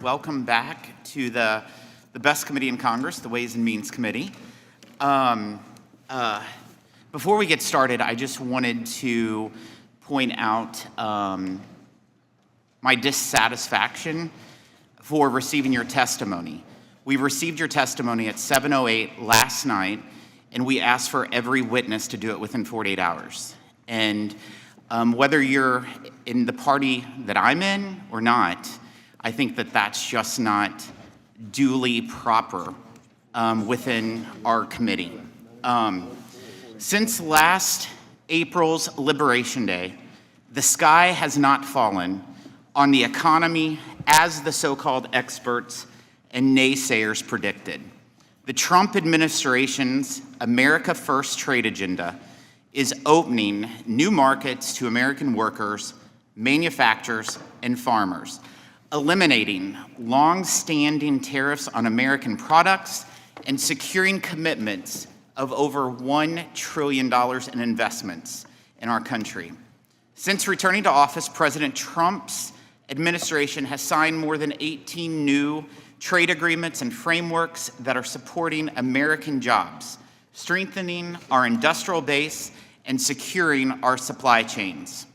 Welcome back to the best committee in Congress, the Ways and Means Committee. Before we get started, I just wanted to point out my dissatisfaction for receiving your testimony. We received your testimony at 7:08 last night, and we asked for every witness to do it within 48 hours. And whether you're in the party that I'm in or not, I think that that's just not duly proper within our committee. Since last April's Liberation Day, the sky has not fallen on the economy as the so-called experts and naysayers predicted. The Trump administration's America First trade agenda is opening new markets to American workers, manufacturers, and farmers, eliminating long-standing tariffs on American products and securing commitments of over $1 trillion in investments in our country. Since returning to office, President Trump's administration has signed more than 18 new trade agreements and frameworks that are supporting American jobs, strengthening our industrial base, and securing our supply chains.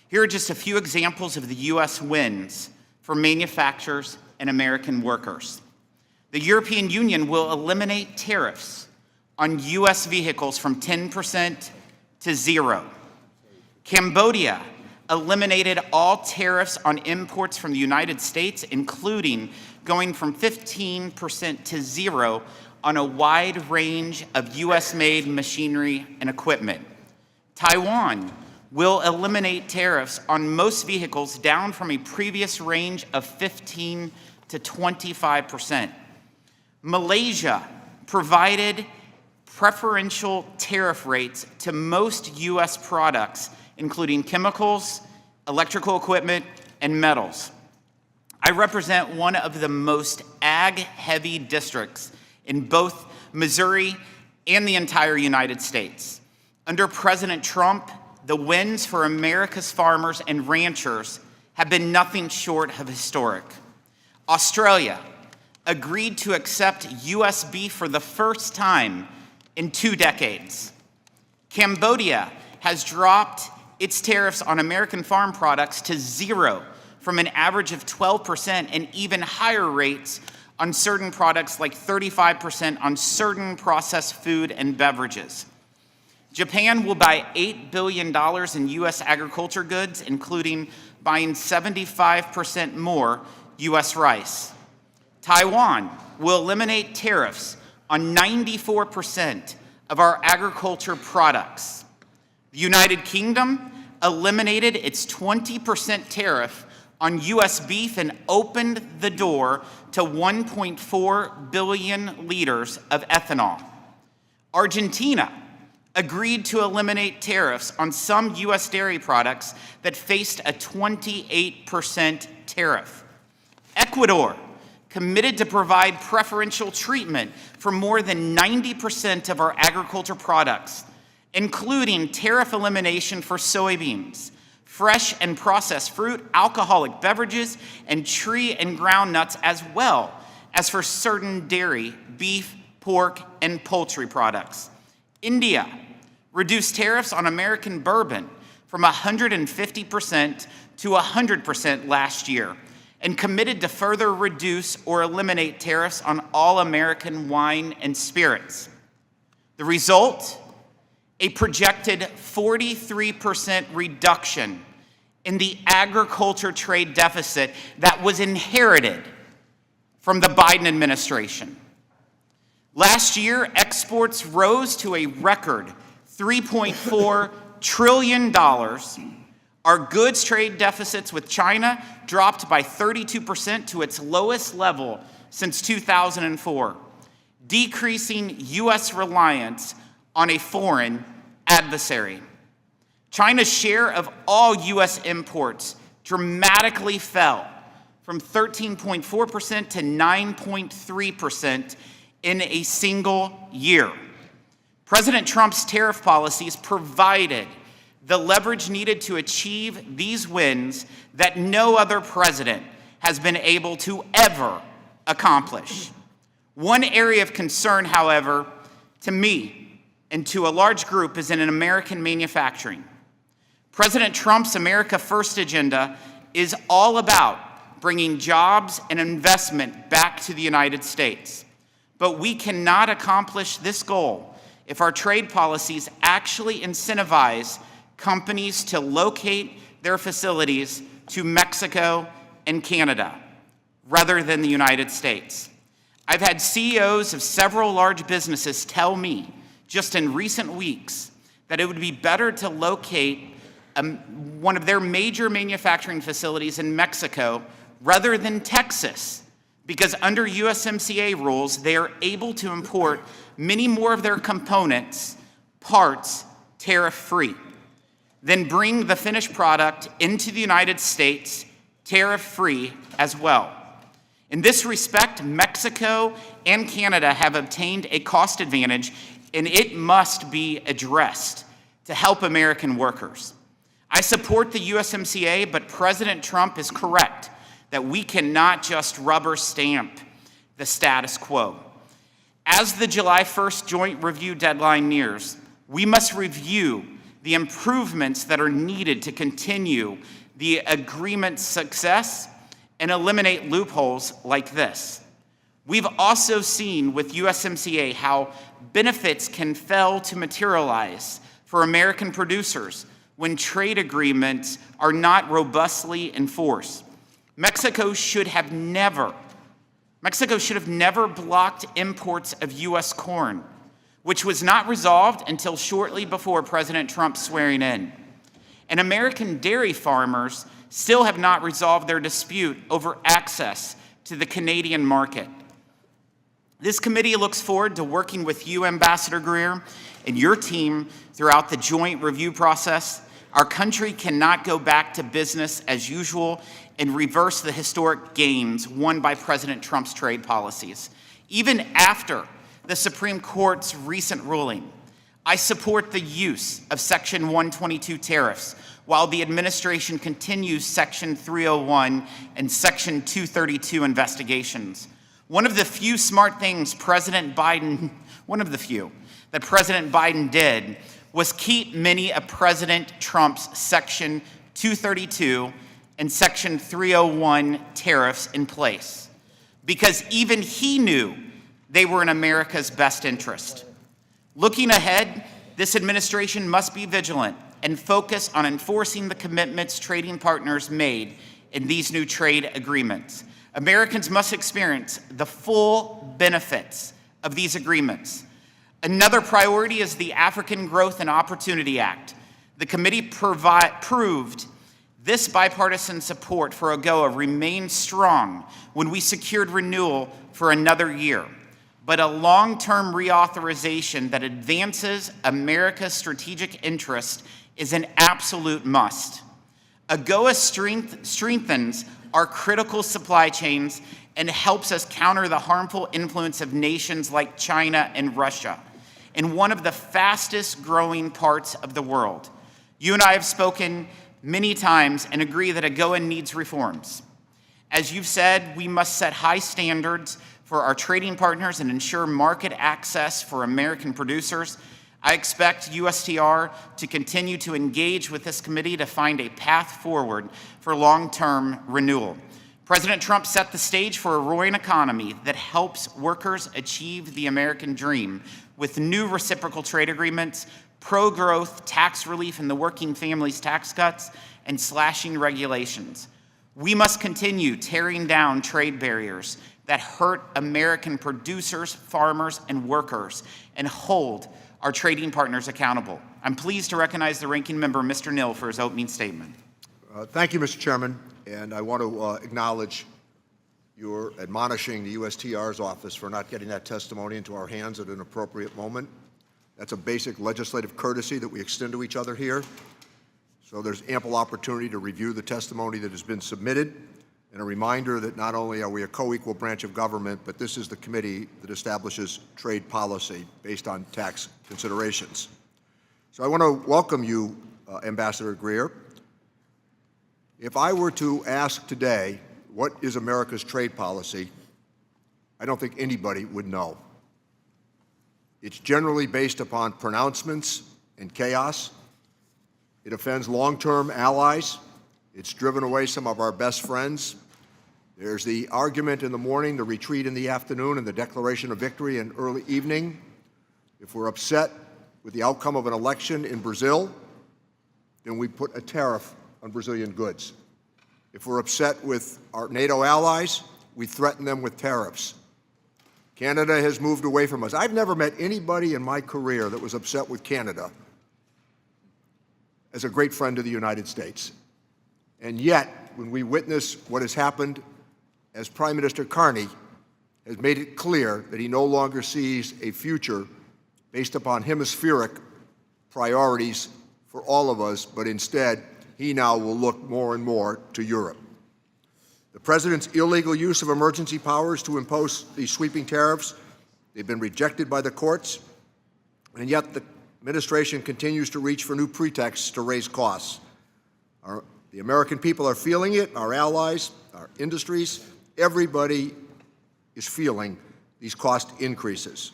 Here are just a few examples of the U.S. wins for manufacturers and American workers. The European Union will eliminate tariffs on U.S. vehicles from 10% to 0. Cambodia eliminated all tariffs on imports from the United States, including going from 15% to 0 on a wide range of U.S.-made machinery and equipment. Taiwan will eliminate tariffs on most vehicles down from a previous range of 15 to 25%. Malaysia provided preferential tariff rates to most U.S. products, including chemicals, electrical equipment, and metals. I represent one of the most ag-heavy districts in both Missouri and the entire United States. Under President Trump, the wins for America's farmers and ranchers have been nothing short of historic. Australia agreed to accept U.S. beef for the first time in 2 decades. Cambodia has dropped its tariffs on American farm products to 0 from an average of 12% and even higher rates on certain products like 35% on certain processed food and beverages. Japan will buy $8 billion in U.S. agriculture goods, including buying 75% more U.S. rice. Taiwan will eliminate tariffs on 94% of our agriculture products. The United Kingdom eliminated its 20% tariff on U.S. beef and opened the door to 1.4 billion liters of ethanol. Argentina agreed to eliminate tariffs on some U.S. dairy products that faced a 28% tariff. Ecuador committed to provide preferential treatment for more than 90% of our agriculture products, including tariff elimination for soybeans, fresh and processed fruit, alcoholic beverages, and tree and ground nuts, as well as for certain dairy, beef, pork, and poultry products. India reduced tariffs on American bourbon from 150% to 100% last year and committed to further reduce or eliminate tariffs on all American wine and spirits. The result? A projected 43% reduction in the agriculture trade deficit that was inherited from the Biden administration. Last year, exports rose to a record $3.4 trillion. Our goods trade deficits with China dropped by 32% to its lowest level since 2004, decreasing U.S. reliance on a foreign adversary. China's share of all U.S. imports dramatically fell from 13.4% to 9.3% in a single year. President Trump's tariff policies provided the leverage needed to achieve these wins that no other president has been able to ever accomplish. One area of concern, however, to me and to a large group is in American manufacturing. President Trump's America First agenda is all about bringing jobs and investment back to the United States. But we cannot accomplish this goal if our trade policies actually incentivize companies to locate their facilities to Mexico and Canada rather than the United States. I've had CEOs of several large businesses tell me just in recent weeks that it would be better to locate one of their major manufacturing facilities in Mexico rather than Texas, because under USMCA rules, they are able to import many more of their components, parts, tariff-free, then bring the finished product into the United States tariff-free as well. In this respect, Mexico and Canada have obtained a cost advantage, and it must be addressed to help American workers. I support the USMCA, but President Trump is correct that we cannot just rubber stamp the status quo. As the July 1st joint review deadline nears, we must review the improvements that are needed to continue the agreement's success and eliminate loopholes like this. We've also seen with USMCA how benefits can fail to materialize for American producers when trade agreements are not robustly enforced. Mexico should have never blocked imports of U.S. corn, which was not resolved until shortly before President Trump's swearing in. And American dairy farmers still have not resolved their dispute over access to the Canadian market. This committee looks forward to working with you, Ambassador Greer, and your team throughout the joint review process. Our country cannot go back to business as usual and reverse the historic gains won by President Trump's trade policies. Even after the Supreme Court's recent ruling, I support the use of Section 122 tariffs while the administration continues Section 301 and Section 232 investigations. One of the few smart things that President Biden did was keep many of President Trump's Section 232 and Section 301 tariffs in place, because even he knew they were in America's best interest. Looking ahead, this administration must be vigilant and focus on enforcing the commitments trading partners made in these new trade agreements. Americans must experience the full benefits of these agreements. Another priority is the African Growth and Opportunity Act. The committee proved this bipartisan support for AGOA remained strong when we secured renewal for another year. But a long-term reauthorization that advances America's strategic interest is an absolute must. AGOA strengthens our critical supply chains and helps us counter the harmful influence of nations like China and Russia in one of the fastest growing parts of the world. You and I have spoken many times and agree that AGOA needs reforms. As you've said, we must set high standards for our trading partners and ensure market access for American producers. I expect USTR to continue to engage with this committee to find a path forward for long-term renewal. President Trump set the stage for a roaring economy that helps workers achieve the American dream with new reciprocal trade agreements, pro-growth tax relief and the working families tax cuts, and slashing regulations. We must continue tearing down trade barriers that hurt American producers, farmers, and workers, and hold our trading partners accountable. I'm pleased to recognize the ranking member, Mr. Neal, for his opening statement. Thank you, Mr. Chairman, and I want to acknowledge your admonishing the USTR's office for not getting that testimony into our hands at an appropriate moment. That's a basic legislative courtesy that we extend to each other here. So there's ample opportunity to review the testimony that has been submitted, and a reminder that not only are we a co-equal branch of government, but this is the committee that establishes trade policy based on tax considerations. So I want to welcome you, Ambassador Greer. If I were to ask today, what is America's trade policy, I don't think anybody would know. It's generally based upon pronouncements and chaos. It offends long-term allies. It's driven away some of our best friends. There's the argument in the morning, the retreat in the afternoon, and the declaration of victory in early evening. If we're upset with the outcome of an election in Brazil, then we put a tariff on Brazilian goods. If we're upset with our NATO allies, we threaten them with tariffs. Canada has moved away from us. I've never met anybody in my career that was upset with Canada as a great friend of the United States. And yet, when we witness what has happened as Prime Minister Carney has made it clear that he no longer sees a future based upon hemispheric priorities for all of us, but instead, he now will look more and more to Europe. The President's illegal use of emergency powers to impose these sweeping tariffs, they've been rejected by the courts, and yet the administration continues to reach for new pretexts to raise costs. The American people are feeling it, our allies, our industries, everybody is feeling these cost increases.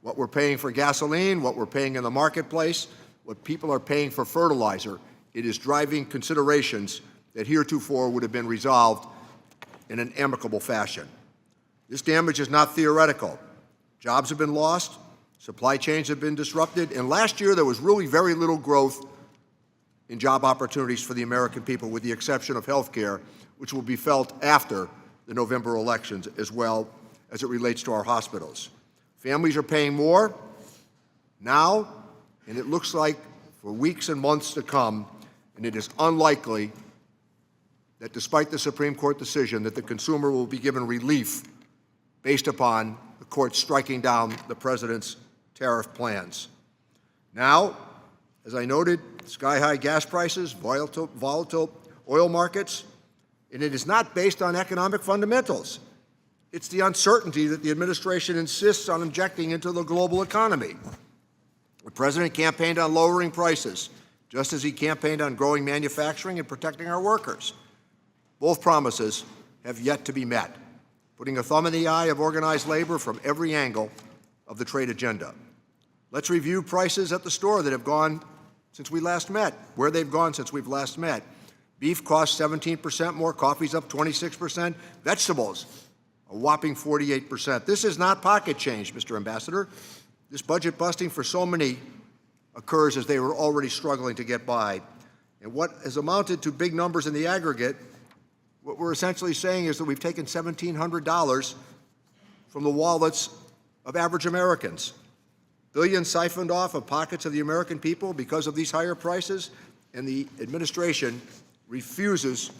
What we're paying for gasoline, what we're paying in the marketplace, what people are paying for fertilizer, it is driving considerations that heretofore would have been resolved in an amicable fashion. This damage is not theoretical. Jobs have been lost, supply chains have been disrupted, and last year there was really very little growth in job opportunities for the American people, with the exception of health care, which will be felt after the November elections, as well as it relates to our hospitals. Families are paying more now, and it looks like for weeks and months to come, and it is unlikely that despite the Supreme Court decision that the consumer will be given relief based upon the court striking down the President's tariff plans. Now, as I noted, sky-high gas prices, volatile oil markets, and it is not based on economic fundamentals. It's the uncertainty that the administration insists on injecting into the global economy. The President campaigned on lowering prices, just as he campaigned on growing manufacturing and protecting our workers. Both promises have yet to be met, putting a thumb in the eye of organized labor from every angle of the trade agenda. Let's review prices at the store that have gone since we last met, where they've gone since we've last met. Beef costs 17% more, coffee's up 26%, vegetables a whopping 48%. This is not pocket change, Mr. Ambassador. This budget busting for so many occurs as they were already struggling to get by. And what has amounted to big numbers in the aggregate, what we're essentially saying is that we've taken $1,700 from the wallets of average Americans. Billions siphoned off of pockets of the American people because of these higher prices, and the administration refuses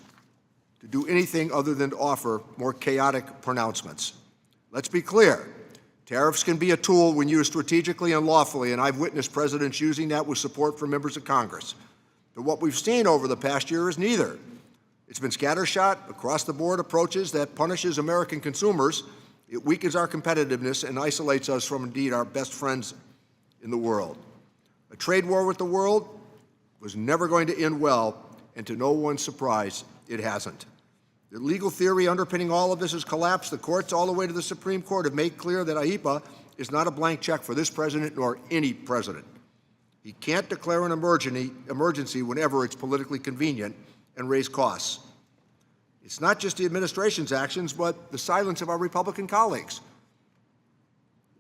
to do anything other than to offer more chaotic pronouncements. Let's be clear. Tariffs can be a tool when used strategically and lawfully, and I've witnessed presidents using that with support from members of Congress. But what we've seen over the past year is neither. It's been scattershot, across-the-board approaches that punishes American consumers. It weakens our competitiveness and isolates us from, indeed, our best friends in the world. A trade war with the world was never going to end well, and to no one's surprise, it hasn't. The legal theory underpinning all of this has collapsed. The courts, all the way to the Supreme Court, have made clear that IEEPA is not a blank check for this president nor any president. He can't declare an emergency whenever it's politically convenient and raise costs. It's not just the administration's actions, but the silence of our Republican colleagues.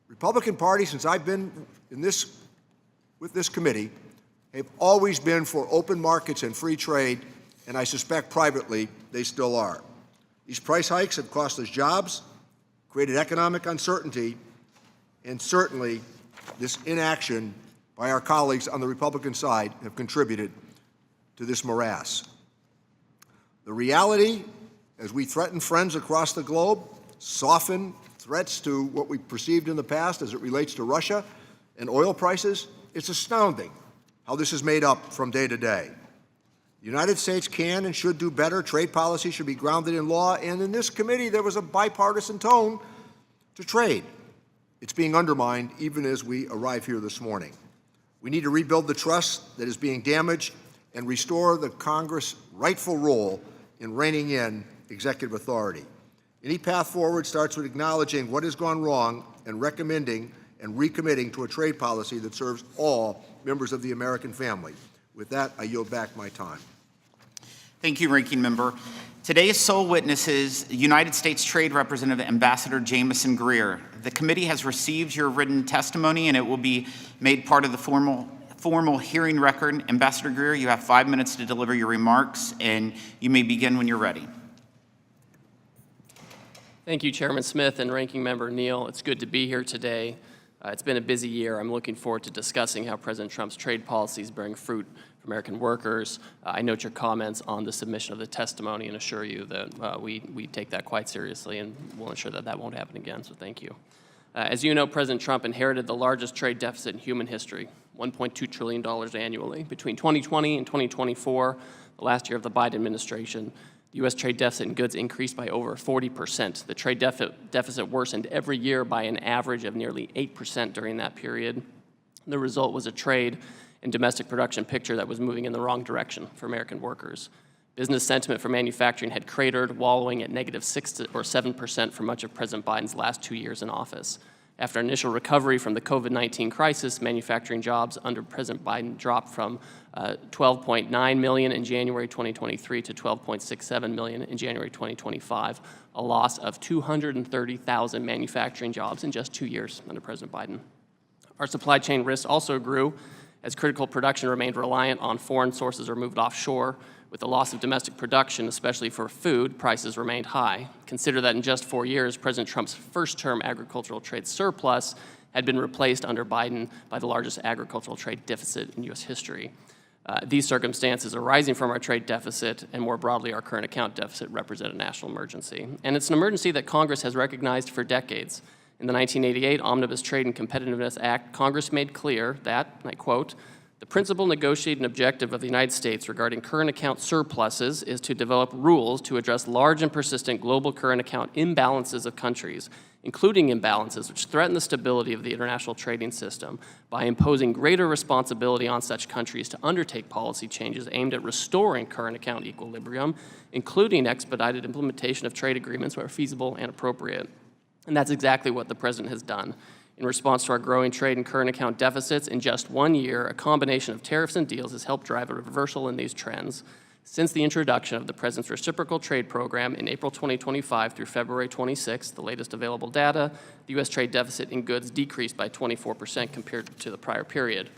Republican Party, since I've been with this committee, have always been for open markets and free trade, and I suspect privately they still are. These price hikes have cost us jobs, created economic uncertainty, and certainly this inaction by our colleagues on the Republican side have contributed to this morass. The reality, as we threaten friends across the globe, soften threats to what we perceived in the past as it relates to Russia and oil prices, it's astounding how this is made up from day to day. The United States can and should do better. Trade policy should be grounded in law, and in this committee there was a bipartisan tone to trade. It's being undermined even as we arrive here this morning. We need to rebuild the trust that is being damaged and restore the Congress' rightful role in reining in executive authority. Any path forward starts with acknowledging what has gone wrong and recommending and recommitting to a trade policy that serves all members of the American family. With that, I yield back my time. Thank you, Ranking Member. Today's sole witness is United States Trade Representative Ambassador Jamieson Greer. The committee has received your written testimony and it will be made part of the formal hearing record. Ambassador Greer, you have 5 minutes to deliver your remarks and you may begin when you're ready. Thank you, Chairman Smith and Ranking Member Neal. It's good to be here today. It's been a busy year. I'm looking forward to discussing how President Trump's trade policies bearing fruit for American workers. I note your comments on the submission of the testimony and assure you that we take that quite seriously and we'll ensure that that won't happen again, so thank you. As you know, President Trump inherited the largest trade deficit in human history, $1.2 trillion annually. Between 2020 and 2024, the last year of the Biden administration, the U.S. trade deficit in goods increased by over 40%. The trade deficit worsened every year by an average of nearly 8% during that period. The result was a trade and domestic production picture that was moving in the wrong direction for American workers. Business sentiment for manufacturing had cratered, wallowing at negative 6 or 7% for much of President Biden's last 2 years in office. After initial recovery from the COVID-19 crisis, manufacturing jobs under President Biden dropped from 12.9 million in January 2023 to 12.67 million in January 2025, a loss of 230,000 manufacturing jobs in just 2 years under President Biden. Our supply chain risks also grew as critical production remained reliant on foreign sources or moved offshore. With the loss of domestic production, especially for food, prices remained high. Consider that in just 4 years, President Trump's first-term agricultural trade surplus had been replaced under Biden by the largest agricultural trade deficit in U.S. history. These circumstances arising from our trade deficit and more broadly our current account deficit represent a national emergency. And it's an emergency that Congress has recognized for decades. In the 1988 Omnibus Trade and Competitiveness Act, Congress made clear that, and I quote, "The principal negotiating objective of the United States regarding current account surpluses is to develop rules to address large and persistent global current account imbalances of countries, including imbalances which threaten the stability of the international trading system, by imposing greater responsibility on such countries to undertake policy changes aimed at restoring current account equilibrium, including expedited implementation of trade agreements where feasible and appropriate." And that's exactly what the President has done. In response to our growing trade and current account deficits, in just 1 year, a combination of tariffs and deals has helped drive a reversal in these trends. Since the introduction of the President's reciprocal trade program in April 2025 through February 26, the latest available data, the U.S. trade deficit in goods decreased by 24% compared to the prior period.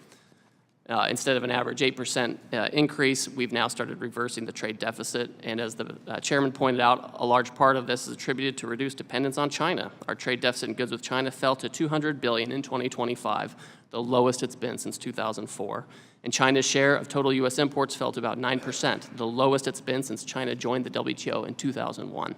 Instead of an average 8% increase, we've now started reversing the trade deficit. And as the chairman pointed out, a large part of this is attributed to reduced dependence on China. Our trade deficit in goods with China fell to $200 billion in 2025, the lowest it's been since 2004. And China's share of total U.S. imports fell to about 9%, the lowest it's been since China joined the WTO in 2001.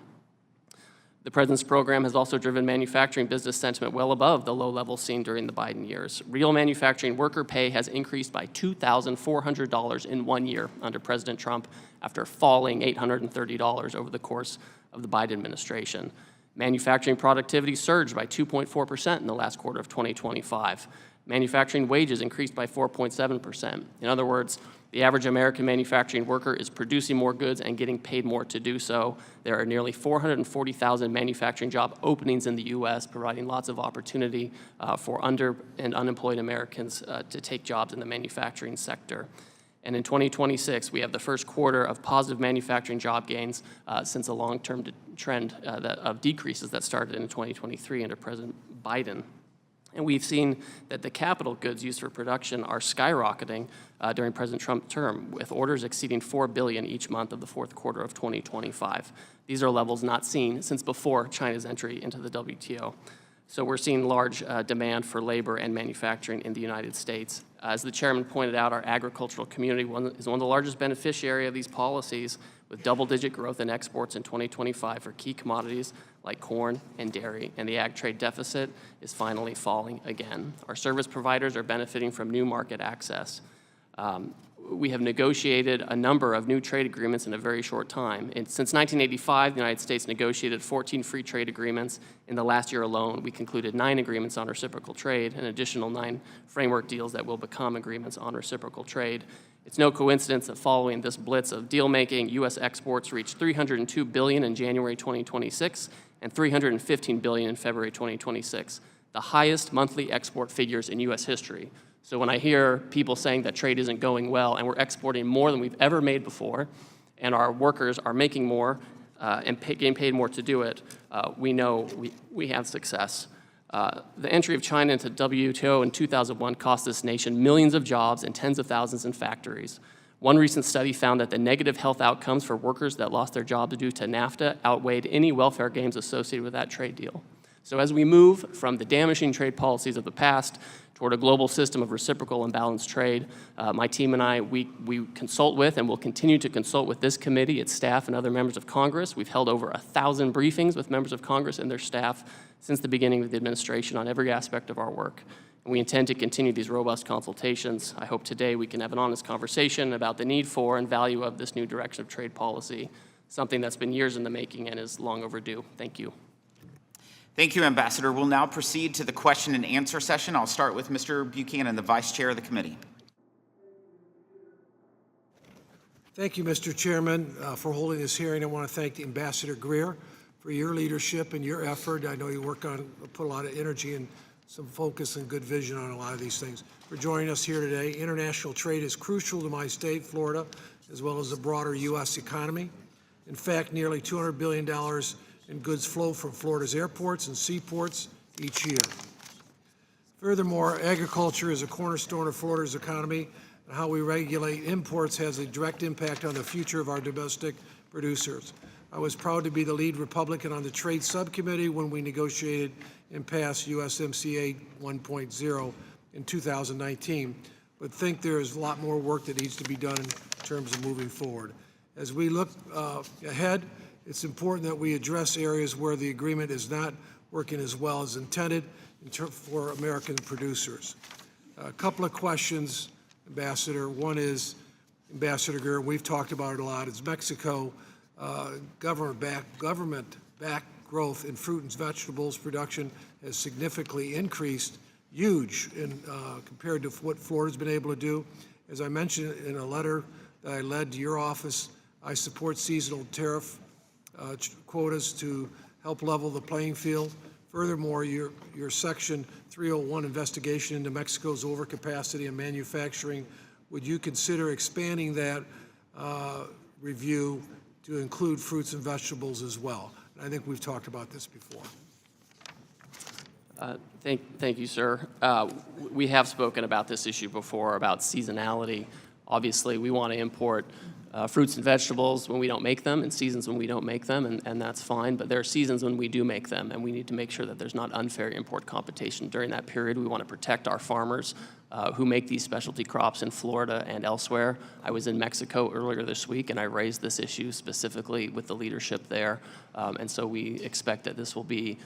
The President's program has also driven manufacturing business sentiment well above the low level seen during the Biden years. Real manufacturing worker pay has increased by $2,400 in 1 year under President Trump after falling $830 over the course of the Biden administration. Manufacturing productivity surged by 2.4% in the last quarter of 2025. Manufacturing wages increased by 4.7%. In other words, the average American manufacturing worker is producing more goods and getting paid more to do so. There are nearly 440,000 manufacturing job openings in the U.S., providing lots of opportunity for under and unemployed Americans to take jobs in the manufacturing sector. And in 2026, we have the first quarter of positive manufacturing job gains since a long-term trend of decreases that started in 2023 under President Biden. And we've seen that the capital goods used for production are skyrocketing during President Trump's term, with orders exceeding $4 billion each month of the fourth quarter of 2025. These are levels not seen since before China's entry into the WTO. So we're seeing large demand for labor and manufacturing in the United States. As the chairman pointed out, our agricultural community is one of the largest beneficiaries of these policies, with double-digit growth in exports in 2025 for key commodities like corn and dairy, and the ag trade deficit is finally falling again. Our service providers are benefiting from new market access. We have negotiated a number of new trade agreements in a very short time. And since 1985, the United States negotiated 14 free trade agreements. In the last year alone, we concluded 9 agreements on reciprocal trade, an additional 9 framework deals that will become agreements on reciprocal trade. It's no coincidence that following this blitz of deal-making, U.S. exports reached $302 billion in January 2026 and $315 billion in February 2026, the highest monthly export figures in U.S. history. So when I hear people saying that trade isn't going well and we're exporting more than we've ever made before, and our workers are making more and getting paid more to do it, we know we have success. The entry of China into WTO in 2001 cost this nation millions of jobs and tens of thousands in factories. One recent study found that the negative health outcomes for workers that lost their jobs due to NAFTA outweighed any welfare gains associated with that trade deal. So as we move from the damaging trade policies of the past toward a global system of reciprocal and balanced trade, my team and I, we consult with and will continue to consult with this committee, its staff, and other members of Congress. We've held over 1,000 briefings with members of Congress and their staff since the beginning of the administration on every aspect of our work. And we intend to continue these robust consultations. I hope today we can have an honest conversation about the need for and value of this new direction of trade policy, something that's been years in the making and is long overdue. Thank you. Thank you, Ambassador. We'll now proceed to the question and answer session. I'll start with Mr. Buchanan, the Vice Chair of the committee. Thank you, Mr. Chairman, for holding this hearing. I want to thank Ambassador Greer for your leadership and your effort. I know you put a lot of energy and some focus and good vision on a lot of these things. For joining us here today. International trade is crucial to my state, Florida, as well as the broader U.S. economy. In fact, nearly $200 billion in goods flow from Florida's airports and seaports each year. Furthermore, agriculture is a cornerstone of Florida's economy, and how we regulate imports has a direct impact on the future of our domestic producers. I was proud to be the lead Republican on the Trade Subcommittee when we negotiated and passed USMCA 1.0 in 2019, but think there is a lot more work that needs to be done in terms of moving forward. As we look ahead, it's important that we address areas where the agreement is not working as well as intended for American producers. A couple of questions, Ambassador. One is, Ambassador Greer, we've talked about it a lot, is Mexico government-backed growth in fruit and vegetables production has significantly increased, huge compared to what Florida's been able to do. As I mentioned in a letter that I led to your office, I support seasonal tariff quotas to help level the playing field. Furthermore, your Section 301 investigation into Mexico's overcapacity in manufacturing, would you consider expanding that review to include fruits and vegetables as well? And I think we've talked about this before. Thank you, sir. We have spoken about this issue before, about seasonality. Obviously, we want to import fruits and vegetables when we don't make them, and seasons when we don't make them, and that's fine. But there are seasons when we do make them, and we need to make sure that there's not unfair import competition during that period. We want to protect our farmers who make these specialty crops in Florida and elsewhere. I was in Mexico earlier this week, and I raised this issue specifically with the leadership there. And so we expect that this will be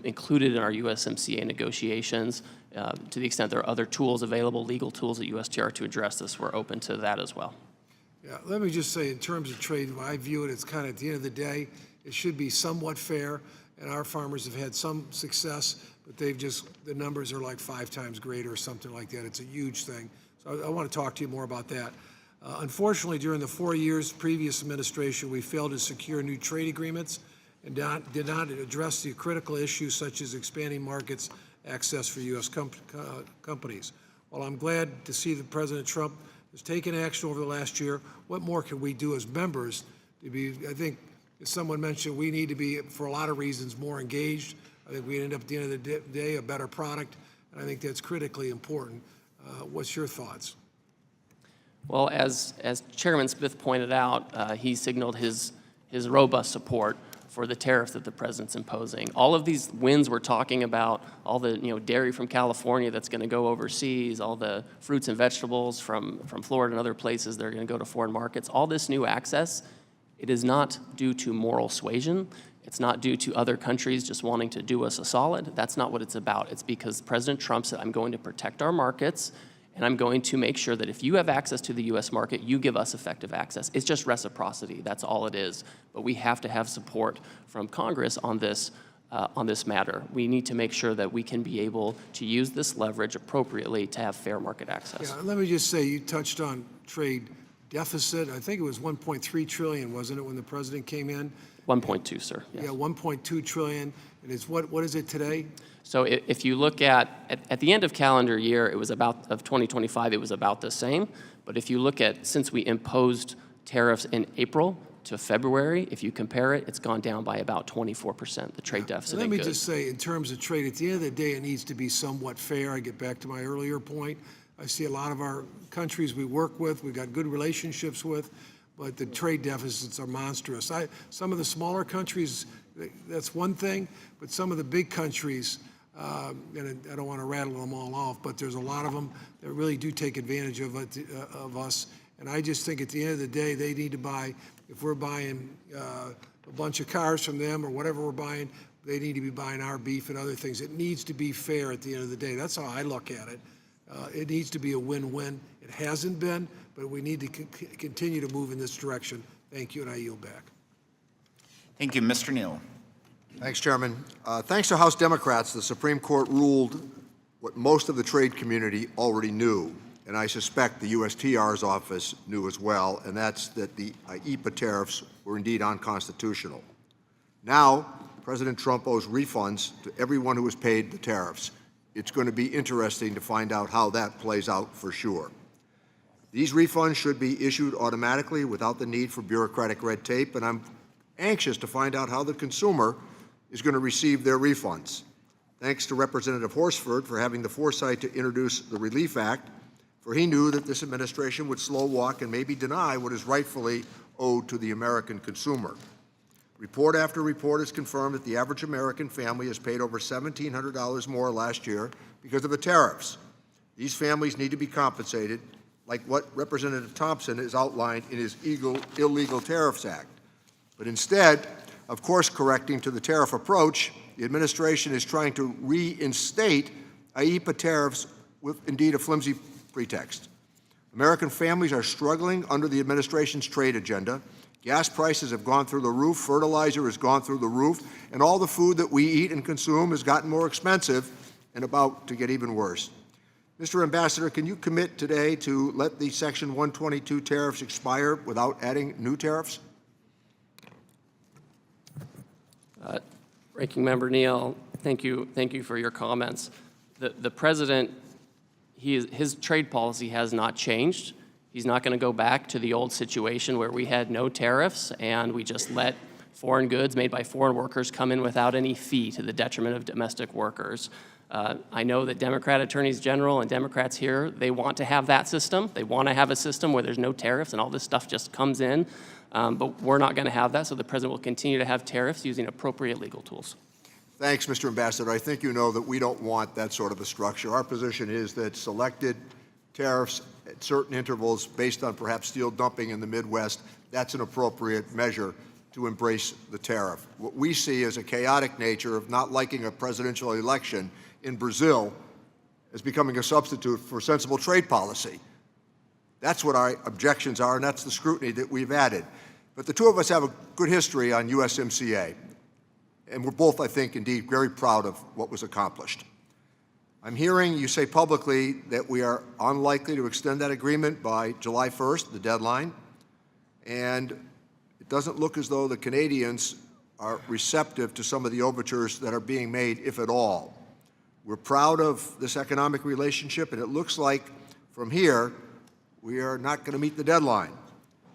included in our USMCA negotiations. To the extent there are other tools available, legal tools at USTR to address this, we're open to that as well. Yeah, let me just say, in terms of trade, I view it as kind of at the end of the day, it should be somewhat fair, and our farmers have had some success, but the numbers are like 5 times greater or something like that. It's a huge thing. So I want to talk to you more about that. Unfortunately, during the 4 years previous administration, we failed to secure new trade agreements and did not address the critical issues such as expanding markets access for U.S. companies. While I'm glad to see that President Trump has taken action over the last year, what more can we do as members to be, I think, as someone mentioned, we need to be, for a lot of reasons, more engaged. I think we end up at the end of the day a better product, and I think that's critically important. What's your thoughts? Well, as Chairman Smith pointed out, he signaled his robust support for the tariff that the president's imposing. All of these wins we're talking about, all the dairy from California that's going to go overseas, all the fruits and vegetables from Florida and other places that are going to go to foreign markets, all this new access, it is not due to moral suasion. It's not due to other countries just wanting to do us a solid. That's not what it's about. It's because President Trump said, I'm going to protect our markets, and I'm going to make sure that if you have access to the U.S. market, you give us effective access. It's just reciprocity. That's all it is. But we have to have support from Congress on this matter. We need to make sure that we can be able to use this leverage appropriately to have fair market access. Yeah, let me just say, you touched on trade deficit. I think it was 1.3 trillion, wasn't it, when the president came in? 1.2, sir. Yes. Yeah, 1.2 trillion. And it's what is it today? So if you look at the end of calendar year, it was of 2025, it was about the same. But if you look at, since we imposed tariffs in April to February, if you compare it, it's gone down by about 24%, the trade deficit in Let me goods. just say, in terms of trade, at the end of the day, it needs to be somewhat fair. I get back to my earlier point. I see a lot of our countries we work with, we've got good relationships with, but the trade deficits are monstrous. Some of the smaller countries, that's one thing, but some of the big countries, and I don't want to rattle them all off, but there's a lot of them that really do take advantage of us. And I just think at the end of the day, they need to buy, if we're buying a bunch of cars from them or whatever we're buying, they need to be buying our beef and other things. It needs to be fair at the end of the day. That's how I look at it. It needs to be a win-win. It hasn't been, but we need to continue to move in this direction. Thank you, and I yield back. Thank you. Mr. Neal. Thanks, Chairman. Thanks to House Democrats, the Supreme Court ruled what most of the trade community already knew, and I suspect the USTR's office knew as well, and that's that the IEEPA tariffs were indeed unconstitutional. Now, President Trump owes refunds to everyone who has paid the tariffs. It's going to be interesting to find out how that plays out for sure. These refunds should be issued automatically without the need for bureaucratic red tape, and I'm anxious to find out how the consumer is going to receive their refunds. Thanks to Representative Horsford for having the foresight to introduce the Relief Act, for he knew that this administration would slow walk and maybe deny what is rightfully owed to the American consumer. Report after report has confirmed that the average American family has paid over $1,700 more last year because of the tariffs. These families need to be compensated, like what Representative Thompson has outlined in his Illegal Tariffs Act. But instead of course correcting to the tariff approach, the administration is trying to reinstate IEEPA tariffs with indeed a flimsy pretext. American families are struggling under the administration's trade agenda. Gas prices have gone through the roof, fertilizer has gone through the roof, and all the food that we eat and consume has gotten more expensive and about to get even worse. Mr. Ambassador, can you commit today to let the Section 122 tariffs expire without adding new tariffs? Ranking Member Neal, thank you for your comments. The President, his trade policy has not changed. He's not going to go back to the old situation where we had no tariffs and we just let foreign goods made by foreign workers come in without any fee to the detriment of domestic workers. I know that Democrat attorneys general and Democrats here, they want to have that system. They want to have a system where there's no tariffs and all this stuff just comes in. But we're not going to have that, so the President will continue to have tariffs using appropriate legal tools. Thanks, Mr. Ambassador. I think you know that we don't want that sort of a structure. Our position is that selected tariffs at certain intervals based on perhaps steel dumping in the Midwest, that's an appropriate measure to embrace the tariff. What we see as a chaotic nature of not liking a presidential election in Brazil as becoming a substitute for sensible trade policy. That's what our objections are, and that's the scrutiny that we've added. But the two of us have a good history on USMCA, and we're both, I think, indeed very proud of what was accomplished. I'm hearing you say publicly that we are unlikely to extend that agreement by July 1st, the deadline, and it doesn't look as though the Canadians are receptive to some of the overtures that are being made, if at all. We're proud of this economic relationship, and it looks like from here we are not going to meet the deadline.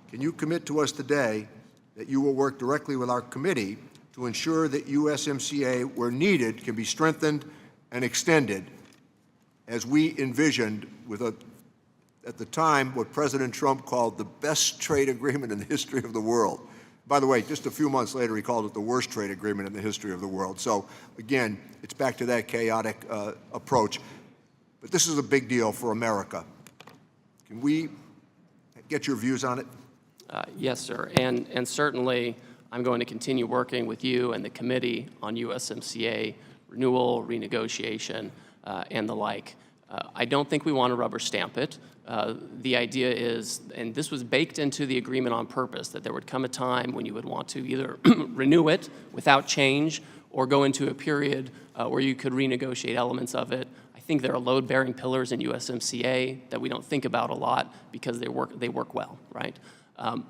Can you commit to us today that you will work directly with our committee to ensure that USMCA, where needed, can be strengthened and extended as we envisioned with at the time, what President Trump called the best trade agreement in the history of the world. By the way, just a few months later, he called it the worst trade agreement in the history of the world. So again, it's back to that chaotic approach. But this is a big deal for America. Can we get your views on it? Yes, sir. And certainly, I'm going to continue working with you and the committee on USMCA renewal, renegotiation, and the like. I don't think we want to rubber stamp it. The idea is, and this was baked into the agreement on purpose, that there would come a time when you would want to either renew it without change or go into a period where you could renegotiate elements of it. I think there are load-bearing pillars in USMCA that we don't think about a lot because they work well, right?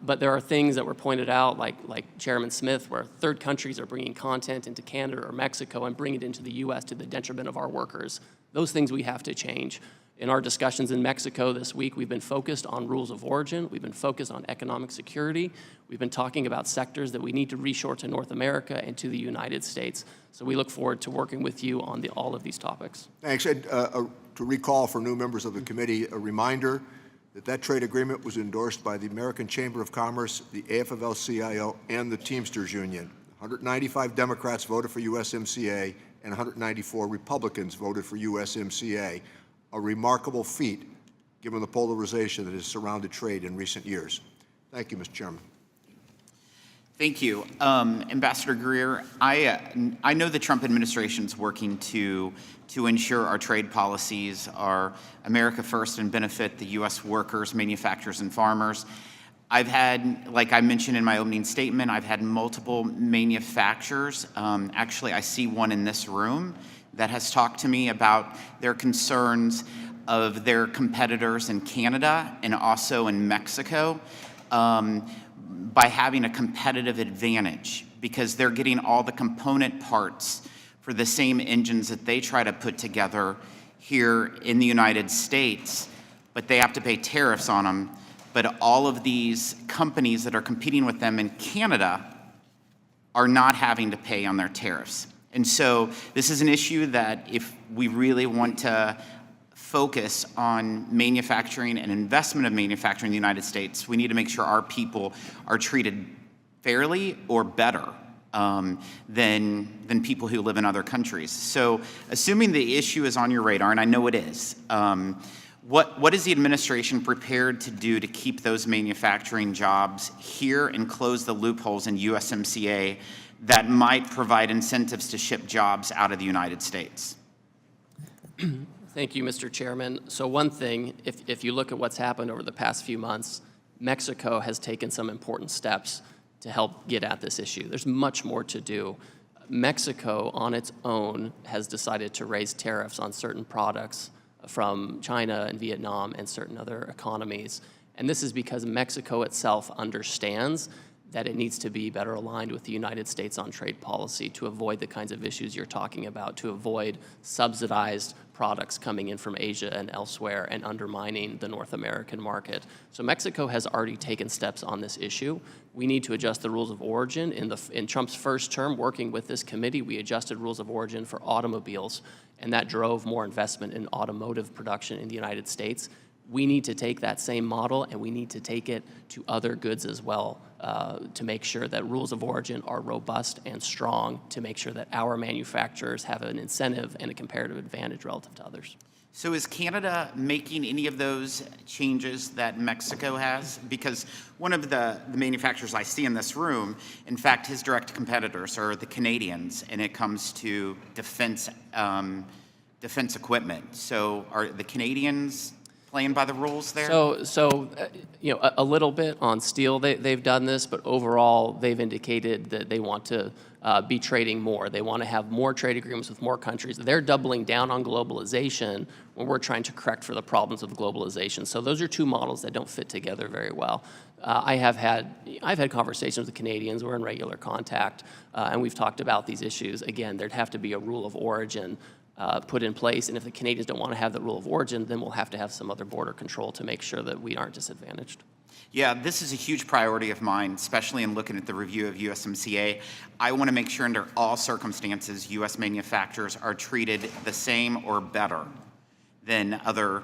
But there are things that were pointed out, like Chairman Smith, where third countries are bringing content into Canada or Mexico and bring it into the U.S. to the detriment of our workers. Those things we have to change. In our discussions in Mexico this week, we've been focused on rules of origin. We've been focused on economic security. We've been talking about sectors that we need to reshore to North America and to the United States. So we look forward to working with you on all of these topics. Thanks. And to recall for new members of the committee, a reminder that trade agreement was endorsed by the American Chamber of Commerce, the AFL-CIO, and the Teamsters Union. 195 Democrats voted for USMCA, and 194 Republicans voted for USMCA. A remarkable feat, given the polarization that has surrounded trade in recent years. Thank you, Mr. Chairman. Thank you. Ambassador Greer, I know the Trump administration is working to ensure our trade policies are America first and benefit the U.S. workers, manufacturers, and farmers. I've had, like I mentioned in my opening statement, I've had multiple manufacturers. Actually, I see one in this room that has talked to me about their concerns of their competitors in Canada and also in Mexico by having a competitive advantage because they're getting all the component parts for the same engines that they try to put together here in the United States, but they have to pay tariffs on them. But all of these companies that are competing with them in Canada are not having to pay on their tariffs. And so this is an issue that if we really want to focus on manufacturing and investment of manufacturing in the United States, we need to make sure our people are treated fairly or better than people who live in other countries. So assuming the issue is on your radar, and I know it is, what is the administration prepared to do to keep those manufacturing jobs here and close the loopholes in USMCA that might provide incentives to ship jobs out of the United States? Thank you, Mr. Chairman. So one thing, if you look at what's happened over the past few months, Mexico has taken some important steps to help get at this issue. There's much more to do. Mexico, on its own, has decided to raise tariffs on certain products from China and Vietnam and certain other economies. And this is because Mexico itself understands that it needs to be better aligned with the United States on trade policy to avoid the kinds of issues you're talking about, to avoid subsidized products coming in from Asia and elsewhere and undermining the North American market. So Mexico has already taken steps on this issue. We need to adjust the rules of origin. In Trump's first term, working with this committee, we adjusted rules of origin for automobiles, and that drove more investment in automotive production in the United States. We need to take that same model and we need to take it to other goods as well to make sure that rules of origin are robust and strong, to make sure that our manufacturers have an incentive and a comparative advantage relative to others. So is Canada making any of those changes that Mexico has? Because one of the manufacturers I see in this room, in fact, his direct competitors are the Canadians, and it comes to defense equipment. So are the Canadians playing by the rules there? So a little bit on steel, they've done this, but overall, they've indicated that they want to be trading more. They want to have more trade agreements with more countries. They're doubling down on globalization when we're trying to correct for the problems of globalization. So those are two models that don't fit together very well. I've had conversations with the Canadians. We're in regular contact, and we've talked about these issues. Again, there'd have to be a rule of origin put in place, and if the Canadians don't want to have the rule of origin, then we'll have to have some other border control to make sure that we aren't disadvantaged. Yeah, this is a huge priority of mine, especially in looking at the review of USMCA. I want to make sure under all circumstances, U.S. manufacturers are treated the same or better than other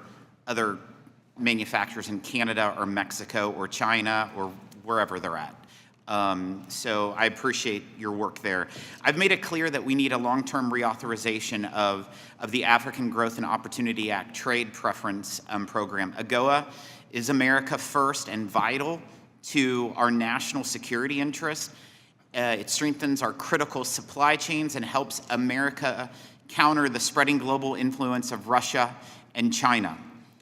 manufacturers in Canada or Mexico or China or wherever they're at. So I appreciate your work there. I've made it clear that we need a long-term reauthorization of the African Growth and Opportunity Act Trade Preference Program. AGOA is America first and vital to our national security interests. It strengthens our critical supply chains and helps America counter the spreading global influence of Russia and China.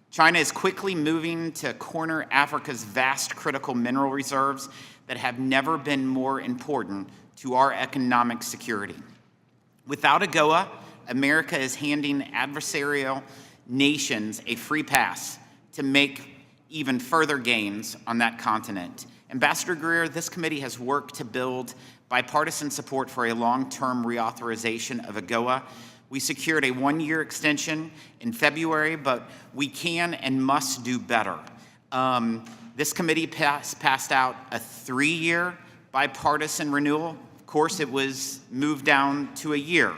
China is quickly moving to corner Africa's vast critical mineral reserves that have never been more important to our economic security. Without AGOA, America is handing adversarial nations a free pass to make even further gains on that continent. Ambassador Greer, this committee has worked to build bipartisan support for a long-term reauthorization of AGOA. We secured a one-year extension in February, but we can and must do better. This committee passed out a 3-year bipartisan renewal. Of course, it was moved down to a year.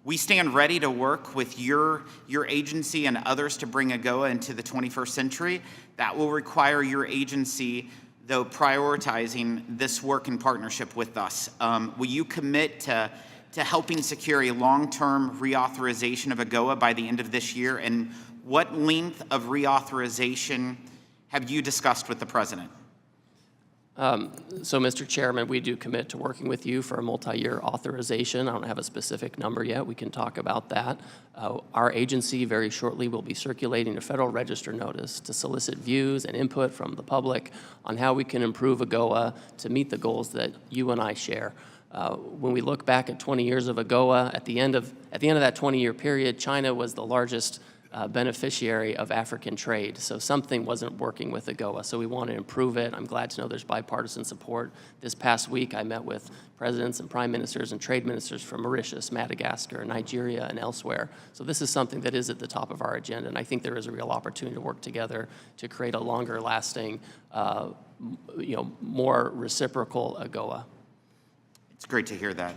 We stand ready to work with your agency and others to bring AGOA into the 21st century. That will require your agency, though, prioritizing this work in partnership with us. Will you commit to helping secure a long-term reauthorization of AGOA by the end of this year? And what length of reauthorization have you discussed with the President? So, Mr. Chairman, we do commit to working with you for a multi-year authorization. I don't have a specific number yet. We can talk about that. Our agency very shortly will be circulating a Federal Register notice to solicit views and input from the public on how we can improve AGOA to meet the goals that you and I share. When we look back at 20 years of AGOA, at the end of that 20-year period, China was the largest beneficiary of African trade. So something wasn't working with AGOA, so we want to improve it. I'm glad to know there's bipartisan support. This past week, I met with presidents and prime ministers and trade ministers from Mauritius, Madagascar, Nigeria, and elsewhere. So this is something that is at the top of our agenda, and I think there is a real opportunity to work together to create a longer-lasting, more reciprocal AGOA. It's great to hear that.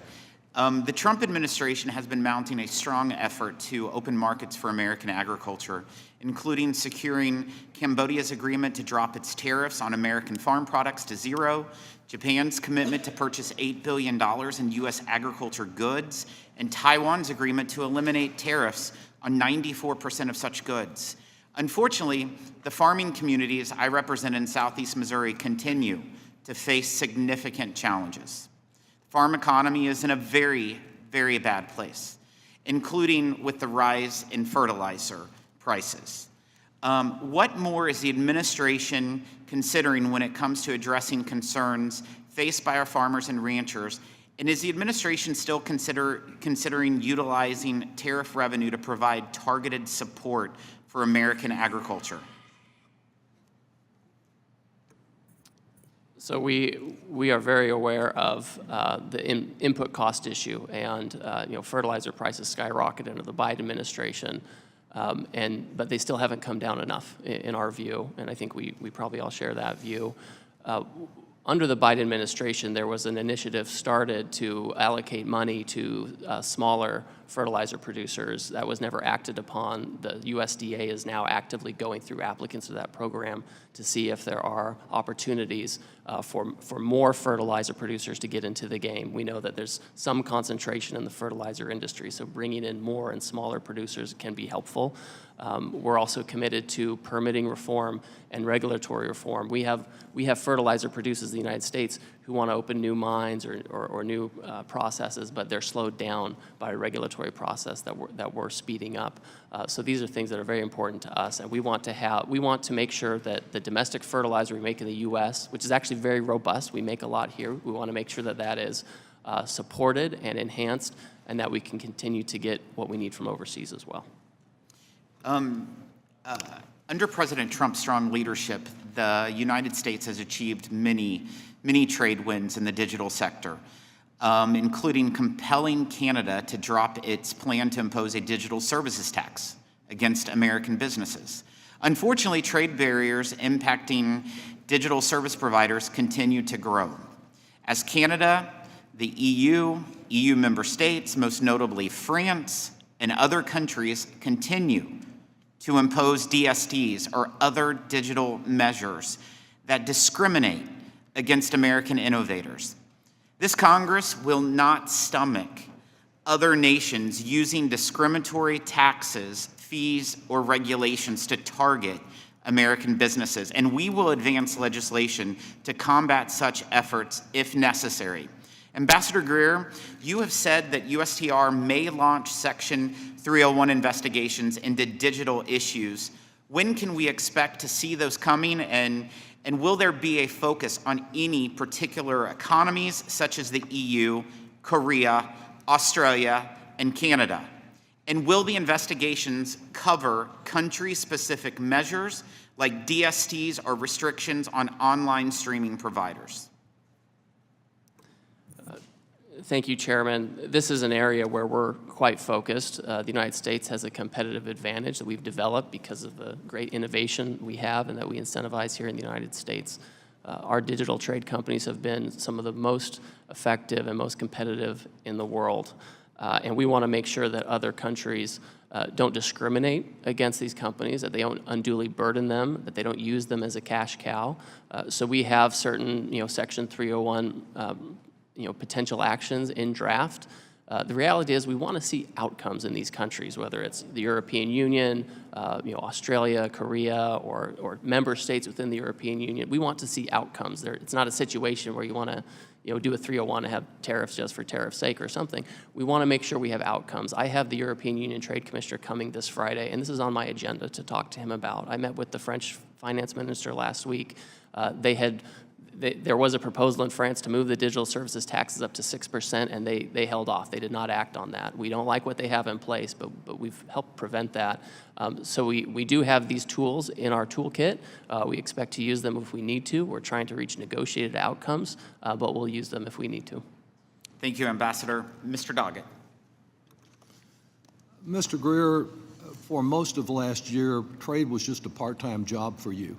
The Trump administration has been mounting a strong effort to open markets for American agriculture, including securing Cambodia's agreement to drop its tariffs on American farm products to zero, Japan's commitment to purchase $8 billion in U.S. agriculture goods, and Taiwan's agreement to eliminate tariffs on 94% of such goods. Unfortunately, the farming communities I represent in Southeast Missouri continue to face significant challenges. Farm economy is in a very, very bad place, including with the rise in fertilizer prices. What more is the administration considering when it comes to addressing concerns faced by our farmers and ranchers? And is the administration still considering utilizing tariff revenue to provide targeted support for American agriculture? So we are very aware of the input cost issue, and fertilizer prices skyrocketed under the Biden administration, but they still haven't come down enough in our view, and I think we probably all share that view. Under the Biden administration, there was an initiative started to allocate money to smaller fertilizer producers. That was never acted upon. The USDA is now actively going through applicants to that program to see if there are opportunities for more fertilizer producers to get into the game. We know that there's some concentration in the fertilizer industry, so bringing in more and smaller producers can be helpful. We're also committed to permitting reform and regulatory reform. We have fertilizer producers in the United States who want to open new mines or new processes, but they're slowed down by a regulatory process that we're speeding up. So these are things that are very important to us, and we want to make sure that the domestic fertilizer we make in the U.S., which is actually very robust, we make a lot here. We want to make sure that that is supported and enhanced, and that we can continue to get what we need from overseas as well. Under President Trump's strong leadership, the United States has achieved many trade wins in the digital sector, including compelling Canada to drop its plan to impose a digital services tax against American businesses. Unfortunately, trade barriers impacting digital service providers continue to grow. As Canada, the EU member states, most notably France, and other countries continue to impose DSTs or other digital measures that discriminate against American innovators. This Congress will not stomach other nations using discriminatory taxes, fees, or regulations to target American businesses, and we will advance legislation to combat such efforts if necessary. Ambassador Greer, you have said that USTR may launch Section 301 investigations into digital issues. When can we expect to see those coming, and will there be a focus on any particular economies such as the EU, Korea, Australia, and Canada? And will the investigations cover country-specific measures like DSTs or restrictions on online streaming providers? Thank you, Chairman. This is an area where we're quite focused. The United States has a competitive advantage that we've developed because of the great innovation we have and that we incentivize here in the United States. Our digital trade companies have been some of the most effective and most competitive in the world. And we want to make sure that other countries don't discriminate against these companies, that they don't unduly burden them, that they don't use them as a cash cow. So we have certain, Section 301 potential actions in draft. The reality is we want to see outcomes in these countries, whether it's the European Union, Australia, Korea, or member states within the European Union. We want to see outcomes. It's not a situation where you want to do a 301 and have tariffs just for tariff's sake or something. We want to make sure we have outcomes. I have the European Union Trade Commissioner coming this Friday, and this is on my agenda to talk to him about. I met with the French finance minister last week. There was a proposal in France to move the digital services taxes up to 6%, and they held off. They did not act on that. We don't like what they have in place, but we've helped prevent that. So we do have these tools in our toolkit. We expect to use them if we need to. We're trying to reach negotiated outcomes, but we'll use them if we need to. Thank you, Ambassador. Mr. Doggett. Mr. Greer, for most of last year, trade was just a part-time job for you.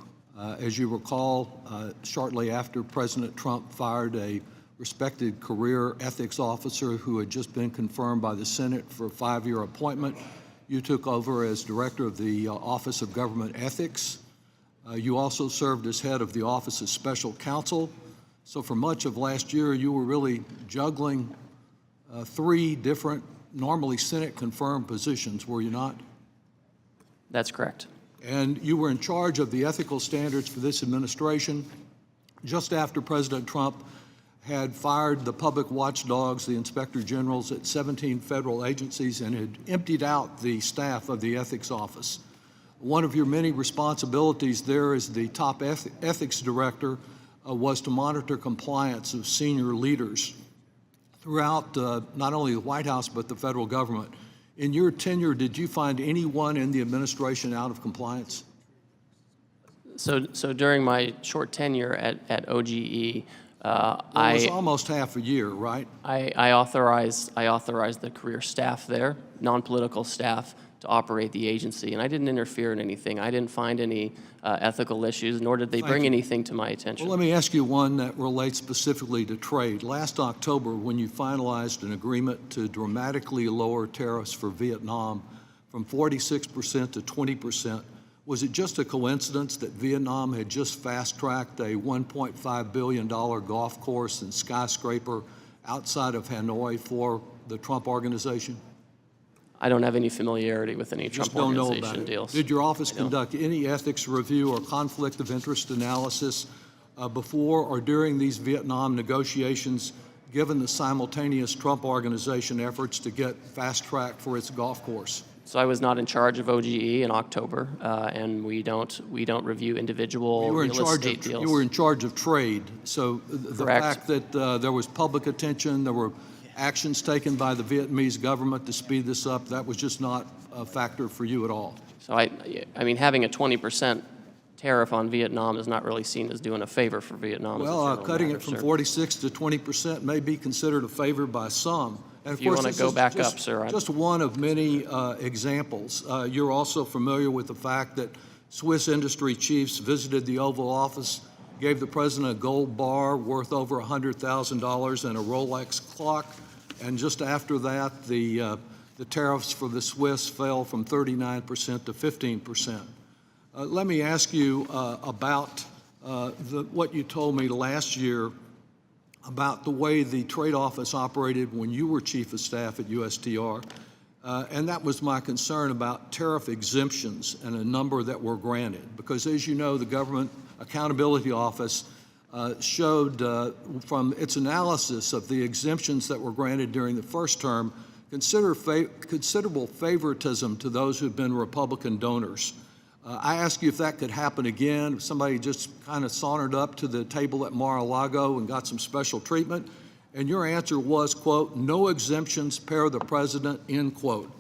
As you recall, shortly after President Trump fired a respected career ethics officer who had just been confirmed by the Senate for a 5-year appointment, you took over as director of the Office of Government Ethics. You also served as head of the Office of Special Counsel. So for much of last year, you were really juggling 3 different, normally Senate-confirmed positions, were you not? That's correct. And you were in charge of the ethical standards for this administration just after President Trump had fired the public watchdogs, the inspector generals at 17 federal agencies, and had emptied out the staff of the ethics office. One of your many responsibilities there as the top ethics director was to monitor compliance of senior leaders throughout not only the White House but the federal government. In your tenure, did you find anyone in the administration out of compliance? So during my short tenure at OGE, It was almost half a year, right? I authorized the career staff there, non-political staff, to operate the agency, and I didn't interfere in anything. I didn't find any ethical issues, nor did they bring anything to my attention. Well, let me ask you one that relates specifically to trade. Last October, when you finalized an agreement to dramatically lower tariffs for Vietnam from 46% to 20%, was it just a coincidence that Vietnam had just fast-tracked a $1.5 billion golf course and skyscraper outside of Hanoi for the Trump organization? I don't have any familiarity with any Trump organization deals. Did your office conduct any ethics review or conflict of interest analysis before or during these Vietnam negotiations, given the simultaneous Trump organization efforts to get fast-tracked for its golf course? So I was not in charge of OGE in October, and we don't review individual real estate deals. You were in charge of trade, so the Correct. fact that there was public attention, there were actions taken by the Vietnamese government to speed this up, that was just not a factor for you at all. So I mean, having a 20% tariff on Vietnam is not really seen as doing a favor for Vietnam. Well, cutting it from 46 to 20% may be considered a favor by some. And If you want to go back up, sir. Just one of many examples. You're also familiar with the fact that Swiss industry chiefs visited the Oval Office, gave the president a gold bar worth over $100,000 and a Rolex clock, and just after that, the tariffs for the Swiss fell from 39% to 15%. Let me ask you about what you told me last year about the way the trade office operated when you were chief of staff at USTR, and that was my concern about tariff exemptions and a number that were granted. Because as you know, the Government Accountability Office showed from its analysis of the exemptions that were granted during the first term considerable favoritism to those who've been Republican donors. I asked you if that could happen again, if somebody just kind of sauntered up to the table at Mar-a-Lago and got some special treatment, And your answer was, quote, "no exemptions per the president," end quote.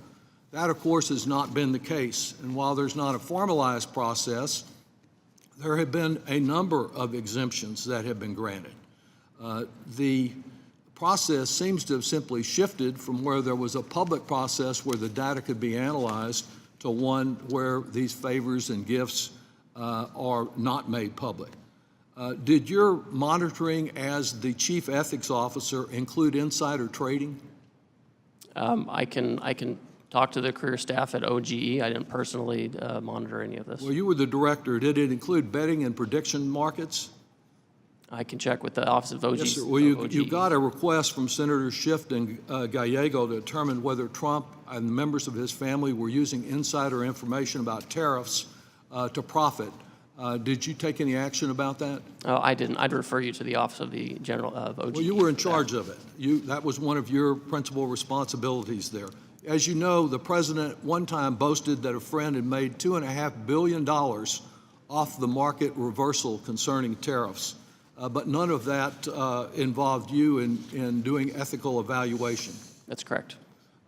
That, of course, has not been the case. And while there's not a formalized process, there have been a number of exemptions that have been granted. The process seems to have simply shifted from where there was a public process where the data could be analyzed to one where these favors and gifts are not made public. Did your monitoring as the chief ethics officer include insider trading? I can talk to the career staff at OGE. I didn't personally monitor any of this. Well, you were the director. Did it include betting and prediction markets? I can check with the Office of OGE. Yes, sir. Well, you got a request from Senator Schiff and Gallego to determine whether Trump and members of his family were using insider information about tariffs to profit. Did you take any action about that? Oh, I didn't. I'd refer you to the Office of the General of OGE. Well, you were in charge of it. That was one of your principal responsibilities there. As you know, the president one time boasted that a friend had made $2.5 billion off the market reversal concerning tariffs. But none of that involved you in doing ethical evaluation. That's correct.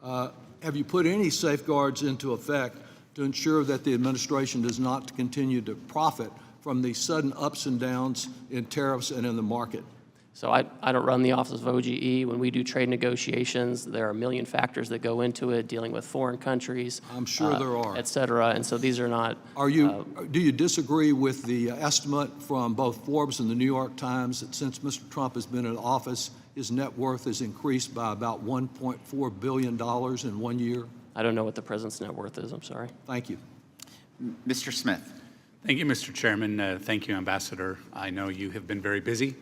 Have you put any safeguards into effect to ensure that the administration does not continue to profit from the sudden ups and downs in tariffs and in the market? So I don't run the Office of OGE. When we do trade negotiations, there are a million factors that go into it, dealing with foreign countries. I'm sure there are. Et cetera. And so these are not. Do you disagree with the estimate from both Forbes and the New York Times that since Mr. Trump has been in office, his net worth has increased by about $1.4 billion in 1 year? I don't know what the president's net worth is. I'm sorry. Thank you. Mr. Smith. Thank you, Mr. Chairman. Thank you, Ambassador. I know you have been very busy.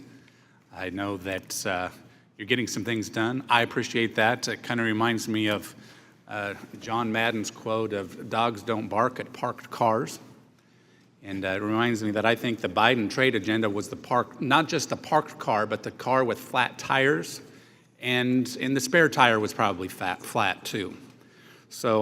I know that you're getting some things done. I appreciate that. It kind of reminds me of John Madden's quote of "dogs don't bark at parked cars." And it reminds me that I think the Biden trade agenda was not just the parked car, but the car with flat tires. And the spare tire was probably flat too. So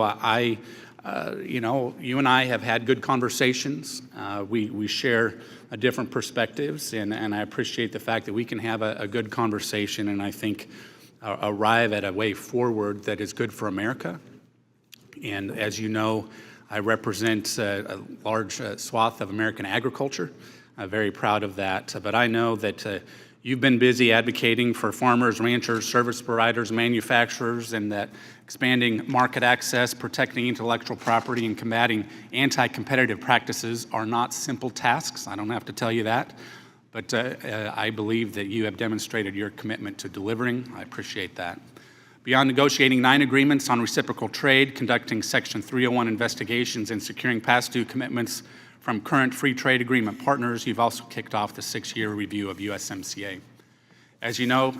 you and I have had good conversations. We share different perspectives, and I appreciate the fact that we can have a good conversation and I think arrive at a way forward that is good for America. And as you know, I represent a large swath of American agriculture. I'm very proud of that. But I know that you've been busy advocating for farmers, ranchers, service providers, manufacturers, and that expanding market access, protecting intellectual property, and combating anti-competitive practices are not simple tasks. I don't have to tell you that. But I believe that you have demonstrated your commitment to delivering. I appreciate that. Beyond negotiating 9 agreements on reciprocal trade, conducting Section 301 investigations, and securing past due commitments from current free trade agreement partners, you've also kicked off the 6-year review of USMCA. As you know,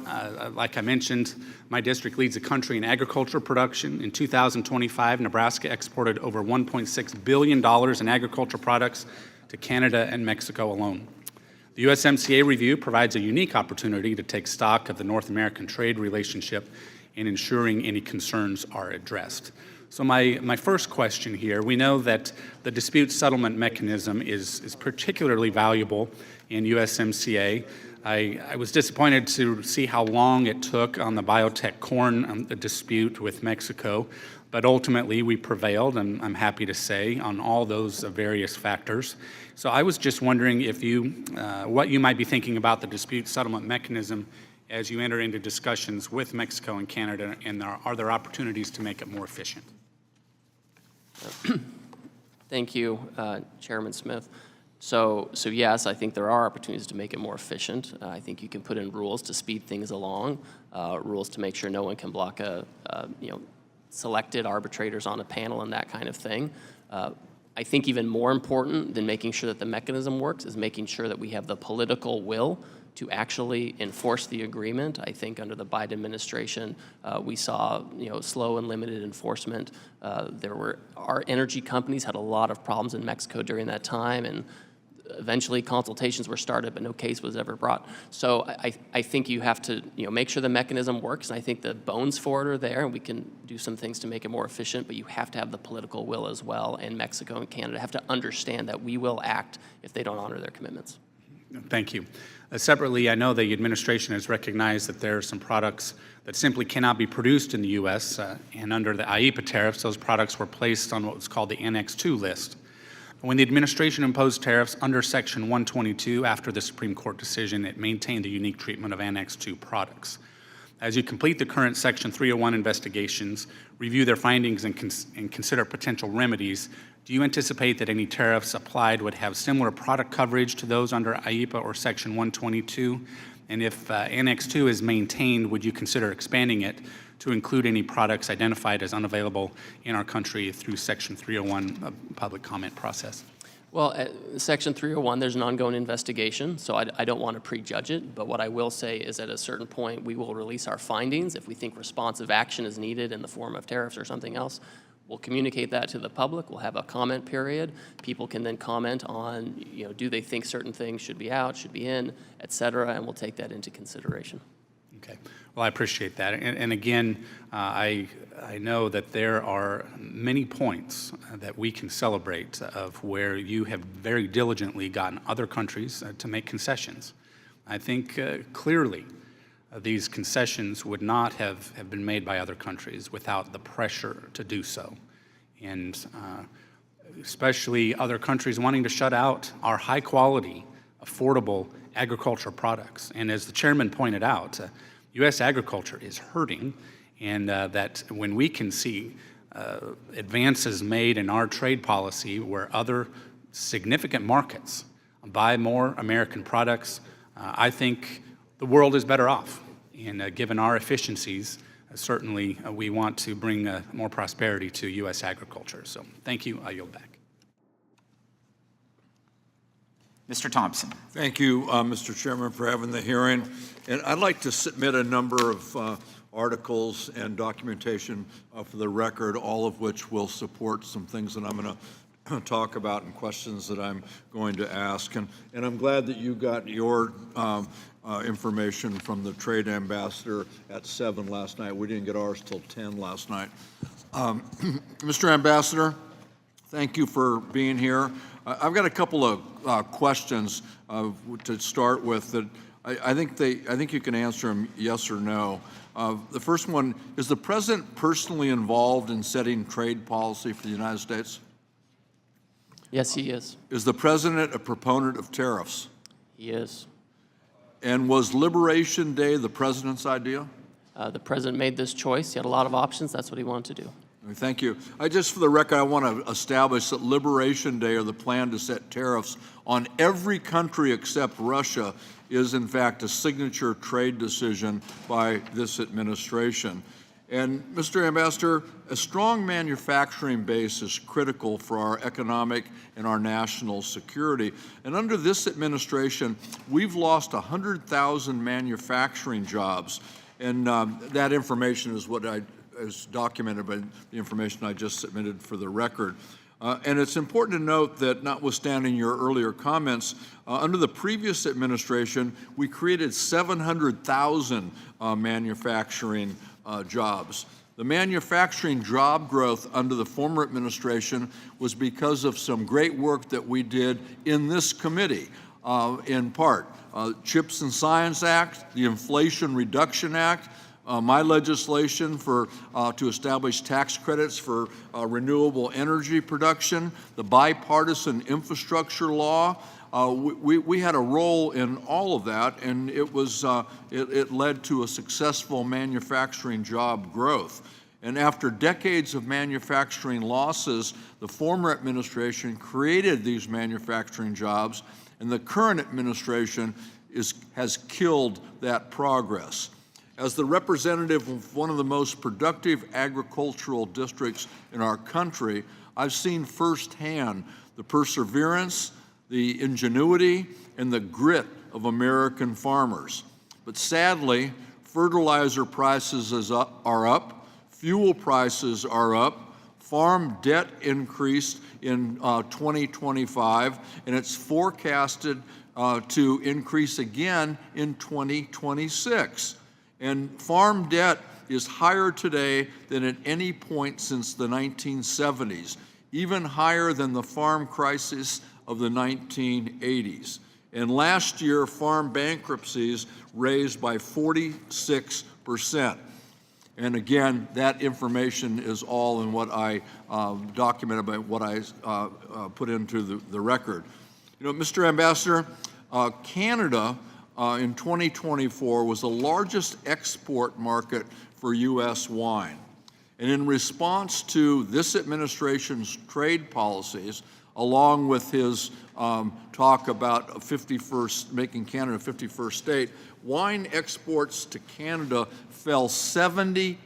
like I mentioned, my district leads the country in agriculture production. In 2025, Nebraska exported over $1.6 billion in agriculture products to Canada and Mexico alone. The USMCA review provides a unique opportunity to take stock of the North American trade relationship and ensuring any concerns are addressed. So my first question here, we know that the dispute settlement mechanism is particularly valuable in USMCA. I was disappointed to see how long it took on the biotech corn dispute with Mexico, but ultimately we prevailed, and I'm happy to say, on all those various factors. So I was just wondering if what you might be thinking about the dispute settlement mechanism as you enter into discussions with Mexico and Canada, and are there opportunities to make it more efficient? Thank you, Chairman Smith. So yes, I think there are opportunities to make it more efficient. I think you can put in rules to speed things along, rules to make sure no one can block selected arbitrators on a panel and that kind of thing. I think even more important than making sure that the mechanism works is making sure that we have the political will to actually enforce the agreement. I think under the Biden administration, we saw slow and limited enforcement. Our energy companies had a lot of problems in Mexico during that time, and eventually consultations were started, but no case was ever brought. So I think you have to make sure the mechanism works, and I think the bones for it are there, and we can do some things to make it more efficient, but you have to have the political will as well, and Mexico and Canada have to understand that we will act if they don't honor their commitments. Thank you. Separately, I know the administration has recognized that there are some products that simply cannot be produced in the U.S., and under the IEEPA tariffs, those products were placed on what was called the Annex 2 list. When the administration imposed tariffs under Section 122 after the Supreme Court decision, it maintained the unique treatment of Annex 2 products. As you complete the current Section 301 investigations, review their findings, and consider potential remedies, do you anticipate that any tariffs applied would have similar product coverage to those under IEEPA or Section 122? And if Annex 2 is maintained, would you consider expanding it to include any products identified as unavailable in our country through Section 301 public comment process? Well, at Section 301, there's an ongoing investigation, so I don't want to prejudge it, but what I will say is at a certain point, we will release our findings. If we think responsive action is needed in the form of tariffs or something else, we'll communicate that to the public. We'll have a comment period. People can then comment on, do they think certain things should be out, should be in, et cetera, and we'll take that into consideration. Okay. Well, I appreciate that. And again, I know that there are many points that we can celebrate of where you have very diligently gotten other countries to make concessions. I think clearly these concessions would not have been made by other countries without the pressure to do so. And especially other countries wanting to shut out our high quality, affordable agricultural products. And as the chairman pointed out, U.S. agriculture is hurting, and that when we can see advances made in our trade policy where other significant markets buy more American products, I think the world is better off. And given our efficiencies, certainly we want to bring more prosperity to U.S. agriculture. So thank you. I yield back. Mr. Thompson. Thank you, Mr. Chairman, for having the hearing. And I'd like to submit a number of articles and documentation for the record, all of which will support some things that I'm going to talk about and questions that I'm going to ask. And I'm glad that you got your information from the trade ambassador at 7 last night. We didn't get ours till 10 last night. Mr. Ambassador, thank you for being here. I've got a couple of questions to start with that I think you can answer them yes or no. The first one, is the President personally involved in setting trade policy for the United States? Yes, he is. Is the President a proponent of tariffs? He is. And was Liberation Day the President's idea? The President made this choice. He had a lot of options. That's what he wanted to do. Thank you. For the record, I want to establish that Liberation Day, or the plan to set tariffs on every country except Russia, is in fact a signature trade decision by this administration. And Mr. Ambassador, a strong manufacturing base is critical for our economic and our national security. And under this administration, we've lost 100,000 manufacturing jobs. And that information is what is documented by the information I just submitted for the record. And it's important to note that, notwithstanding your earlier comments, under the previous administration, we created 700,000 manufacturing jobs. The manufacturing job growth under the former administration was because of some great work that we did in this committee, in part. CHIPS and Science Act, the Inflation Reduction Act, my legislation to establish tax credits for renewable energy production, the bipartisan infrastructure law. We had a role in all of that, and it led to a successful manufacturing job growth. And after decades of manufacturing losses, the former administration created these manufacturing jobs, and the current administration has killed that progress. As the representative of one of the most productive agricultural districts in our country, I've seen firsthand the perseverance, the ingenuity, and the grit of American farmers. But sadly, fertilizer prices are up, fuel prices are up, farm debt increased in 2025, and it's forecasted to increase again in 2026. And farm debt is higher today than at any point since the 1970s, even higher than the farm crisis of the 1980s. And last year, farm bankruptcies raised by 46%. And again, that information is all in what I documented by what I put into the record. You know, Mr. Ambassador, Canada in 2024 was the largest export market for U.S. wine. And in response to this administration's trade policies, along with his talk about making Canada a 51st state, wine exports to Canada fell 78%.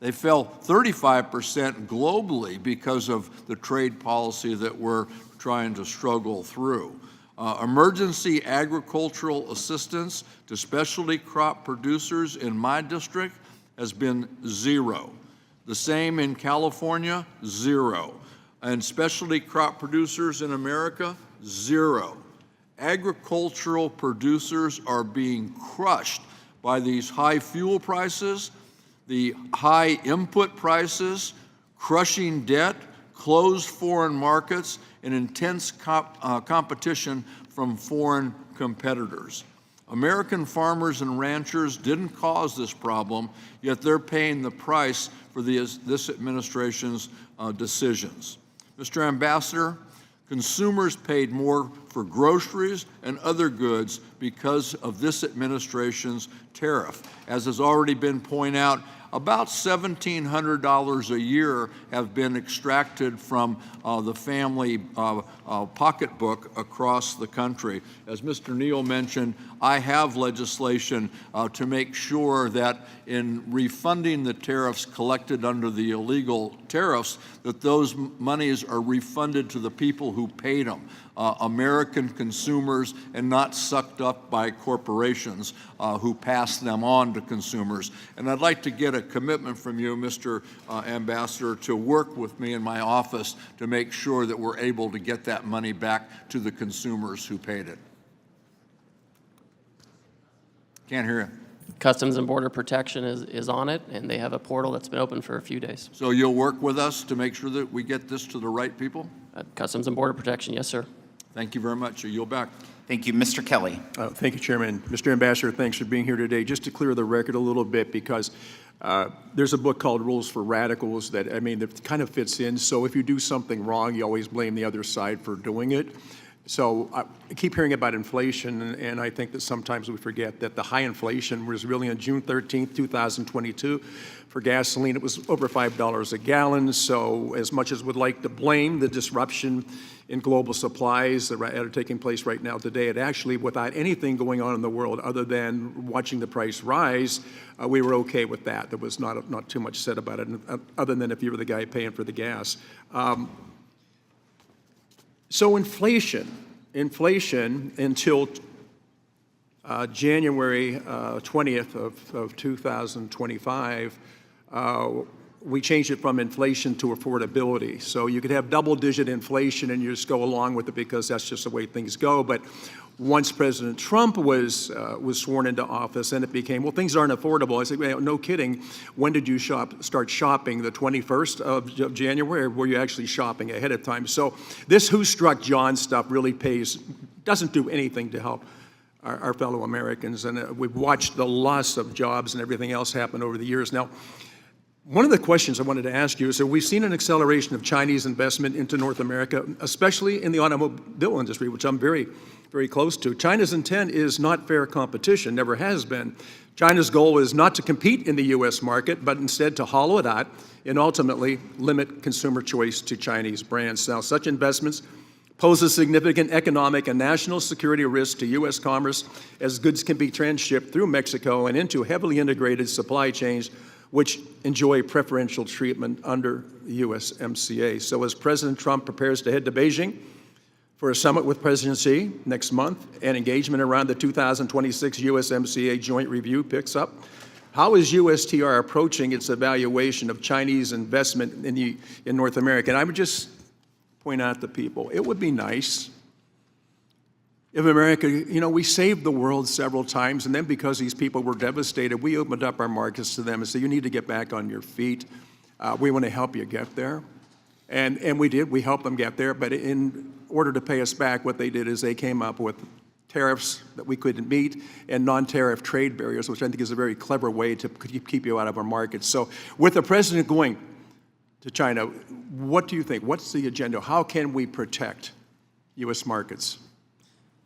They fell 35% globally because of the trade policy that we're trying to struggle through. Emergency agricultural assistance to specialty crop producers in my district has been zero. The same in California, zero. And specialty crop producers in America, zero. Agricultural producers are being crushed by these high fuel prices, the high input prices, crushing debt, closed foreign markets, and intense competition from foreign competitors. American farmers and ranchers didn't cause this problem, yet they're paying the price for this administration's decisions. Mr. Ambassador, consumers paid more for groceries and other goods because of this administration's tariff. As has already been pointed out, about $1,700 a year have been extracted from the family pocketbook across the country. As Mr. Neal mentioned, I have legislation to make sure that in refunding the tariffs collected under the illegal tariffs, that those monies are refunded to the people who paid them, American consumers, and not sucked up by corporations who pass them on to consumers. And I'd like to get a commitment from you, Mr. Ambassador, to work with me in my office to make sure that we're able to get that money back to the consumers who paid it. Can't hear you. Customs and Border Protection is on it, and they have a portal that's been open for a few days. So you'll work with us to make sure that we get this to the right people? Customs and Border Protection, yes, sir. Thank you very much. I yield back. Thank you. Mr. Kelly. Thank you, Chairman. Mr. Ambassador, thanks for being here today. Just to clear the record a little bit, because there's a book called Rules for Radicals that kind of fits in. So if you do something wrong, you always blame the other side for doing it. So I keep hearing about inflation, and I think that sometimes we forget that the high inflation was really on June 13th, 2022. For gasoline, it was over $5 a gallon. So as much as we'd like to blame the disruption in global supplies that are taking place right now today, it actually, without anything going on in the world other than watching the price rise, we were okay with that. There was not too much said about it, other than if you were the guy paying for the gas. So inflation until January 20th of 2025, we changed it from inflation to affordability. So you could have double-digit inflation and you just go along with it because that's just the way things go. But once President Trump was sworn into office, and it became, well, things aren't affordable. I said, well, no kidding. When did you start shopping? The 21st of January, or were you actually shopping ahead of time? So this Who Struck John stuff really doesn't do anything to help our fellow Americans. And we've watched the loss of jobs and everything else happen over the years. Now, one of the questions I wanted to ask you is that we've seen an acceleration of Chinese investment into North America, especially in the automobile industry, which I'm very, very close to. China's intent is not fair competition, never has been. China's goal is not to compete in the U.S. market, but instead to hollow it out and ultimately limit consumer choice to Chinese brands. Now, such investments pose a significant economic and national security risk to U.S. commerce, as goods can be transshipped through Mexico and into heavily integrated supply chains which enjoy preferential treatment under the USMCA. So as President Trump prepares to head to Beijing for a summit with President Xi next month, and engagement around the 2026 USMCA joint review picks up, how is USTR approaching its evaluation of Chinese investment in North America? And I would just point out to people, it would be nice if America, we saved the world several times, and then because these people were devastated, we opened up our markets to them and said, you need to get back on your feet. We want to help you get there. And we did. We helped them get there. But in order to pay us back, what they did is they came up with tariffs that we couldn't meet and non-tariff trade barriers, which I think is a very clever way to keep you out of our markets. So with the president going to China, what do you think? What's the agenda? How can we protect U.S. markets?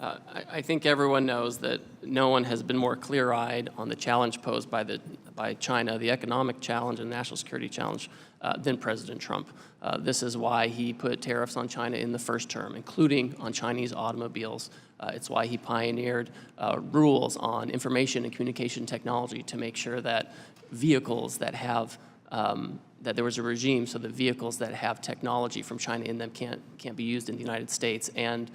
I think everyone knows that no one has been more clear-eyed on the challenge posed by China, the economic challenge and national security challenge, than President Trump. This is why he put tariffs on China in the first term, including on Chinese automobiles. It's why he pioneered rules on information and communication technology to make sure that vehicles that have that there was a regime so that vehicles that have technology from China in them can't be used in the United States. And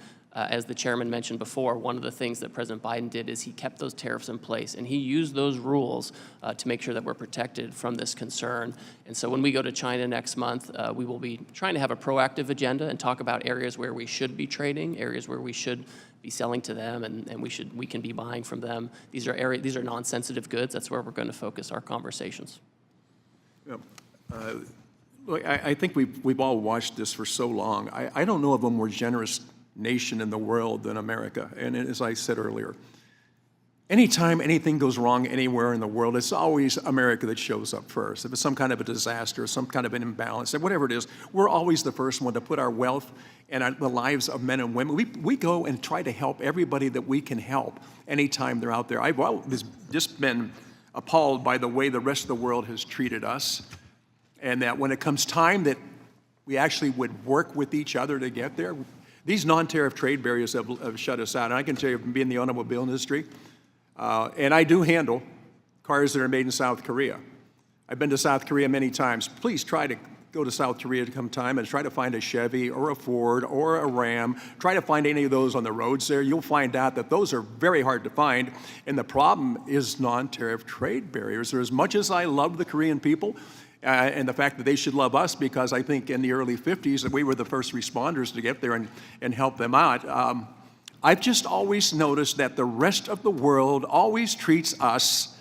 as the chairman mentioned before, one of the things that President Biden did is he kept those tariffs in place, and he used those rules to make sure that we're protected from this concern. And so when we go to China next month, we will be trying to have a proactive agenda and talk about areas where we should be trading, areas where we should be selling to them, and we can be buying from them. These are non-sensitive goods. That's where we're going to focus our conversations. Yeah. Look, I think we've all watched this for so long. I don't know of a more generous nation in the world than America. And as I said earlier, anytime anything goes wrong anywhere in the world, it's always America that shows up first. If it's some kind of a disaster, some kind of an imbalance, whatever it is, we're always the first one to put our wealth and the lives of men and women. We go and try to help everybody that we can help anytime they're out there. I've just been appalled by the way the rest of the world has treated us, and that when it comes time that we actually would work with each other to get there, these non-tariff trade barriers have shut us out. And I can tell you, from being in the automobile industry, and I do handle cars that are made in South Korea. I've been to South Korea many times. Please try to go to South Korea to come time and try to find a Chevy or a Ford or a Ram. Try to find any of those on the roads there. You'll find out that those are very hard to find. And the problem is non-tariff trade barriers. As much as I love the Korean people, and the fact that they should love us, because I think in the early 50s that we were the first responders to get there and help them out. I've just always noticed that the rest of the world always treats us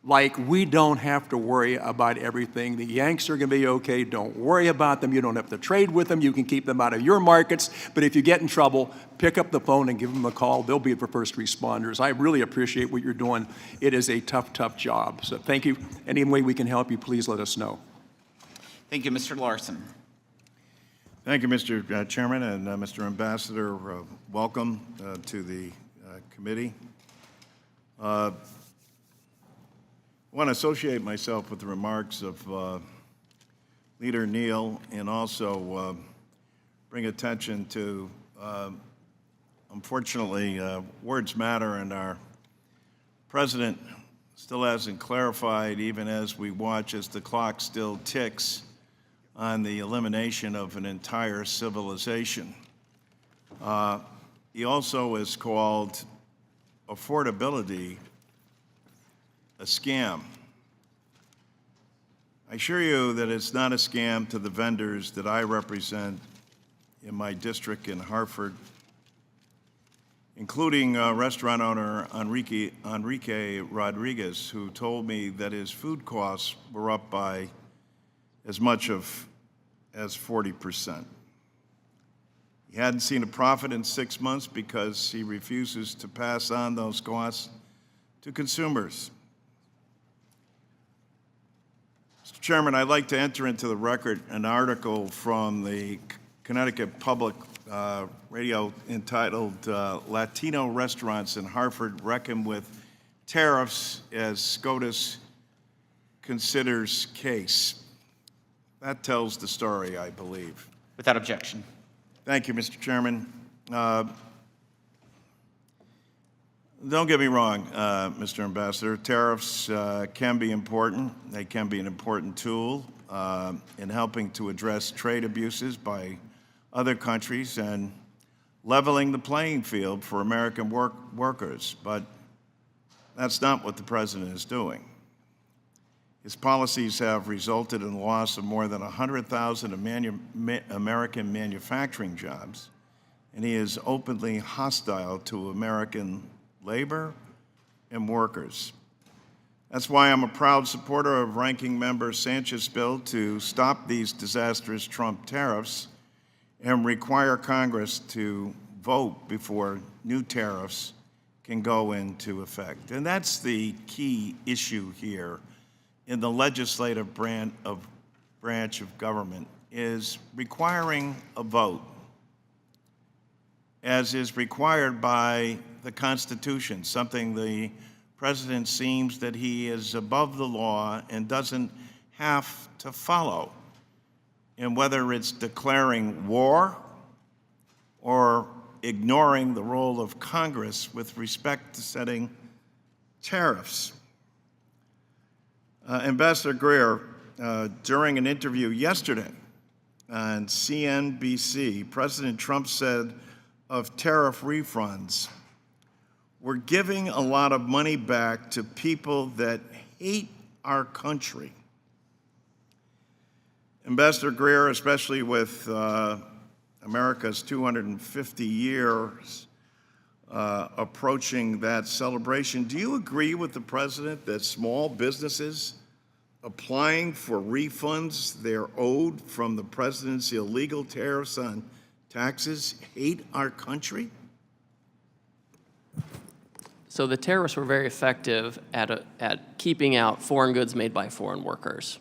like we don't have to worry about everything. The Yanks are going to be okay. Don't worry about them. You don't have to trade with them. You can keep them out of your markets. But if you get in trouble, pick up the phone and give them a call. They'll be the first responders. I really appreciate what you're doing. It is a tough, tough job. So thank you. Any way we can help you, please let us know. Thank you, Mr. Larson. Thank you, Mr. Chairman, and Mr. Ambassador. Welcome to the committee. I want to associate myself with the remarks of Leader Neal and also bring attention to, unfortunately, words matter, and our president still hasn't clarified, even as we watch as the clock still ticks, on the elimination of an entire civilization. He also has called affordability a scam. I assure you that it's not a scam to the vendors that I represent in my district in Hartford, including restaurant owner Enrique Rodriguez, who told me that his food costs were up by as much as 40%. He hadn't seen a profit in 6 months because he refuses to pass on those costs to consumers. Mr. Chairman, I'd like to enter into the record an article from the Connecticut Public Radio entitled Latino Restaurants in Hartford Reckon with Tariffs as SCOTUS Considers Case. That tells the story, I believe. Without objection. Thank you, Mr. Chairman. Don't get me wrong, Mr. Ambassador. Tariffs can be important. They can be an important tool in helping to address trade abuses by other countries and leveling the playing field for American workers. But that's not what the president is doing. His policies have resulted in the loss of more than 100,000 American manufacturing jobs, and he is openly hostile to American labor and workers. That's why I'm a proud supporter of Ranking Member Sanchez's bill to stop these disastrous Trump tariffs and require Congress to vote before new tariffs can go into effect. And that's the key issue here in the legislative branch of government, is requiring a vote, as is required by the Constitution, something the president seems that he is above the law and doesn't have to follow. And whether it's declaring war or ignoring the role of Congress with respect to setting tariffs. Ambassador Greer, during an interview yesterday on CNBC, President Trump said of tariff refunds, "We're giving a lot of money back to people that hate our country." Ambassador Greer, especially with America's 250 years approaching that celebration, do you agree with the president that small businesses applying for refunds they're owed from the president's illegal tariffs on taxes hate our country? So the tariffs were very effective at keeping out foreign goods made by foreign workers.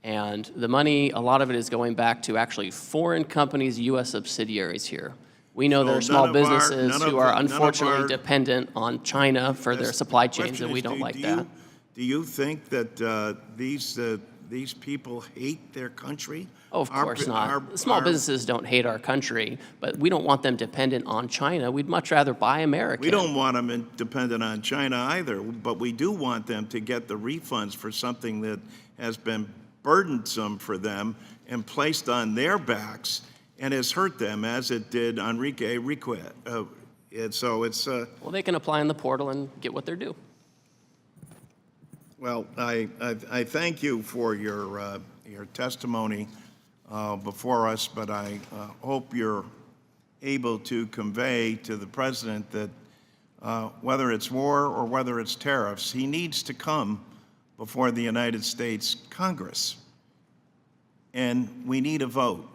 And the money, a lot of it is going back to actually foreign companies, U.S. subsidiaries here. We know there are small businesses who are unfortunately dependent on China for their supply chains, and we don't like that. Do you think that these people hate their country? Oh, of course not. Small businesses don't hate our country, but we don't want them dependent on China. We'd much rather buy American. We don't want them dependent on China either, but we do want them to get the refunds for something that has been burdensome for them and placed on their backs and has hurt them, as it did Enrique Riquet. Well, they can apply in the portal and get what they're due. Well, I thank you for your testimony before us, but I hope you're able to convey to the president that whether it's war or whether it's tariffs, he needs to come before the United States Congress, and we need a vote.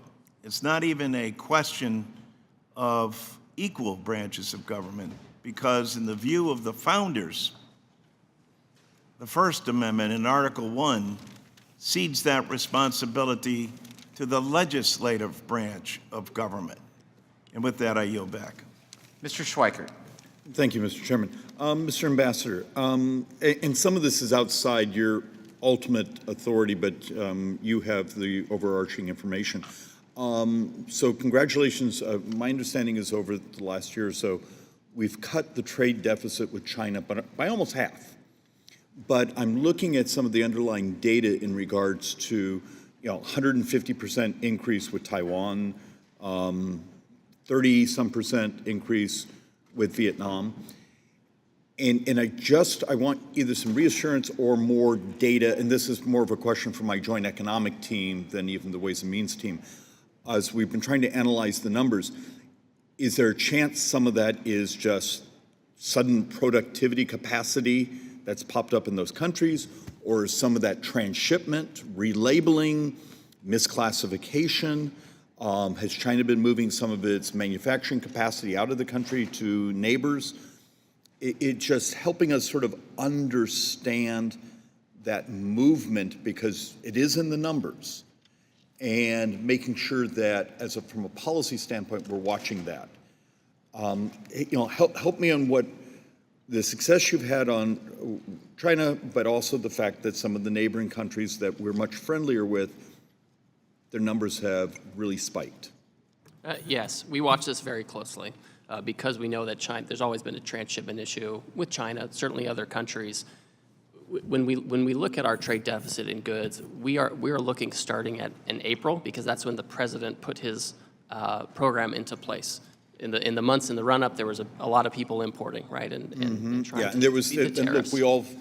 It's not even a question of equal branches of government, because in the view of the founders, the First Amendment in Article 1 cedes that responsibility to the legislative branch of government. And with that, I yield back. Mr. Schweikert. Thank you, Mr. Chairman. Mr. Ambassador, and some of this is outside your ultimate authority, but you have the overarching information. So congratulations. My understanding is over the last year or so, we've cut the trade deficit with China by almost half. But I'm looking at some of the underlying data in regards to, 150% increase with Taiwan, 30-some% increase with Vietnam. And I want either some reassurance or more data, and this is more of a question for my joint economic team than even the Ways and Means team. As we've been trying to analyze the numbers, is there a chance some of that is just sudden productivity capacity that's popped up in those countries, or is some of that transshipment, relabeling, misclassification? Has China been moving some of its manufacturing capacity out of the country to neighbors? It just helping us sort of understand that movement, because it is in the numbers, and making sure that from a policy standpoint, we're watching that. Help me on what the success you've had on China, but also the fact that some of the neighboring countries that we're much friendlier with, their numbers have really spiked. Yes, we watch this very closely because we know that China, there's always been a transshipment issue with China, certainly other countries. When we look at our trade deficit in goods, we are looking starting in April, because that's when the president put his program into place. In the months in the run-up, there was a lot of people importing, right, and trying Yeah, to and there was, beat the and look, tariffs.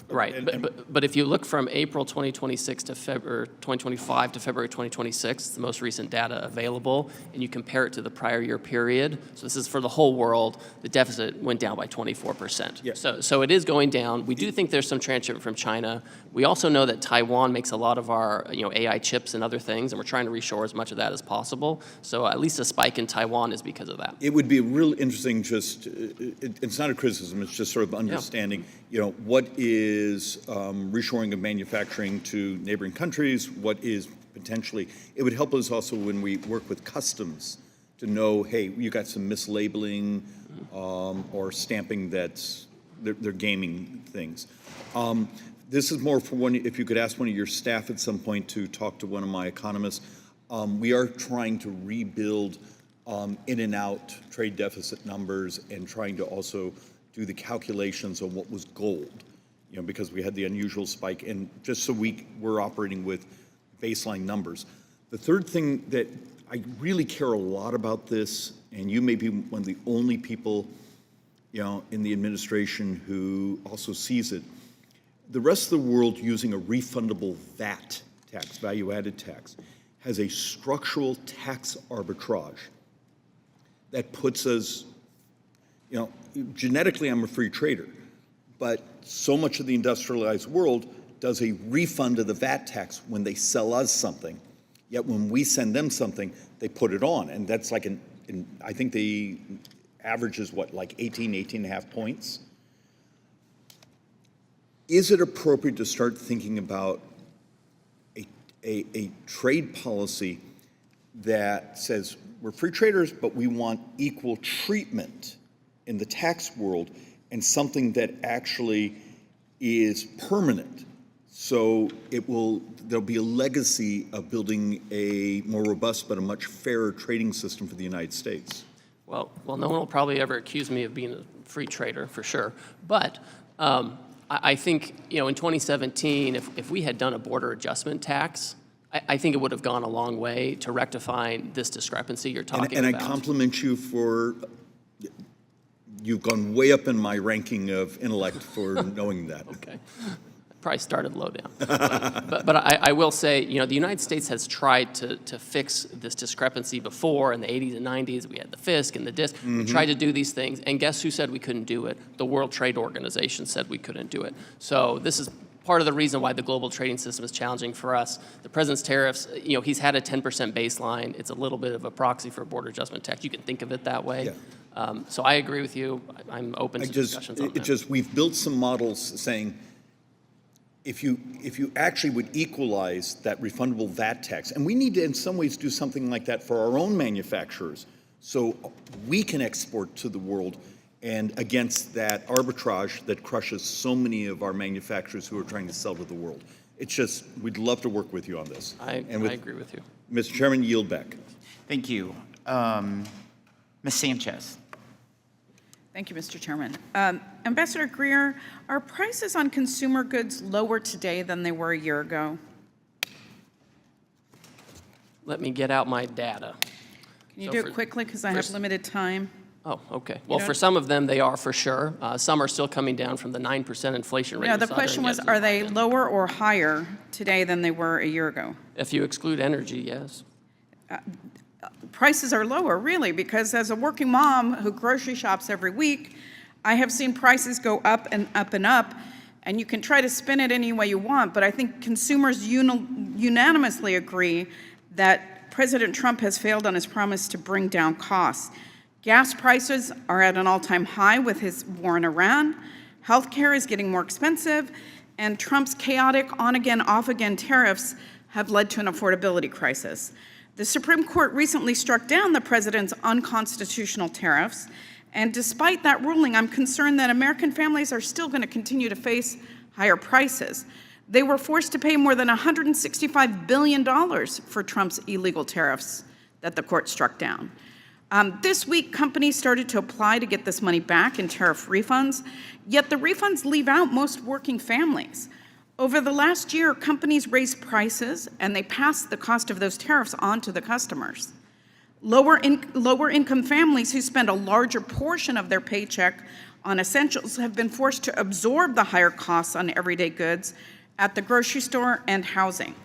Right, but if you look from April 2026 to February 2025 to February 2026, the most recent data available, and you compare it to the prior year period, so this is for the whole world, the deficit went down by 24%. Yeah. So it is going down. We do think there's some transshipment from China. We also know that Taiwan makes a lot of our AI chips and other things, and we're trying to reshore as much of that as possible. So at least a spike in Taiwan is because of that. It would be real interesting, just, it's not a criticism, it's just sort of understanding, what is reshoring of manufacturing to neighboring countries, what is potentially, it would help us also when we work with customs to know, hey, you got some mislabeling or stamping that's, they're gaming things. This is more for one, if you could ask one of your staff at some point to talk to one of my economists. We are trying to rebuild in and out trade deficit numbers and trying to also do the calculations on what was gold, because we had the unusual spike, and just so we're operating with baseline numbers. The third thing that I really care a lot about this, and you may be one of the only people, in the administration who also sees it, the rest of the world using a refundable VAT tax, value-added tax, has a structural tax arbitrage that puts us, genetically I'm a free trader, but so much of the industrialized world does a refund of the VAT tax when they sell us something, yet when we send them something, they put it on, and that's like I think the average is what, like 18 and a half points? Is it appropriate to start thinking about a trade policy that says we're free traders, but we want equal treatment in the tax world, and something that actually is permanent? So there'll be a legacy of building a more robust but a much fairer trading system for the United States. Well, no one will probably ever accuse me of being a free trader, for sure. But I think, in 2017, if we had done a border adjustment tax, I think it would have gone a long way to rectifying this discrepancy you're talking about. And I compliment you for, you've gone way up in my ranking of intellect for knowing that. Okay. Probably started low down. But I will say, the United States has tried to fix this discrepancy before. In the 80s and 90s, we had the FISC and the DISC. We tried to do these things, and guess who said we couldn't do it? The World Trade Organization said we couldn't do it. So this is part of the reason why the global trading system is challenging for us. The president's tariffs, he's had a 10% baseline. It's a little bit of a proxy for a border adjustment tax. You can think of it that way. Yeah. So I agree with you. I'm open to discussions on that. We've built some models saying, if you actually would equalize that refundable VAT tax, and we need to in some ways do something like that for our own manufacturers so we can export to the world, and against that arbitrage that crushes so many of our manufacturers who are trying to sell to the world. It's just, we'd love to work with you on this. I agree with you. Mr. Chairman, yield back. Thank you. Ms. Sanchez. Thank you, Mr. Chairman. Ambassador Greer, are prices on consumer goods lower today than they were a year ago? Let me get out my data. Can you do it quickly, because I have limited time? Oh, okay. Well, for some of them, they are for sure. Some are still coming down from the 9% inflation rate. No, the question was, are they lower or higher today than they were a year ago? If you exclude energy, yes. Prices are lower, really, because as a working mom who grocery shops every week, I have seen prices go up and up and up, and you can try to spin it any way you want, but I think consumers unanimously agree that President Trump has failed on his promise to bring down costs. Gas prices are at an all-time high with his war in Iran. Healthcare is getting more expensive, and Trump's chaotic on-again, off-again tariffs have led to an affordability crisis. The Supreme Court recently struck down the president's unconstitutional tariffs, and despite that ruling, I'm concerned that American families are still going to continue to face higher prices. They were forced to pay more than $165 billion for Trump's illegal tariffs that the court struck down. This week, companies started to apply to get this money back in tariff refunds, yet the refunds leave out most working families. Over the last year, companies raised prices, and they passed the cost of those tariffs on to the customers. Lower income families who spend a larger portion of their paycheck on essentials have been forced to absorb the higher costs on everyday goods at the grocery store and housing.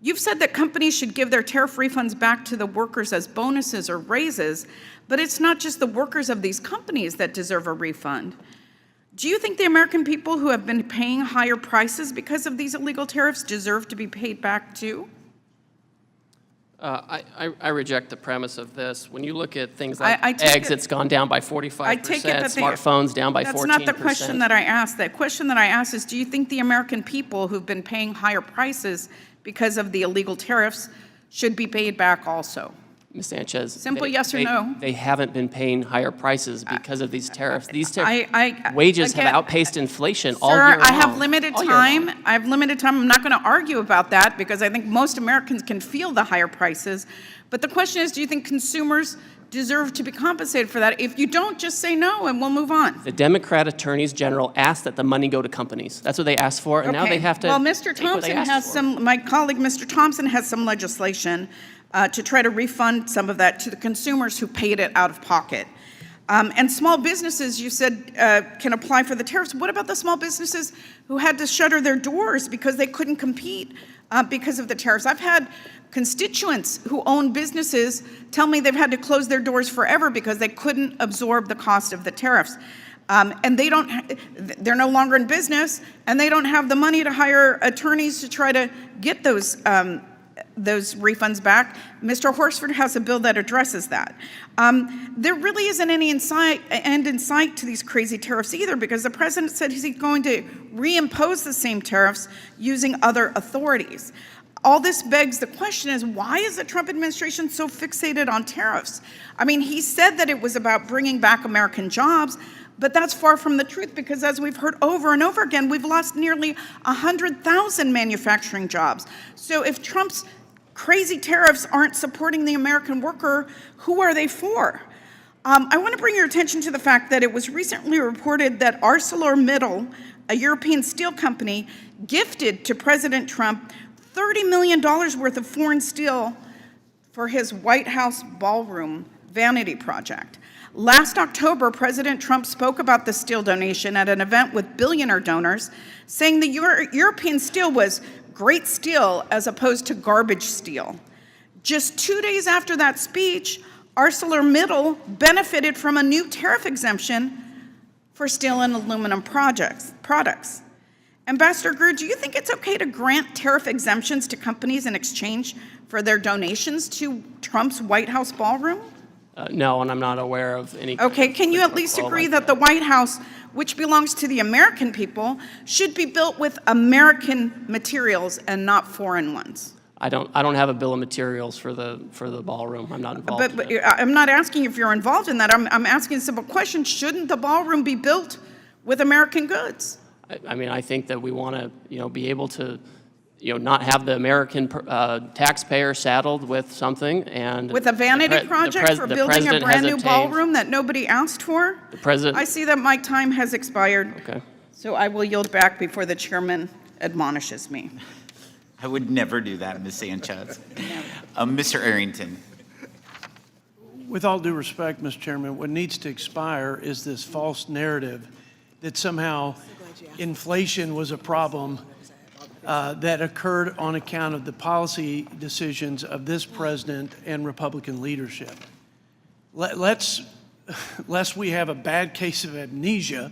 You've said that companies should give their tariff refunds back to the workers as bonuses or raises, but it's not just the workers of these companies that deserve a refund. Do you think the American people who have been paying higher prices because of these illegal tariffs deserve to be paid back too? I reject the premise of this. When you look at things like I take eggs, it- it's gone down by 45%, I take it that smartphones down by 14%. That's not the question that I asked. The question that I asked is, do you think the American people who've been paying higher prices because of the illegal tariffs should be paid back also? Ms. Sanchez. Simple yes or no. They haven't been paying higher prices because of these tariffs. These I- wages have again, outpaced inflation all year Sir, long. I have limited All year time. long. I have limited time. I'm not going to argue about that because I think most Americans can feel the higher prices. But the question is, do you think consumers deserve to be compensated for that? If you don't, just say no and we'll move on. The Democrat attorneys general asked that the money go to companies. That's what they asked for, and now they have to Well, Mr. take what they Thompson asked has for. my colleague, Mr. Thompson, has some legislation to try to refund some of that to the consumers who paid it out of pocket. And small businesses, you said, can apply for the tariffs. What about the small businesses who had to shutter their doors because they couldn't compete because of the tariffs? I've had constituents who own businesses tell me they've had to close their doors forever because they couldn't absorb the cost of the tariffs. And they're no longer in business, and they don't have the money to hire attorneys to try to get those refunds back. Mr. Horsford has a bill that addresses that. There really isn't any end in sight to these crazy tariffs either, because the president said he's going to reimpose the same tariffs using other authorities. All this begs the question is, why is the Trump administration so fixated on tariffs? I mean, he said that it was about bringing back American jobs, but that's far from the truth, because as we've heard over and over again, we've lost nearly 100,000 manufacturing jobs. So if Trump's crazy tariffs aren't supporting the American worker, who are they for? I want to bring your attention to the fact that it was recently reported that ArcelorMittal, a European steel company, gifted to President Trump $30 million worth of foreign steel for his White House ballroom vanity project. Last October, President Trump spoke about the steel donation at an event with billionaire donors, saying the European steel was great steel as opposed to garbage steel. Just 2 days after that speech, ArcelorMittal benefited from a new tariff exemption for steel and aluminum products. Ambassador Greer, do you think it's okay to grant tariff exemptions to companies in exchange for their donations to Trump's White House ballroom? No, and I'm not aware of any. Okay, can you at least agree that the White House, which belongs to the American people, should be built with American materials and not foreign ones? I don't have a bill of materials for the ballroom. I'm not involved. But in it. I'm not asking if you're involved in that. I'm asking a simple question. Shouldn't the ballroom be built with American goods? I mean, I think that we want to, be able to, not have the American taxpayer saddled with something and With a vanity project for building a brand new ballroom that nobody asked for? The president. I see that my time has expired. Okay. So I will yield back before the chairman admonishes me. I would never do that, Ms. Sanchez. Mr. Arrington. With all due respect, Mr. Chairman, what needs to expire is this false narrative that somehow inflation was a problem that occurred on account of the policy decisions of this president and Republican leadership. Lest we have a bad case of amnesia,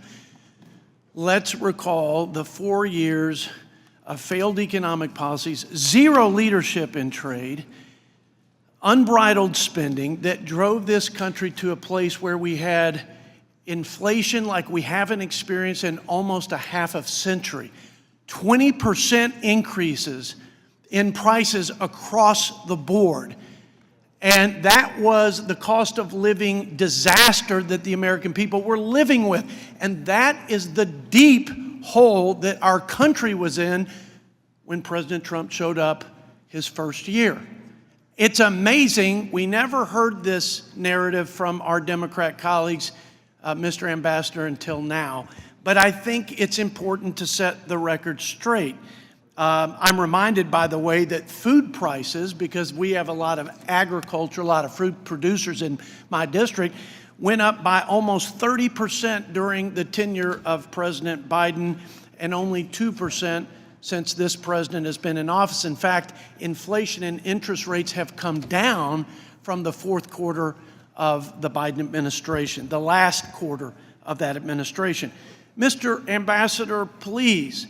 let's recall the 4 years of failed economic policies, zero leadership in trade, unbridled spending that drove this country to a place where we had inflation like we haven't experienced in almost a half a century. 20% increases in prices across the board. And that was the cost of living disaster that the American people were living with. And that is the deep hole that our country was in when President Trump showed up his first year. It's amazing. We never heard this narrative from our Democrat colleagues, Mr. Ambassador, until now. But I think it's important to set the record straight. I'm reminded, by the way, that food prices, because we have a lot of agriculture, a lot of fruit producers in my district, went up by almost 30% during the tenure of President Biden and only 2% since this president has been in office. In fact, inflation and interest rates have come down from the fourth quarter of the Biden administration, the last quarter of that administration. Mr. Ambassador, please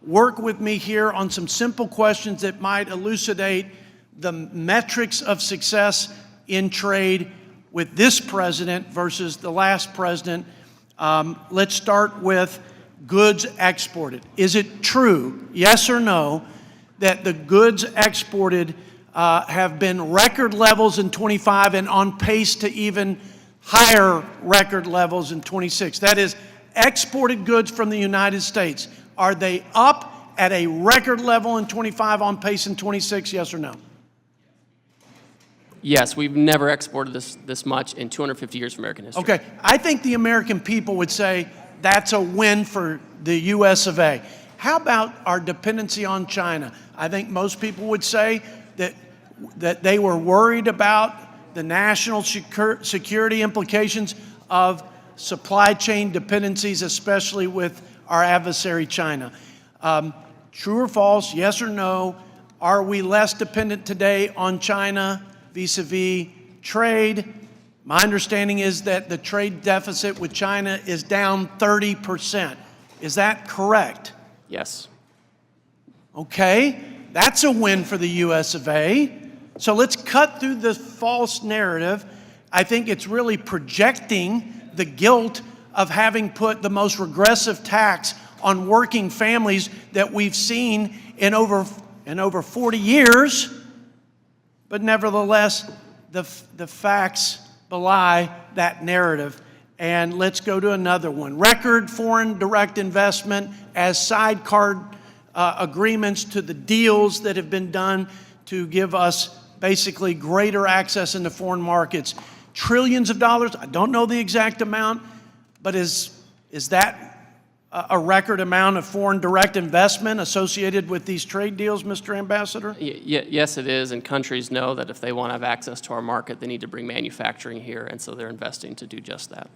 work with me here on some simple questions that might elucidate the metrics of success in trade with this president versus the last president. Let's start with goods exported. Is it true, yes or no, that the goods exported have been record levels in 25 and on pace to even higher record levels in 26? That is, exported goods from the United States. Are they up at a record level in 25, on pace in 26, yes or no? Yes, we've never exported this much in 250 years of American history. Okay, I think the American people would say that's a win for the US of A. How about our dependency on China? I think most people would say that they were worried about the national security implications of supply chain dependencies, especially with our adversary China. True or false, yes or no, are we less dependent today on China vis-a-vis trade? My understanding is that the trade deficit with China is down 30%. Is that correct? Yes. Okay, that's a win for the US of A. So let's cut through the false narrative. I think it's really projecting the guilt of having put the most regressive tax on working families that we've seen in over 40 years. But nevertheless, the facts belie that narrative. And let's go to another one. Record foreign direct investment as sidecar agreements to the deals that have been done to give us basically greater access into foreign markets. Trillions of dollars, I don't know the exact amount, but is that a record amount of foreign direct investment associated with these trade deals, Mr. Ambassador? Yes, it is, and countries know that if they want to have access to our market, they need to bring manufacturing here, and so they're investing to do just that.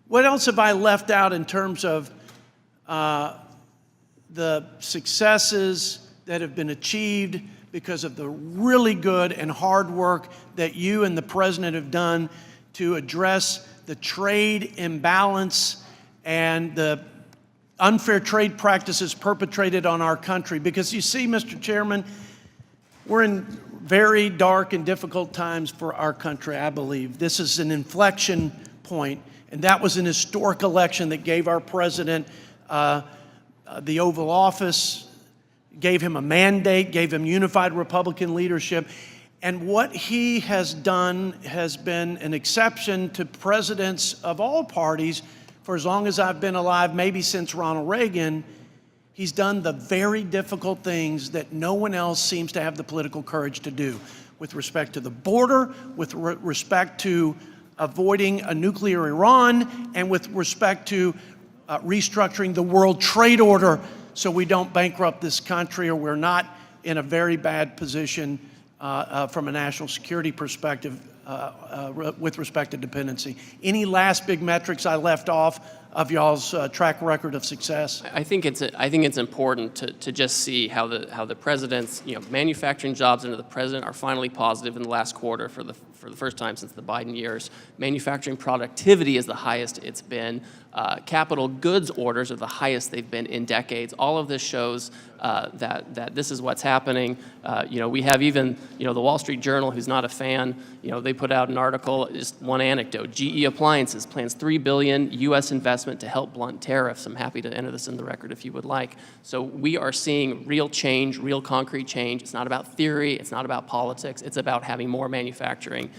What else have I left out in terms of the successes that have been achieved because of the really good and hard work that you and the President have done to address the trade imbalance and the unfair trade practices perpetrated on our country? Because you see, Mr. Chairman, we're in very dark and difficult times for our country, I believe. This is an inflection point, and that was an historic election that gave our president the Oval Office, gave him a mandate, gave him unified Republican leadership. And what he has done has been an exception to presidents of all parties for as long as I've been alive, maybe since Ronald Reagan. He's done the very difficult things that no one else seems to have the political courage to do with respect to the border, with respect to avoiding a nuclear Iran, and with respect to restructuring the World Trade Order so we don't bankrupt this country or we're not in a very bad position from a national security perspective with respect to dependency. Any last big metrics I left off of y'all's track record of success? I think it's important to just see how the president's manufacturing jobs under the president are finally positive in the last quarter for the first time since the Biden years. Manufacturing productivity is the highest it's been. Capital goods orders are the highest they've been in decades. All of this shows that this is what's happening. We have even the Wall Street Journal, who's not a fan. They put out an article. Just one anecdote: GE Appliances plans $3 billion U.S. investment to help blunt tariffs. I'm happy to enter this in the record if you would like. So we are seeing real change, real concrete change. It's not about theory. It's not about politics. It's about having more manufacturing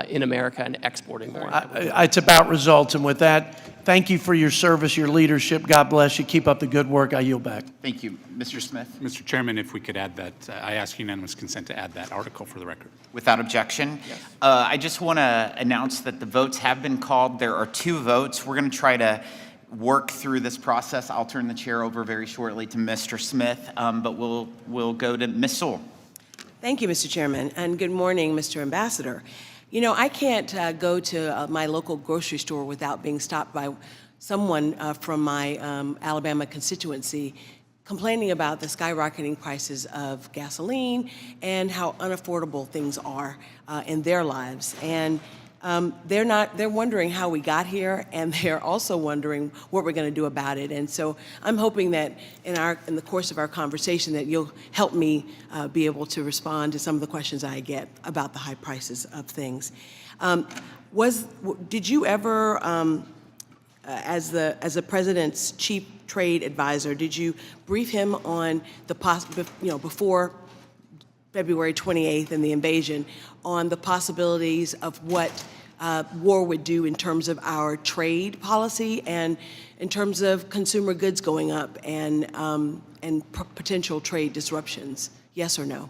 in America and exporting more. It's about results. And with that, thank you for your service, your leadership. God bless you. Keep up the good work. I yield back. Thank you. Mr. Smith? Mr. Chairman, if we could add that, I ask unanimous consent to add that article for the record. Without objection. Yes. I just want to announce that the votes have been called. There are 2 votes. We're going to try to work through this process. I'll turn the chair over very shortly to Mr. Smith, but we'll go to Ms. Sewell. Thank you, Mr. Chairman, and good morning, Mr. Ambassador. You know, I can't go to my local grocery store without being stopped by someone from my Alabama constituency complaining about the skyrocketing prices of gasoline and how unaffordable things are in their lives. And they're wondering how we got here, and they're also wondering what we're going to do about it. And so I'm hoping that in the course of our conversation that you'll help me be able to respond to some of the questions I get about the high prices of things. Did you ever, as the president's chief trade advisor, did you brief him on before February 28th and the invasion, on the possibilities of what war would do in terms of our trade policy and in terms of consumer goods going up and potential trade disruptions? Yes or no?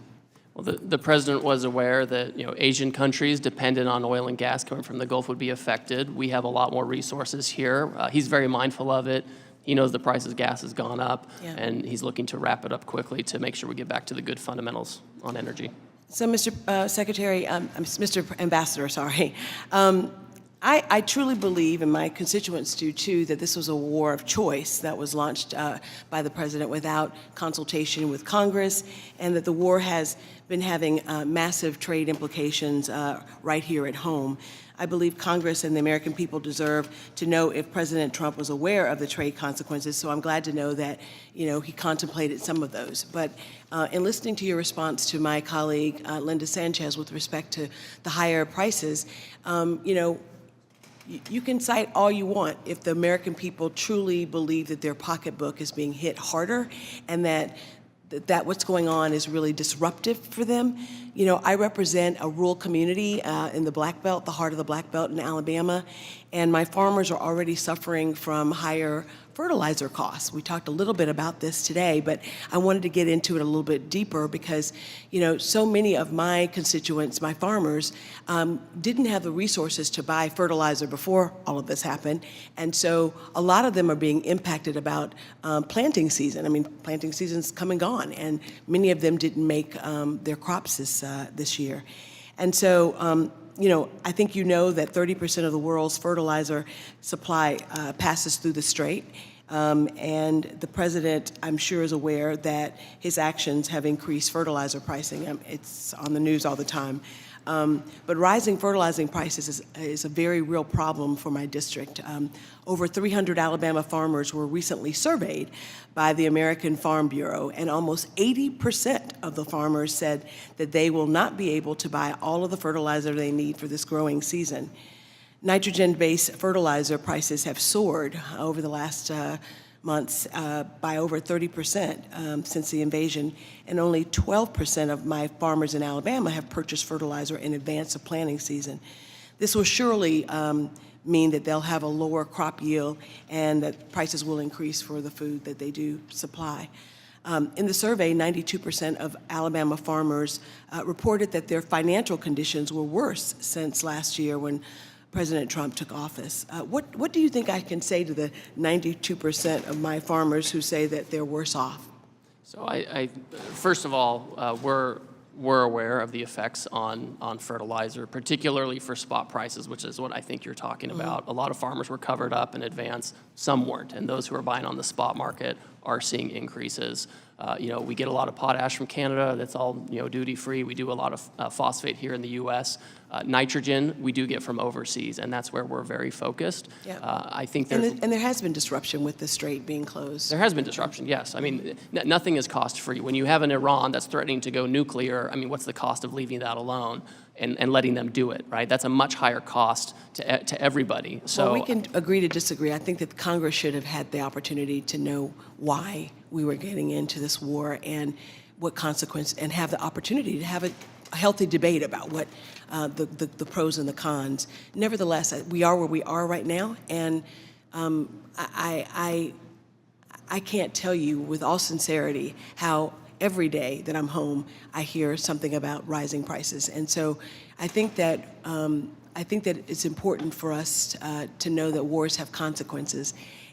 Well, the president was aware that, you know, Asian countries dependent on oil and gas coming from the Gulf would be affected. We have a lot more resources here. He's very mindful of it. He knows the price of gas has gone up, and he's looking to wrap it up quickly to make sure we get back to the good fundamentals on energy. So, Mr. Mr. Ambassador, sorry. I truly believe, and my constituents do too, that this was a war of choice that was launched by the president without consultation with Congress, and that the war has been having massive trade implications right here at home. I believe Congress and the American people deserve to know if President Trump was aware of the trade consequences, so I'm glad to know that, you know, he contemplated some of those. But in listening to your response to my colleague, Linda Sanchez, with respect to the higher prices, you know, you can cite all you want if the American people truly believe that their pocketbook is being hit harder and that what's going on is really disruptive for them. You know, I represent a rural community in the Black Belt, the heart of the Black Belt in Alabama, and my farmers are already suffering from higher fertilizer costs. We talked a little bit about this today, but I wanted to get into it a little bit deeper because, you know, so many of my constituents, my farmers, didn't have the resources to buy fertilizer before all of this happened, and so a lot of them are being impacted about planting season. I mean, planting season's come and gone, and many of them didn't make their crops this year. And so, you know, I think you know that 30% of the world's fertilizer supply passes through the Strait, and the president, I'm sure, is aware that his actions have increased fertilizer pricing. It's on the news all the time. But rising fertilizing prices is a very real problem for my district. Over 300 Alabama farmers were recently surveyed by the American Farm Bureau, and almost 80% of the farmers said that they will not be able to buy all of the fertilizer they need for this growing season. Nitrogen-based fertilizer prices have soared over the last months by over 30% since the invasion, and only 12% of my farmers in Alabama have purchased fertilizer in advance of planting season. This will surely mean that they'll have a lower crop yield and that prices will increase for the food that they do supply. In the survey, 92% of Alabama farmers reported that their financial conditions were worse since last year when President Trump took office. What do you think I can say to the 92% of my farmers who say that they're worse off? So first of all, we're aware of the effects on fertilizer, particularly for spot prices, which is what I think you're talking about. A lot of farmers were covered up in advance, some weren't, and those who are buying on the spot market are seeing increases. You know, we get a lot of potash from Canada. That's all, you know, duty-free. We do a lot of phosphate here in the U.S. Nitrogen we do get from overseas, and that's where we're very focused. Yeah. I think and there has been disruption with the Strait being closed. There has been disruption, yes. I mean, nothing is cost-free. When you have an Iran that's threatening to go nuclear, I mean, what's the cost of leaving that alone and letting them do it, right? That's a much higher cost to everybody. So well, we can agree to disagree. I think that Congress should have had the opportunity to know why we were getting into this war and what consequence, and have the opportunity to have a healthy debate about what the pros and the cons. Nevertheless, we are where we are right now, and I can't tell you with all sincerity how every day that I'm home I hear something about rising prices, and so I think that it's important for us to know that wars have consequences,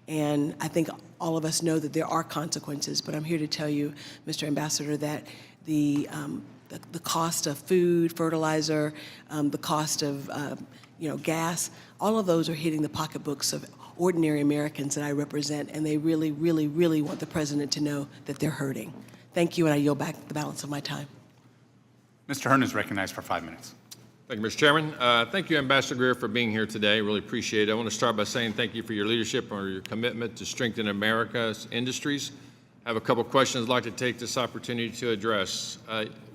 And I think all of us know that there are consequences, but I'm here to tell you, Mr. Ambassador, that the cost of food, fertilizer, the cost of gas, all of those are hitting the pocketbooks of ordinary Americans that I represent, and they really, really, really want the president to know that they're hurting. Thank you, and I yield back the balance of my time. Mr. Hearn is recognized for 5 minutes. Thank you, Mr. Chairman. Thank you, Ambassador Greer, for being here today. Really appreciate it. I want to start by saying thank you for your leadership or your commitment to strengthen America's industries. I have a couple of questions I'd like to take this opportunity to address.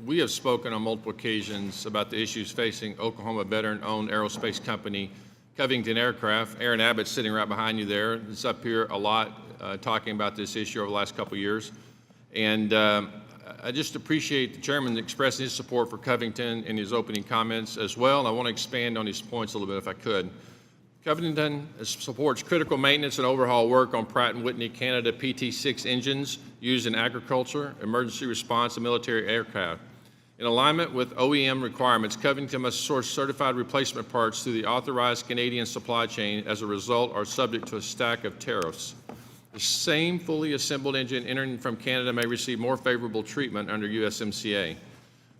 We have spoken on multiple occasions about the issues facing Oklahoma veteran-owned aerospace company Covington Aircraft. Aaron Abbott's sitting right behind you there. He's up here a lot talking about this issue over the last couple of years. And I just appreciate the chairman expressing his support for Covington in his opening comments as well, and I want to expand on these points a little bit if I could. Covington supports critical maintenance and overhaul work on Pratt & Whitney Canada PT-6 engines used in agriculture, emergency response, and military aircraft. In alignment with OEM requirements, Covington must source certified replacement parts through the authorized Canadian supply chain. As a result, are subject to a stack of tariffs. The same fully assembled engine entering from Canada may receive more favorable treatment under USMCA.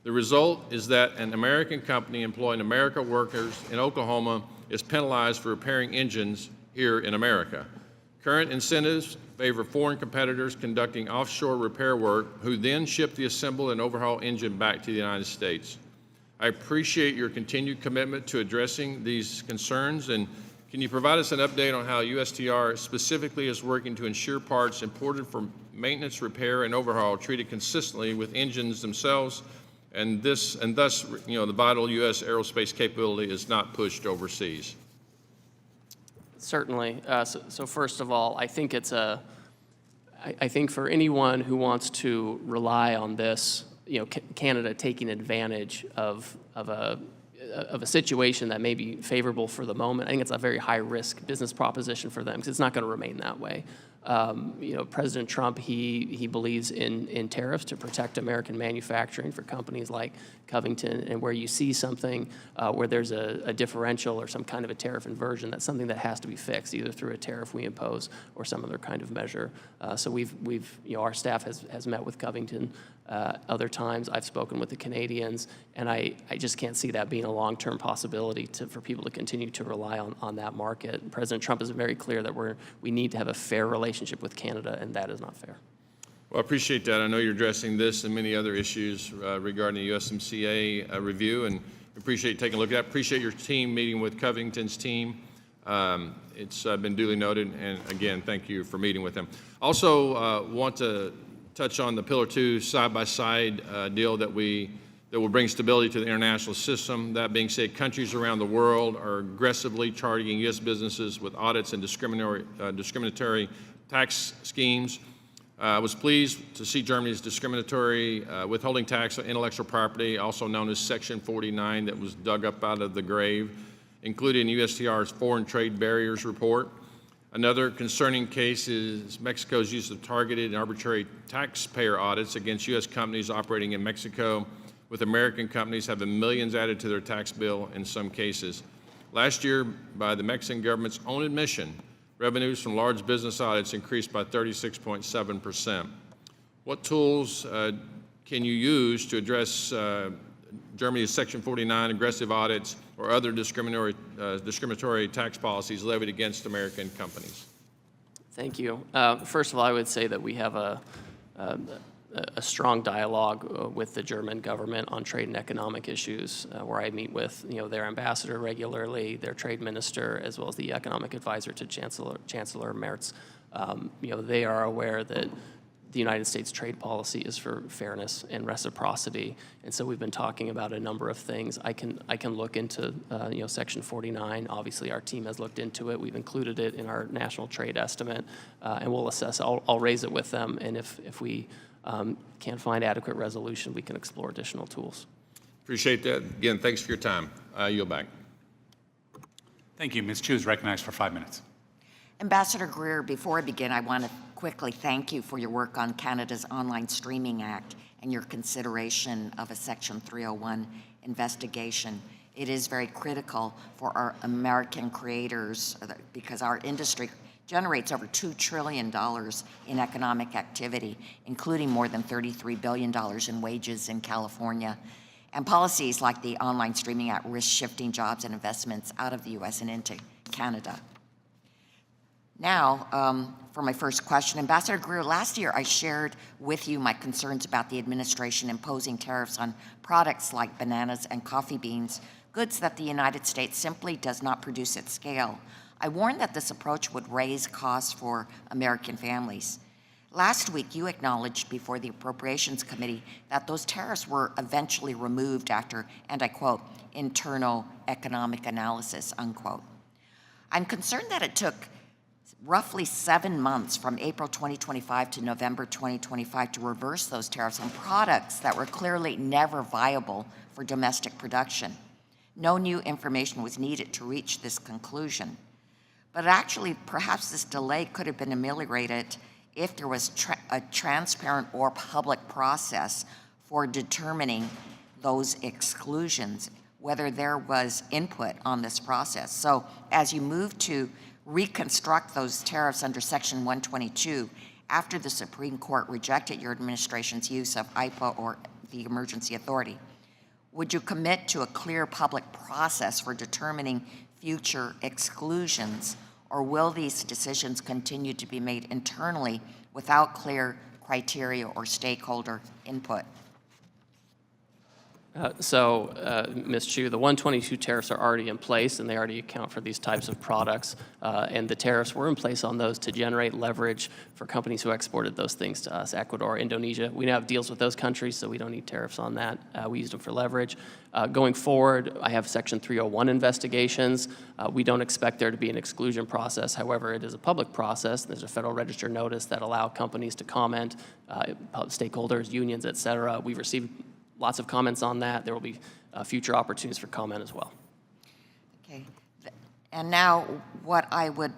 The result is that an American company employing American workers in Oklahoma is penalized for repairing engines here in America. Current incentives favor foreign competitors conducting offshore repair work who then ship the assembled and overhauled engine back to the United States. I appreciate your continued commitment to addressing these concerns, and can you provide us an update on how USTR specifically is working to ensure parts imported for maintenance, repair, and overhaul are treated consistently with engines themselves, and thus, the vital U.S. aerospace capability is not pushed overseas? Certainly. So first of all, I think I think for anyone who wants to rely on this, Canada taking advantage of a situation that may be favorable for the moment, I think it's a very high-risk business proposition for them because it's not going to remain that way. President Trump, he believes in tariffs to protect American manufacturing for companies like Covington, and where you see something where there's a differential or some kind of a tariff inversion, that's something that has to be fixed, either through a tariff we impose or some other kind of measure. So our staff has met with Covington other times. I've spoken with the Canadians, and I just can't see that being a long-term possibility for people to continue to rely on that market. President Trump is very clear that we need to have a fair relationship with Canada, and that is not fair. Well, I appreciate that. I know you're addressing this and many other issues regarding the USMCA review, and appreciate taking a look at that. Appreciate your team meeting with Covington's team. It's been duly noted, and again, thank you for meeting with them. Also, want to touch on the Pillar 2 side-by-side deal that will bring stability to the international system. That being said, countries around the world are aggressively targeting U.S. businesses with audits and discriminatory tax schemes. I was pleased to see Germany's discriminatory withholding tax on intellectual property, also known as Section 49, that was dug up out of the grave, included in USTR's Foreign Trade Barriers report. Another concerning case is Mexico's use of targeted and arbitrary taxpayer audits against U.S. companies operating in Mexico, with American companies having millions added to their tax bill in some cases. Last year, by the Mexican government's own admission, revenues from large business audits increased by 36.7%. What tools can you use to address Germany's Section 49 aggressive audits or other discriminatory tax policies levied against American companies? Thank you. First of all, I would say that we have a strong dialogue with the German government on trade and economic issues, where I meet with their ambassador regularly, their trade minister, as well as the economic advisor to Chancellor Merz. They are aware that the United States trade policy is for fairness and reciprocity, and so we've been talking about a number of things. I can look into Section 49. Obviously, our team has looked into it. We've included it in our national trade estimate, and we'll assess. I'll raise it with them, and if we can't find adequate resolution, we can explore additional tools. Appreciate that. Again, thanks for your time. I yield back. Thank you. Ms. Chu is recognized for 5 minutes. Ambassador Greer, before I begin, I want to quickly thank you for your work on Canada's Online Streaming Act and your consideration of a Section 301 investigation. It is very critical for our American creators because our industry generates over $2 trillion in economic activity, including more than $33 billion in wages in California. And policies like the Online Streaming Act risk shifting jobs and investments out of the U.S. and into Canada. Now, for my first question, Ambassador Greer, last year I shared with you my concerns about the administration imposing tariffs on products like bananas and coffee beans, goods that the United States simply does not produce at scale. I warned that this approach would raise costs for American families. Last week, you acknowledged before the Appropriations Committee that those tariffs were eventually removed after, and I quote, internal economic analysis, unquote. I'm concerned that it took roughly 7 months from April 2025 to November 2025 to reverse those tariffs on products that were clearly never viable for domestic production. No new information was needed to reach this conclusion. But actually, perhaps this delay could have been ameliorated if there was a transparent or public process for determining those exclusions, whether there was input on this process. So as you move to reconstruct those tariffs under Section 122, after the Supreme Court rejected your administration's use of IPA or the emergency authority, would you commit to a clear public process for determining future exclusions, or will these decisions continue to be made internally without clear criteria or stakeholder input? Ms. Chu, the 122 tariffs are already in place, and they already account for these types of products. And the tariffs were in place on those to generate leverage for companies who exported those things to us, Ecuador, Indonesia. We now have deals with those countries, so we don't need tariffs on that. We used them for leverage. Going forward, I have Section 301 investigations. We don't expect there to be an exclusion process. However, it is a public process. There's a Federal Register notice that allow companies to comment, stakeholders, unions, et cetera. We've received lots of comments on that. There will be future opportunities for comment as well. Okay. And now what I would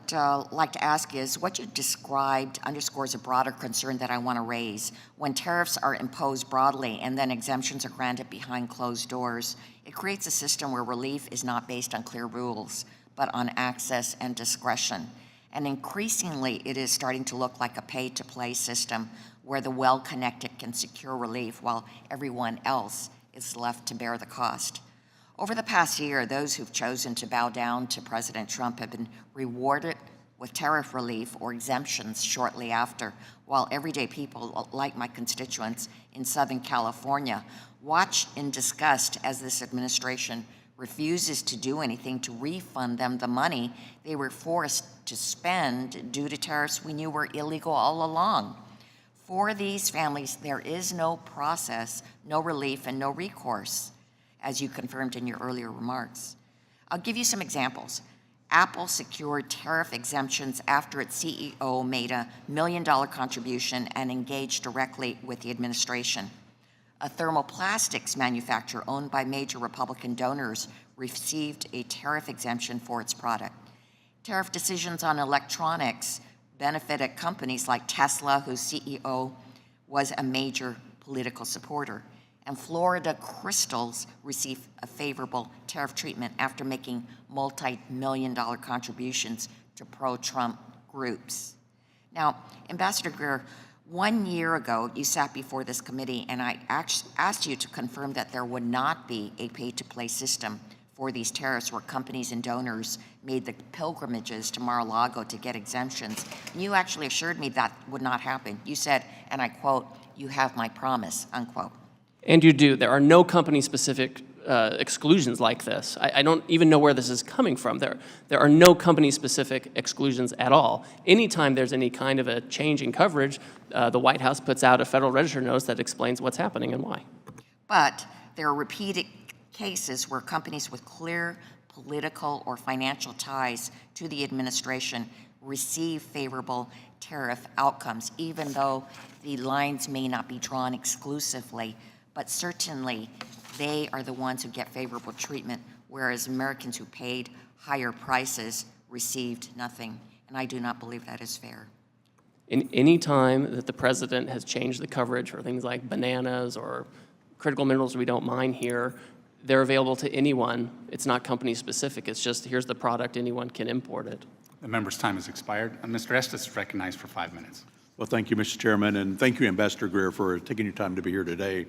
like to ask is, what you described underscores a broader concern that I want to raise. When tariffs are imposed broadly and then exemptions are granted behind closed doors, it creates a system where relief is not based on clear rules, but on access and discretion. And increasingly, it is starting to look like a pay-to-play system where the well-connected can secure relief while everyone else is left to bear the cost. Over the past year, those who've chosen to bow down to President Trump have been rewarded with tariff relief or exemptions shortly after, while everyday people like my constituents in Southern California watch in disgust as this administration refuses to do anything to refund them the money they were forced to spend due to tariffs we knew were illegal all along. For these families, there is no process, no relief, and no recourse, as you confirmed in your earlier remarks. I'll give you some examples. Apple secured tariff exemptions after its CEO made a $1 million contribution and engaged directly with the administration. A thermoplastics manufacturer owned by major Republican donors received a tariff exemption for its product. Tariff decisions on electronics benefited companies like Tesla, whose CEO was a major political supporter. And Florida Crystals received a favorable tariff treatment after making multi-million-dollar contributions to pro-Trump groups. Now, Ambassador Greer, 1 year ago, you sat before this committee, and I asked you to confirm that there would not be a pay-to-play system for these tariffs where companies and donors made the pilgrimages to Mar-a-Lago to get exemptions. And you actually assured me that would not happen. You said, and I quote, "You have my promise," unquote. And you do. There are no company-specific exclusions like this. I don't even know where this is coming from. There are no company-specific exclusions at all. Anytime there's any kind of a change in coverage, the White House puts out a Federal Register notice that explains what's happening and why. But there are repeated cases where companies with clear political or financial ties to the administration receive favorable tariff outcomes, even though the lines may not be drawn exclusively, but certainly they are the ones who get favorable treatment, whereas Americans who paid higher prices received nothing. And I do not believe that is fair. In any time that the president has changed the coverage for things like bananas or critical minerals we don't mine here, they're available to anyone. It's not company specific. It's just, here's the product, anyone can import it. The member's time has expired. Mr. Estes is recognized for 5 minutes. Well, thank you, Mr. Chairman, and thank you, Ambassador Greer, for taking your time to be here today.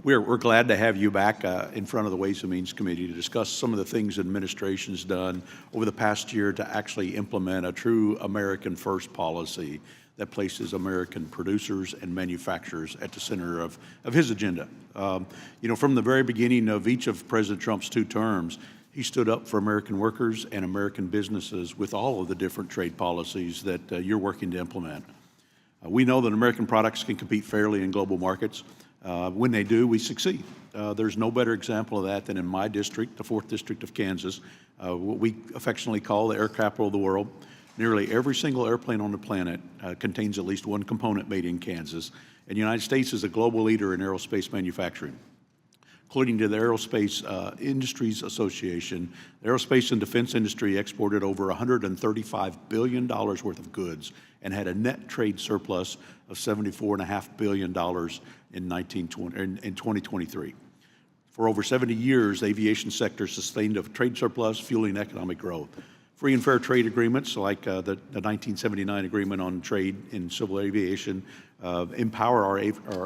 We're glad to have you back in front of the Ways and Means Committee to discuss some of the things the administration's done over the past year to actually implement a true American First policy that places American producers and manufacturers at the center of his agenda. From the very beginning of each of President Trump's 2 terms, he stood up for American workers and American businesses with all of the different trade policies that you're working to implement. We know that American products can compete fairly in global markets. When they do, we succeed. There's no better example of that than in my district, the 4th District of Kansas, what we affectionately call the air capital of the world. Nearly every single airplane on the planet contains at least one component made in Kansas, and the United States is a global leader in aerospace manufacturing. According to the Aerospace Industries Association, the aerospace and defense industry exported over $135 billion worth of goods and had a net trade surplus of $74.5 billion in 2023. For over 70 years, the aviation sector sustained a trade surplus, fueling economic growth. Free and fair trade agreements like the 1979 Agreement on Trade in Civil Aviation empower our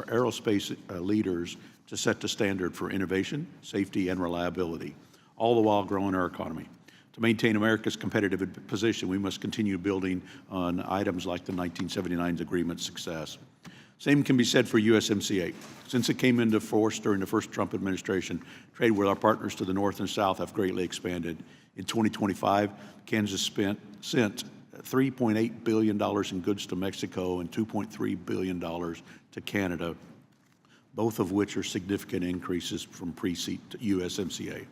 aerospace leaders to set the standard for innovation, safety, and reliability, all the while growing our economy. To maintain America's competitive position, we must continue building on items like the 1979 agreement's success. Same can be said for USMCA. Since it came into force during the first Trump administration, trade with our partners to the north and south have greatly expanded. In 2025, Kansas sent $3.8 billion in goods to Mexico and $2.3 billion to Canada, both of which are significant increases from pre-USMCA.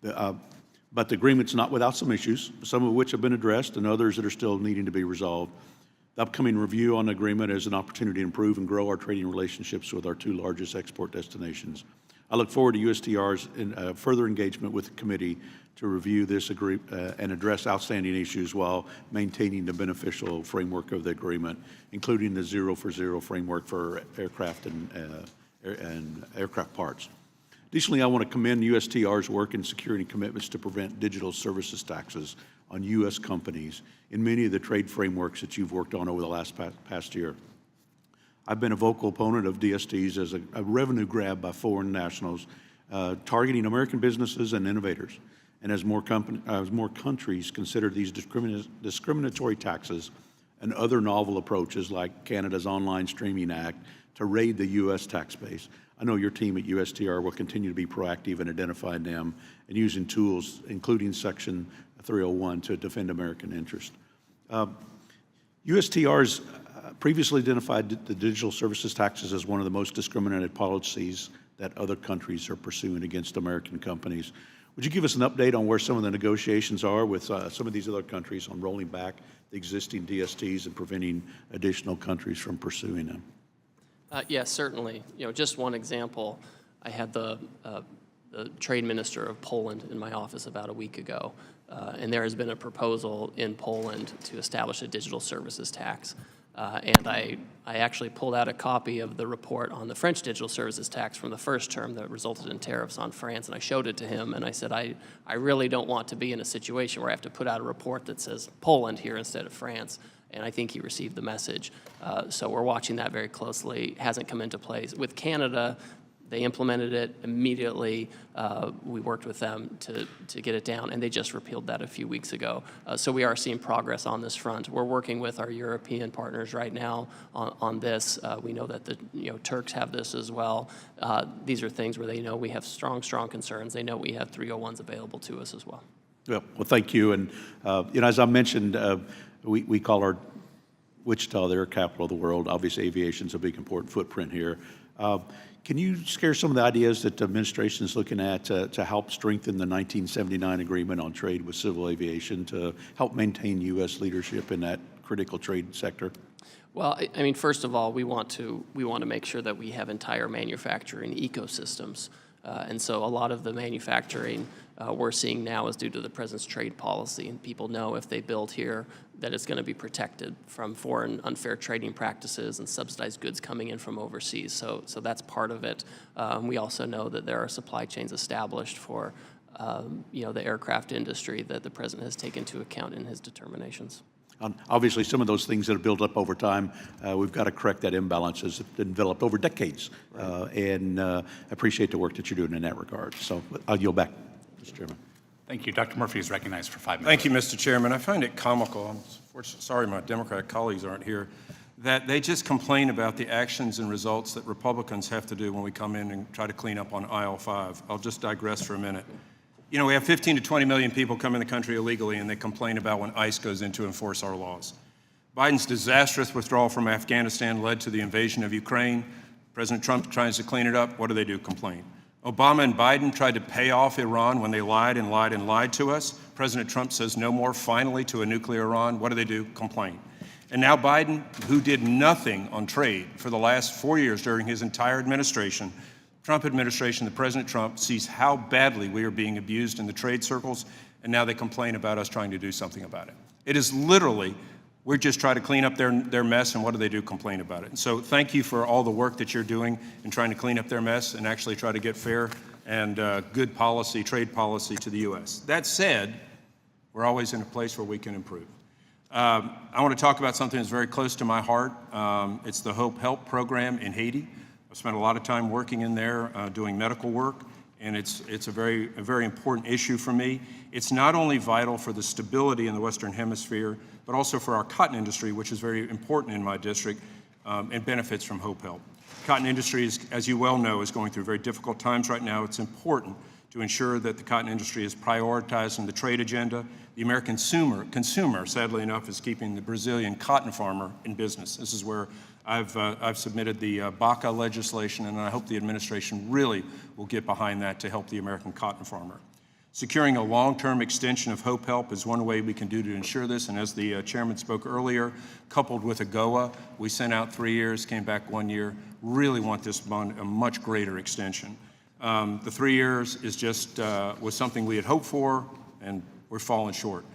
But the agreement's not without some issues, some of which have been addressed and others that are still needing to be resolved. The upcoming review on the agreement is an opportunity to improve and grow our trading relationships with our 2 largest export destinations. I look forward to USTR's further engagement with the committee to review this agreement and address outstanding issues while maintaining the beneficial framework of the agreement, including the 0 for 0 framework for aircraft and aircraft parts. Additionally, I want to commend USTR's work in securing commitments to prevent digital services taxes on U.S. companies in many of the trade frameworks that you've worked on over the past year. I've been a vocal opponent of DSTs as a revenue grab by foreign nationals, targeting American businesses and innovators. And as more countries consider these discriminatory taxes and other novel approaches like Canada's Online Streaming Act to raid the U.S. tax base, I know your team at USTR will continue to be proactive in identifying them and using tools, including Section 301, to defend American interests. USTR's previously identified the digital services taxes as one of the most discriminatory policies that other countries are pursuing against American companies. Would you give us an update on where some of the negotiations are with some of these other countries on rolling back the existing DSTs and preventing additional countries from pursuing them? Yes, certainly. Just one example, I had the trade minister of Poland in my office about a week ago, and there has been a proposal in Poland to establish a digital services tax. And I actually pulled out a copy of the report on the French digital services tax from the first term that resulted in tariffs on France, and I showed it to him, and I said, I really don't want to be in a situation where I have to put out a report that says Poland here instead of France, and I think he received the message. So we're watching that very closely. It hasn't come into place. With Canada, they implemented it immediately. We worked with them to get it down, and they just repealed that a few weeks ago. So we are seeing progress on this front. We're working with our European partners right now on this. We know that the Turks have this as well. These are things where they know we have strong concerns. They know we have 301s available to us as well. Yeah, well, thank you. And as I mentioned, we call our Wichita the air capital of the world. Obviously, aviation's a big important footprint here. Can you share some of the ideas that the administration is looking at to help strengthen the 1979 agreement on trade with civil aviation to help maintain U.S. leadership in that critical trade sector? Well, I mean, first of all, we want to make sure that we have entire manufacturing ecosystems. And so a lot of the manufacturing we're seeing now is due to the president's trade policy. And people know if they build here that it's going to be protected from foreign unfair trading practices and subsidized goods coming in from overseas. So that's part of it. We also know that there are supply chains established for the aircraft industry that the president has taken into account in his determinations. Obviously, some of those things that have built up over time, we've got to correct that imbalance as it's been developed over decades. And I appreciate the work that you're doing in that regard. So I'll yield back, Mr. Chairman. Thank you. Dr. Murphy is recognized for 5 minutes. Thank you, Mr. Chairman. I find it comical, I'm sorry my Democratic colleagues aren't here, that they just complain about the actions and results that Republicans have to do when we come in and try to clean up on aisle 5. I'll just digress for a minute. You know, we have 15 to 20 million people come in the country illegally, and they complain about when ICE goes in to enforce our laws. Biden's disastrous withdrawal from Afghanistan led to the invasion of Ukraine. President Trump tries to clean it up. What do? Complain. Obama and Biden tried to pay off Iran when they lied and lied and lied to us. President Trump says no more, finally, to a nuclear Iran. What do? Complain. And now Biden, who did nothing on trade for the last 4 years during his entire administration, Trump administration, the President Trump, sees how badly we are being abused in the trade circles, and now they complain about us trying to do something about it. It is literally, we're just trying to clean up their mess, and what do? Complain about it. And so thank you for all the work that you're doing in trying to clean up their mess and actually try to get fair and good policy, trade policy to the U.S. That said, we're always in a place where we can improve. I want to talk about something that's very close to my heart. It's the Hope Help program in Haiti. I've spent a lot of time working in there, doing medical work, and it's a very important issue for me. It's not only vital for the stability in the Western Hemisphere, but also for our cotton industry, which is very important in my district, and benefits from Hope Help. Cotton industry, as you well know, is going through very difficult times right now. It's important to ensure that the cotton industry is prioritized in the trade agenda. The American consumer, sadly enough, is keeping the Brazilian cotton farmer in business. This is where I've submitted the BACA legislation, and I hope the administration really will get behind that to help the American cotton farmer. Securing a long-term extension of Hope Help is one way we can do to ensure this, and as the chairman spoke earlier, coupled with AGOA, we sent out 3 years, came back 1 year, really want this a much greater extension. The 3 years is just was something we had hoped for, and we're falling short.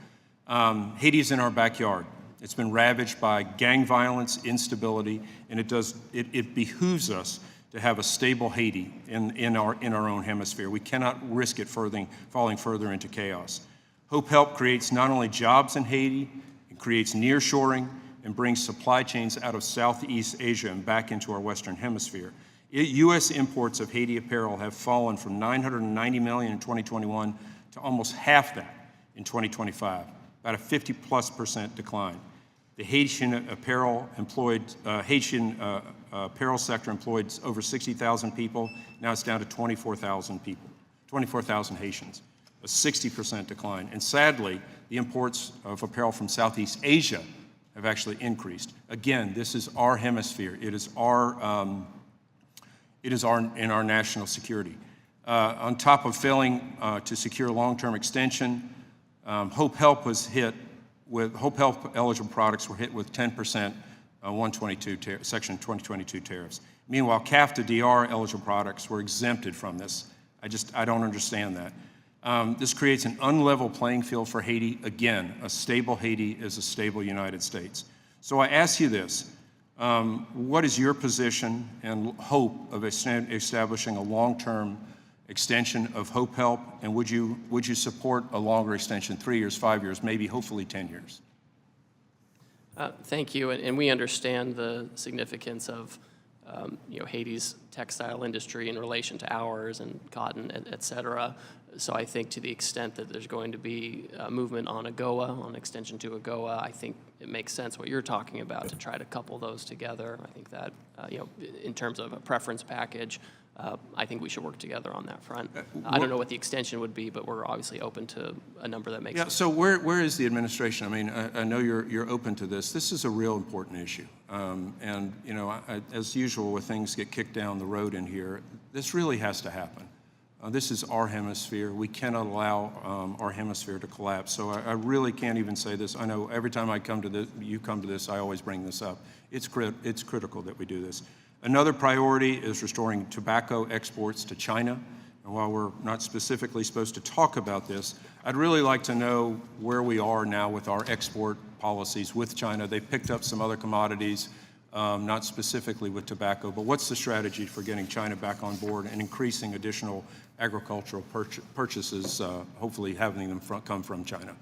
Haiti's in our backyard. It's been ravaged by gang violence, instability, and it behooves us to have a stable Haiti in our own hemisphere. We cannot risk it falling further into chaos. Hope Help creates not only jobs in Haiti, it creates nearshoring and brings supply chains out of Southeast Asia and back into our Western Hemisphere. U.S. imports of Haiti apparel have fallen from $990 million in 2021 to almost half that in 2025, about a 50+% decline. The Haitian apparel sector employed over 60,000 people. Now it's down to 24,000 people, 24,000 Haitians, a 60% decline. And sadly, the imports of apparel from Southeast Asia have actually increased. Again, this is our hemisphere. It is in our national security. On top of failing to secure long-term extension, Hope Help eligible products were hit with 10% Section 222 tariffs. Meanwhile, CAFTA DR eligible products were exempted from this. I don't understand that. This creates an unlevel playing field for Haiti. Again, a stable Haiti is a stable United States. So I ask you this, what is your position and hope of establishing a long-term extension of Hope Help, and would you support a longer extension, 3 years, 5 years, maybe hopefully 10 years? Thank you, and we understand the significance of Haiti's textile industry in relation to ours and cotton, et cetera. So I think to the extent that there's going to be a movement on AGOA, on extension to AGOA, I think it makes sense what you're talking about to try to couple those together. I think that, in terms of a preference package, I think we should work together on that front. I don't know what the extension would be, but we're obviously open to a number that makes sense. So where is the administration? I mean, I know you're open to this. This is a real important issue. And, as usual, when things get kicked down the road in here, this really has to happen. This is our hemisphere. We cannot allow our hemisphere to collapse. So I really can't even say this. I know every time you come to this, I always bring this up. It's critical that we do this. Another priority is restoring tobacco exports to China. And while we're not specifically supposed to talk about this, I'd really like to know where we are now with our export policies with China. They picked up some other commodities. not specifically with tobacco, but what's the strategy for getting China back on board and increasing additional agricultural purchases, hopefully having them come from China?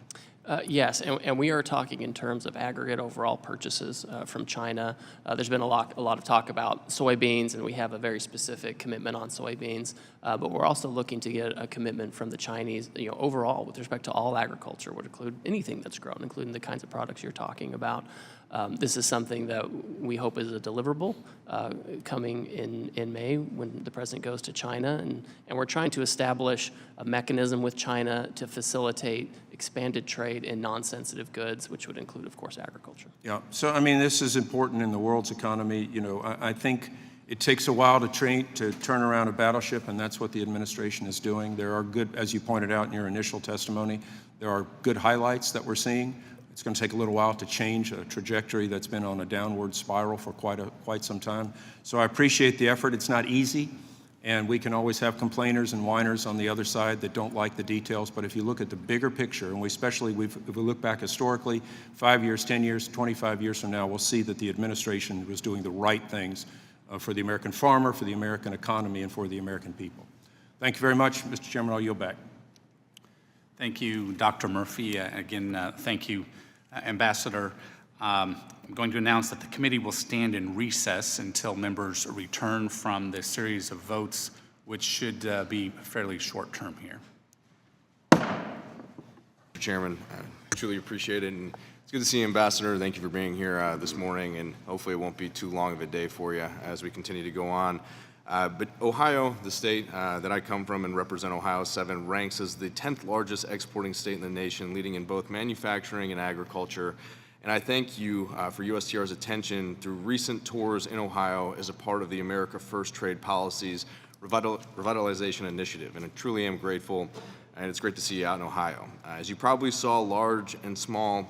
Yes, and we are talking in terms of aggregate overall purchases from China. There's been a lot of talk about soybeans, and we have a very specific commitment on soybeans. But we're also looking to get a commitment from the Chinese, overall with respect to all agriculture, would include anything that's grown, including the kinds of products you're talking about. This is something that we hope is a deliverable coming in May when the president goes to China. And we're trying to establish a mechanism with China to facilitate expanded trade in non-sensitive goods, which would include, of course, agriculture. Yeah, so I mean, this is important in the world's economy. I think it takes a while to turn around a battleship, and that's what the administration is doing. There are good, as you pointed out in your initial testimony, there are good highlights that we're seeing. It's going to take a little while to change a trajectory that's been on a downward spiral for quite some time. So I appreciate the effort. It's not easy, and we can always have complainers and whiners on the other side that don't like the details. But if you look at the bigger picture, and if we look back historically, 5 years, 10 years, 25 years from now, we'll see that the administration was doing the right things for the American farmer, for the American economy, and for the American people. Thank you very much, Mr. Chairman. I'll yield back. Thank you, Dr. Murphy. Again, thank you, Ambassador. I'm going to announce that the committee will stand in recess until members return from the series of votes, which should be fairly short-term here. Mr. Chairman, I truly appreciate it, and it's good to see you, Ambassador. Thank you for being here this morning, and hopefully it won't be too long of a day for you as we continue to go on. But Ohio, the state that I come from and represent, Ohio 7, ranks as the 10th largest exporting state in the nation, leading in both manufacturing and agriculture. And I thank you for USTR's attention through recent tours in Ohio as a part of the America First Trade Policies Revitalization Initiative. And I truly am grateful, and it's great to see you out in Ohio. As you probably saw, large and small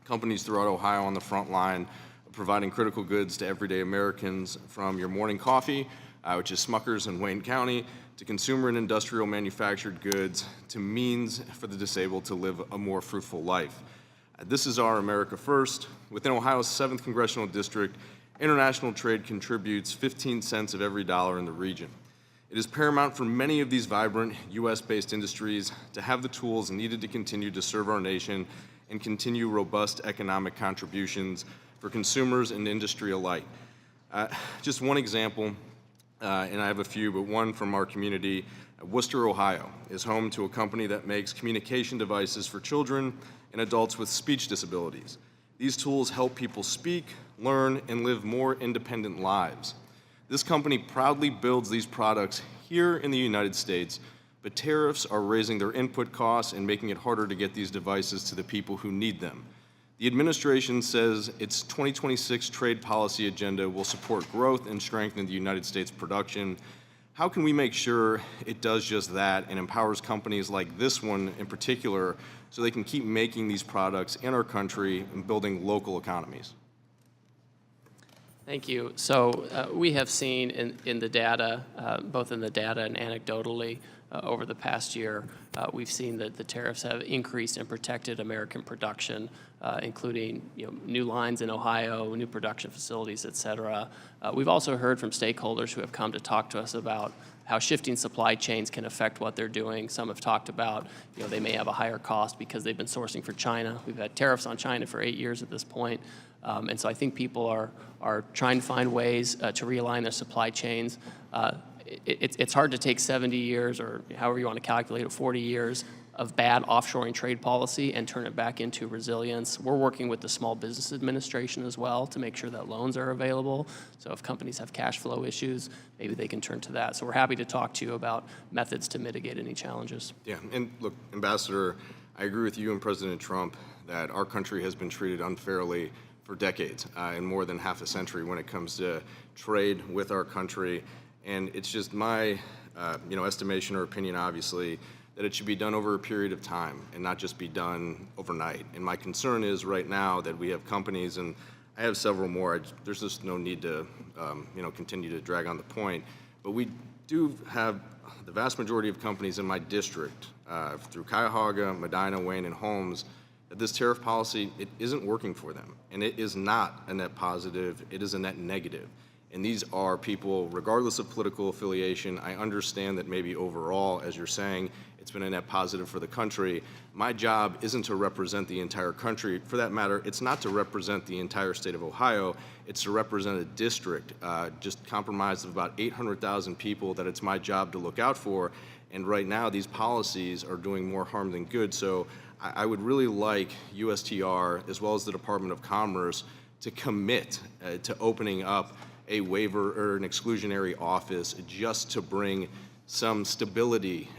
companies throughout Ohio on the front line of providing critical goods to everyday Americans, from your morning coffee, which is Smucker's in Wayne County, to consumer and industrial manufactured goods, to means for the disabled to live a more fruitful life. This is our America First. Within Ohio's 7th Congressional District, international trade contributes 15 cents of every dollar in the region. It is paramount for many of these vibrant U.S.-based industries to have the tools needed to continue to serve our nation and continue robust economic contributions for consumers and industry alike. Just one example, and I have a few, but one from our community. Worcester, Ohio is home to a company that makes communication devices for children and adults with speech disabilities. These tools help people speak, learn, and live more independent lives. This company proudly builds these products here in the United States, but tariffs are raising their input costs and making it harder to get these devices to the people who need them. The administration says its 2026 trade policy agenda will support growth and strengthen the United States production. How can we make sure it does just that and empowers companies like this one in particular so they can keep making these products in our country and building local economies? Thank you. So we have seen in the data, both in the data and anecdotally, over the past year, we've seen that the tariffs have increased and protected American production, including new lines in Ohio, new production facilities, et cetera. We've also heard from stakeholders who have come to talk to us about how shifting supply chains can affect what they're doing. Some have talked about, they may have a higher cost because they've been sourcing for China. We've had tariffs on China for 8 years at this point. And so I think people are trying to find ways to realign their supply chains. It's hard to take 70 years, or however you want to calculate it, 40 years of bad offshoring trade policy and turn it back into resilience. We're working with the Small Business Administration as well to make sure that loans are available. So if companies have cash flow issues, maybe they can turn to that. So we're happy to talk to you about methods to mitigate any challenges. Yeah, and look, Ambassador, I agree with you and President Trump that our country has been treated unfairly for decades, and more than half a century when it comes to trade with our country. And it's just my, estimation or opinion, obviously, that it should be done over a period of time and not just be done overnight. And my concern is right now that we have companies, and I have several more. There's just no need to, continue to drag on the point. But we do have the vast majority of companies in my district, through Cuyahoga, Medina, Wayne, and Holmes, that this tariff policy, it isn't working for them. And it is not a net positive, it is a net negative. And these are people, regardless of political affiliation. I understand that maybe overall, as you're saying, it's been a net positive for the country. My job isn't to represent the entire country. For that matter, it's not to represent the entire state of Ohio. It's to represent a district, just comprised of about 800,000 people that it's my job to look out for. And right now, these policies are doing more harm than good. So I would really like USTR, as well as the Department of Commerce, to commit to opening up a waiver or an exclusionary office just to bring some stability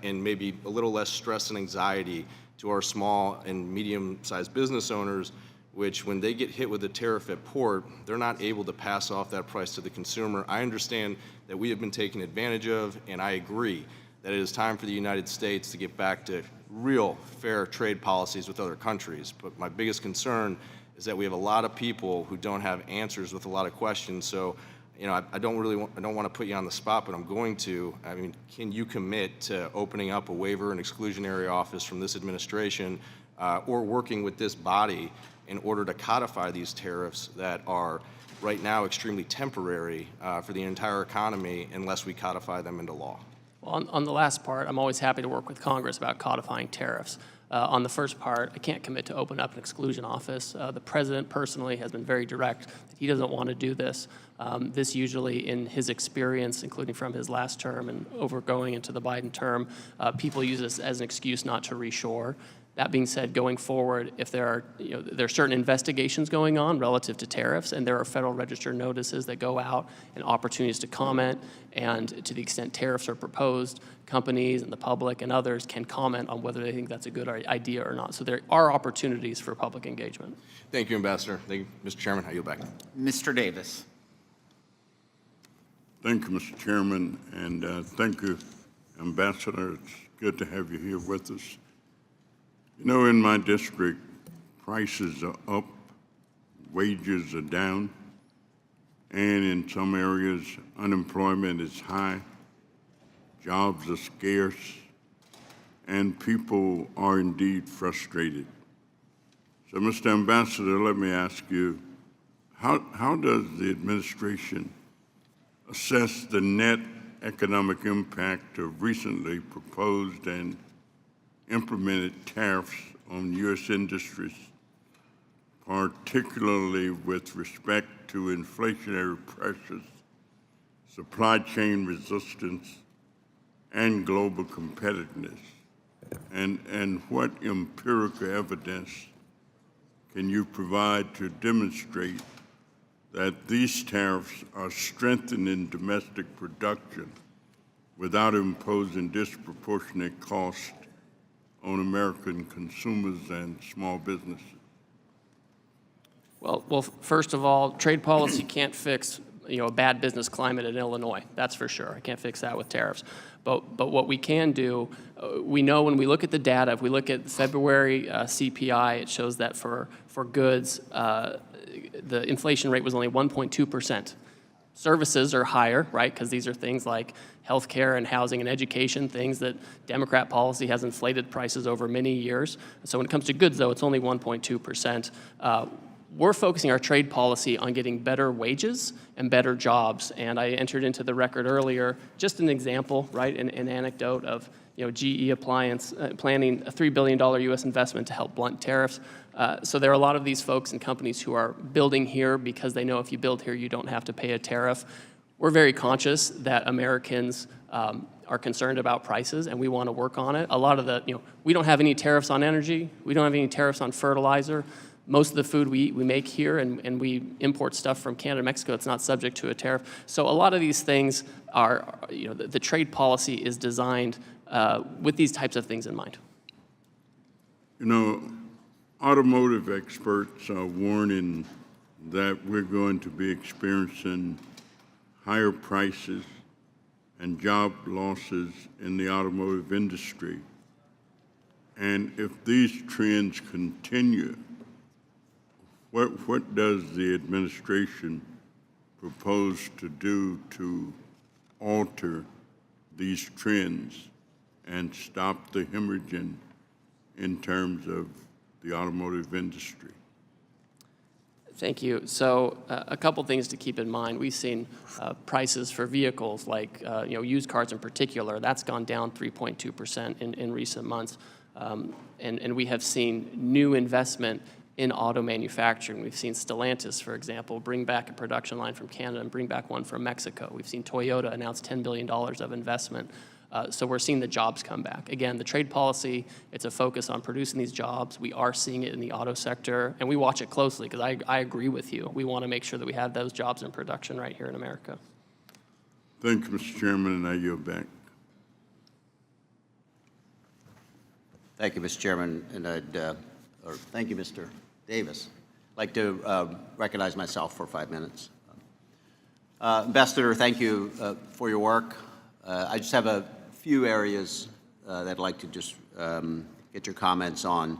and maybe a little less stress and anxiety to our small and medium-sized business owners, which when they get hit with a tariff at port, they're not able to pass off that price to the consumer. I understand that we have been taken advantage of, and I agree that it is time for the United States to get back to real fair trade policies with other countries. But my biggest concern is that we have a lot of people who don't have answers with a lot of questions. So, you know, I don't want to put you on the spot, but I'm going to. I mean, can you commit to opening up a waiver and exclusionary office from this administration or working with this body in order to codify these tariffs that are right now extremely temporary for the entire economy unless we codify them into law? Well, on the last part, I'm always happy to work with Congress about codifying tariffs. On the first part, I can't commit to open up an exclusion office. The president personally has been very direct that he doesn't want to do this. This usually, in his experience, including from his last term and going into the Biden term, people use this as an excuse not to reshore. That being said, going forward, if there are certain investigations going on relative to tariffs, and there are Federal Register notices that go out and opportunities to comment, and to the extent tariffs are proposed, companies and the public and others can comment on whether they think that's a good idea or not. So there are opportunities for public engagement. Thank you, Ambassador. Thank you, Mr. Chairman. I yield back. Mr. Davis. Thank you, Mr. Chairman, and thank you, Ambassador. It's good to have you here with us. You know, in my district, prices are up, wages are down, and in some areas, unemployment is high, jobs are scarce, and people are indeed frustrated. So, Mr. Ambassador, let me ask you, how does the administration assess the net economic impact of recently proposed and implemented tariffs on U.S. industries, particularly with respect to inflationary pressures, supply chain resistance, and global competitiveness? And what empirical evidence can you provide to demonstrate that these tariffs are strengthening domestic production without imposing disproportionate costs on American consumers and small businesses? Well, first of all, trade policy can't fix a bad business climate in Illinois. That's for sure. I can't fix that with tariffs. But what we can do, we know when we look at the data, if we look at February CPI, it shows that for goods, the inflation rate was only 1.2%. Services are higher, right, because these are things like healthcare and housing and education, things that Democrat policy has inflated prices over many years. So when it comes to goods, though, it's only 1.2%. We're focusing our trade policy on getting better wages and better jobs. And I entered into the record earlier, just an example, right, an anecdote of GE Appliance planning a $3 billion U.S. investment to help blunt tariffs. So there are a lot of these folks and companies who are building here because they know if you build here, you don't have to pay a tariff. We're very conscious that Americans are concerned about prices, and we want to work on it. A lot of we don't have any tariffs on energy. We don't have any tariffs on fertilizer. Most of the food we make here, and we import stuff from Canada and Mexico, it's not subject to a tariff. So a lot of these things are, the trade policy is designed with these types of things in mind. Automotive experts are warning that we're going to be experiencing higher prices and job losses in the automotive industry. And if these trends continue, what does the administration propose to do to alter these trends and stop the hemorrhaging in terms of the automotive industry? Thank you. So a couple things to keep in mind. We've seen prices for vehicles like used cars in particular. That's gone down 3.2% in recent months. And we have seen new investment in auto manufacturing. We've seen Stellantis, for example, bring back a production line from Canada and bring back one from Mexico. We've seen Toyota announce $10 billion of investment. So we're seeing the jobs come back. Again, the trade policy, it's a focus on producing these jobs. We are seeing it in the auto sector, and we watch it closely because I agree with you. We want to make sure that we have those jobs in production right here in America. Thank you, Mr. Chairman, and I yield back. Thank you, Mr. Chairman, and thank you, Mr. Davis. I'd like to recognize myself for 5 minutes. Ambassador, thank you for your work. I just have a few areas that I'd like to just get your comments on.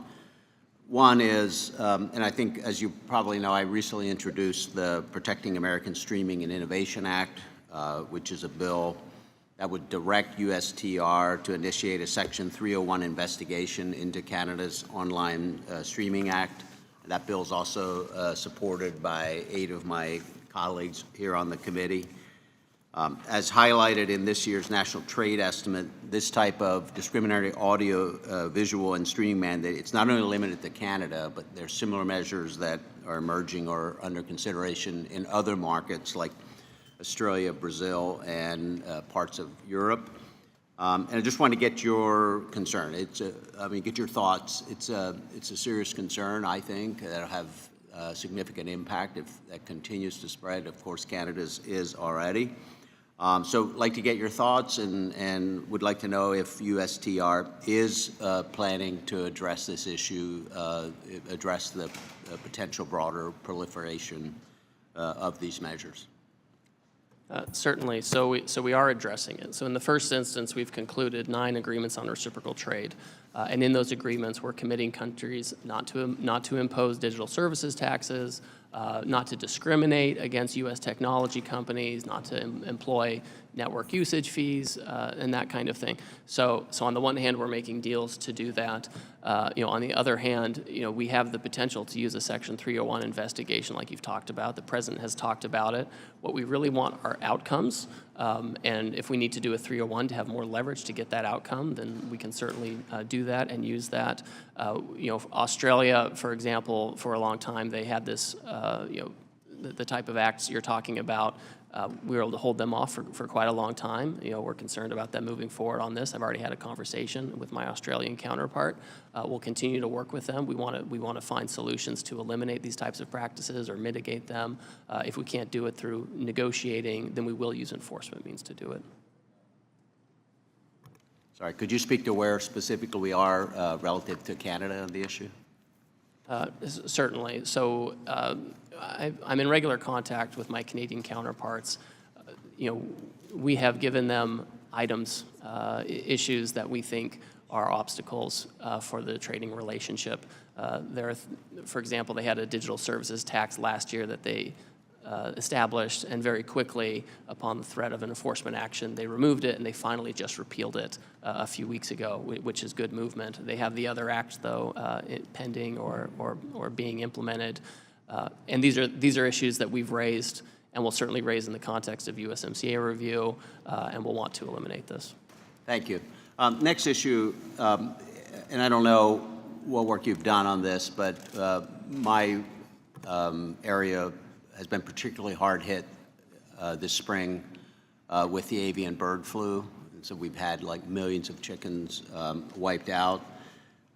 One is, and I think, as you probably know, I recently introduced the Protecting American Streaming and Innovation Act, which is a bill that would direct USTR to initiate a Section 301 investigation into Canada's Online Streaming Act. That bill is also supported by 8 of my colleagues here on the committee. As highlighted in this year's National Trade Estimate, this type of discriminatory audio, visual, and streaming mandate, it's not only limited to Canada, but there's similar measures that are emerging or under consideration in other markets like Australia, Brazil, and parts of Europe. And I just want to get your concern. Get your thoughts. It's a serious concern, I think, that'll have significant impact if that continues to spread. Of course, Canada's is already. So I'd like to get your thoughts and would like to know if USTR is planning to address this issue, address the potential broader proliferation of these measures. Certainly. So we are addressing it. So in the first instance, we've concluded 9 agreements on reciprocal trade. And in those agreements, we're committing countries not to impose digital services taxes, not to discriminate against U.S. technology companies, not to employ network usage fees, and that kind of thing. So on the one hand, we're making deals to do that. On the other hand, we have the potential to use a Section 301 investigation like you've talked about. The President has talked about it. What we really want are outcomes. And if we need to do a 301 to have more leverage to get that outcome, then we can certainly do that and use that. Australia, for example, for a long time, they had this, the type of acts you're talking about. We were able to hold them off for quite a long time. We're concerned about them moving forward on this. I've already had a conversation with my Australian counterpart. We'll continue to work with them. We want to find solutions to eliminate these types of practices or mitigate them. If we can't do it through negotiating, then we will use enforcement means to do it. Sorry, could you speak to where specifically we are relative to Canada on the issue? Certainly. So I'm in regular contact with my Canadian counterparts. We have given them items, issues that we think are obstacles for the trading relationship. For example, they had a digital services tax last year that they established, and very quickly, upon the threat of an enforcement action, they removed it, and they finally just repealed it a few weeks ago, which is good movement. They have the other acts, though, pending or being implemented. And these are issues that we've raised and will certainly raise in the context of USMCA review, and we'll want to eliminate this. Thank you. Next issue, and I don't know what work you've done on this, but my area has been particularly hard hit this spring with the avian bird flu. And so we've had like millions of chickens wiped out.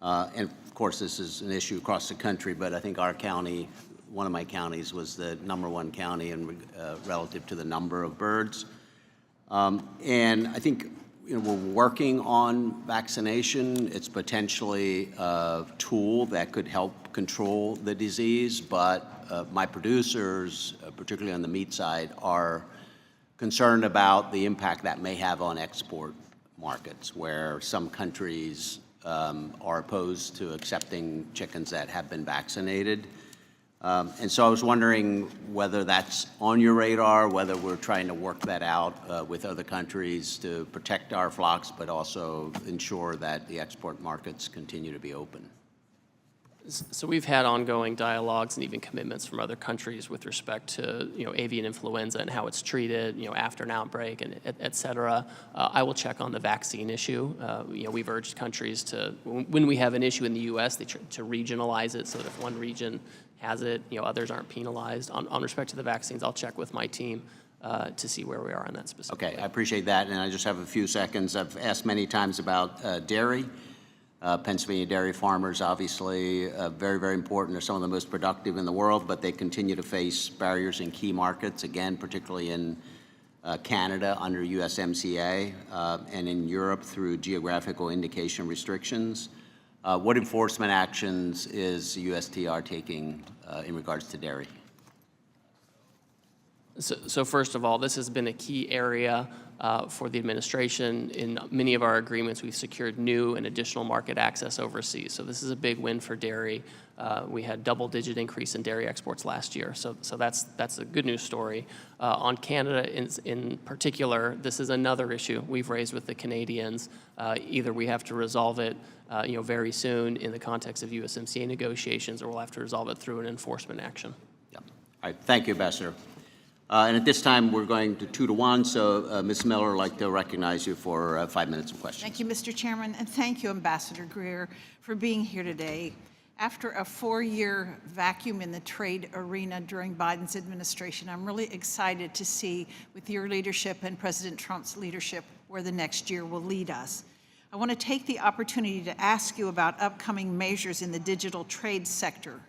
And of course, this is an issue across the country, but I think our county, one of my counties, was the #1 county in relative to the number of birds. And I think we're working on vaccination. It's potentially a tool that could help control the disease, but my producers, particularly on the meat side, are concerned about the impact that may have on export markets, where some countries are opposed to accepting chickens that have been vaccinated. And so I was wondering whether that's on your radar, whether we're trying to work that out with other countries to protect our flocks, but also ensure that the export markets continue to be open. So we've had ongoing dialogues and even commitments from other countries with respect to, avian influenza and how it's treated, after an outbreak and et cetera. I will check on the vaccine issue. We've urged countries to, when we have an issue in the U.S., to regionalize it so that if one region has it, others aren't penalized. On respect to the vaccines, I'll check with my team to see where we are on that specifically. Okay, I appreciate that, and I just have a few seconds. I've asked many times about dairy. Pennsylvania dairy farmers, obviously, very, very important. They're some of the most productive in the world, but they continue to face barriers in key markets, again, particularly in Canada under USMCA, and in Europe through geographical indication restrictions. What enforcement actions is USTR taking in regards to dairy? So first of all, this has been a key area for the administration. In many of our agreements, we've secured new and additional market access overseas. So this is a big win for dairy. We had double-digit increase in dairy exports last year. So that's a good news story. On Canada in particular, this is another issue we've raised with the Canadians. Either we have to resolve it very soon in the context of USMCA negotiations, or we'll have to resolve it through an enforcement action. Yeah. All right. Thank you, Ambassador. And at this time, we're going to 2-1, so Ms. Miller, I'd like to recognize you for 5 minutes of questions. Thank you, Mr. Chairman, and thank you, Ambassador Greer, for being here today. After a 4-year vacuum in the trade arena during Biden's administration, I'm really excited to see, with your leadership and President Trump's leadership, where the next year will lead us. I want to take the opportunity to ask you about upcoming measures in the digital trade sector.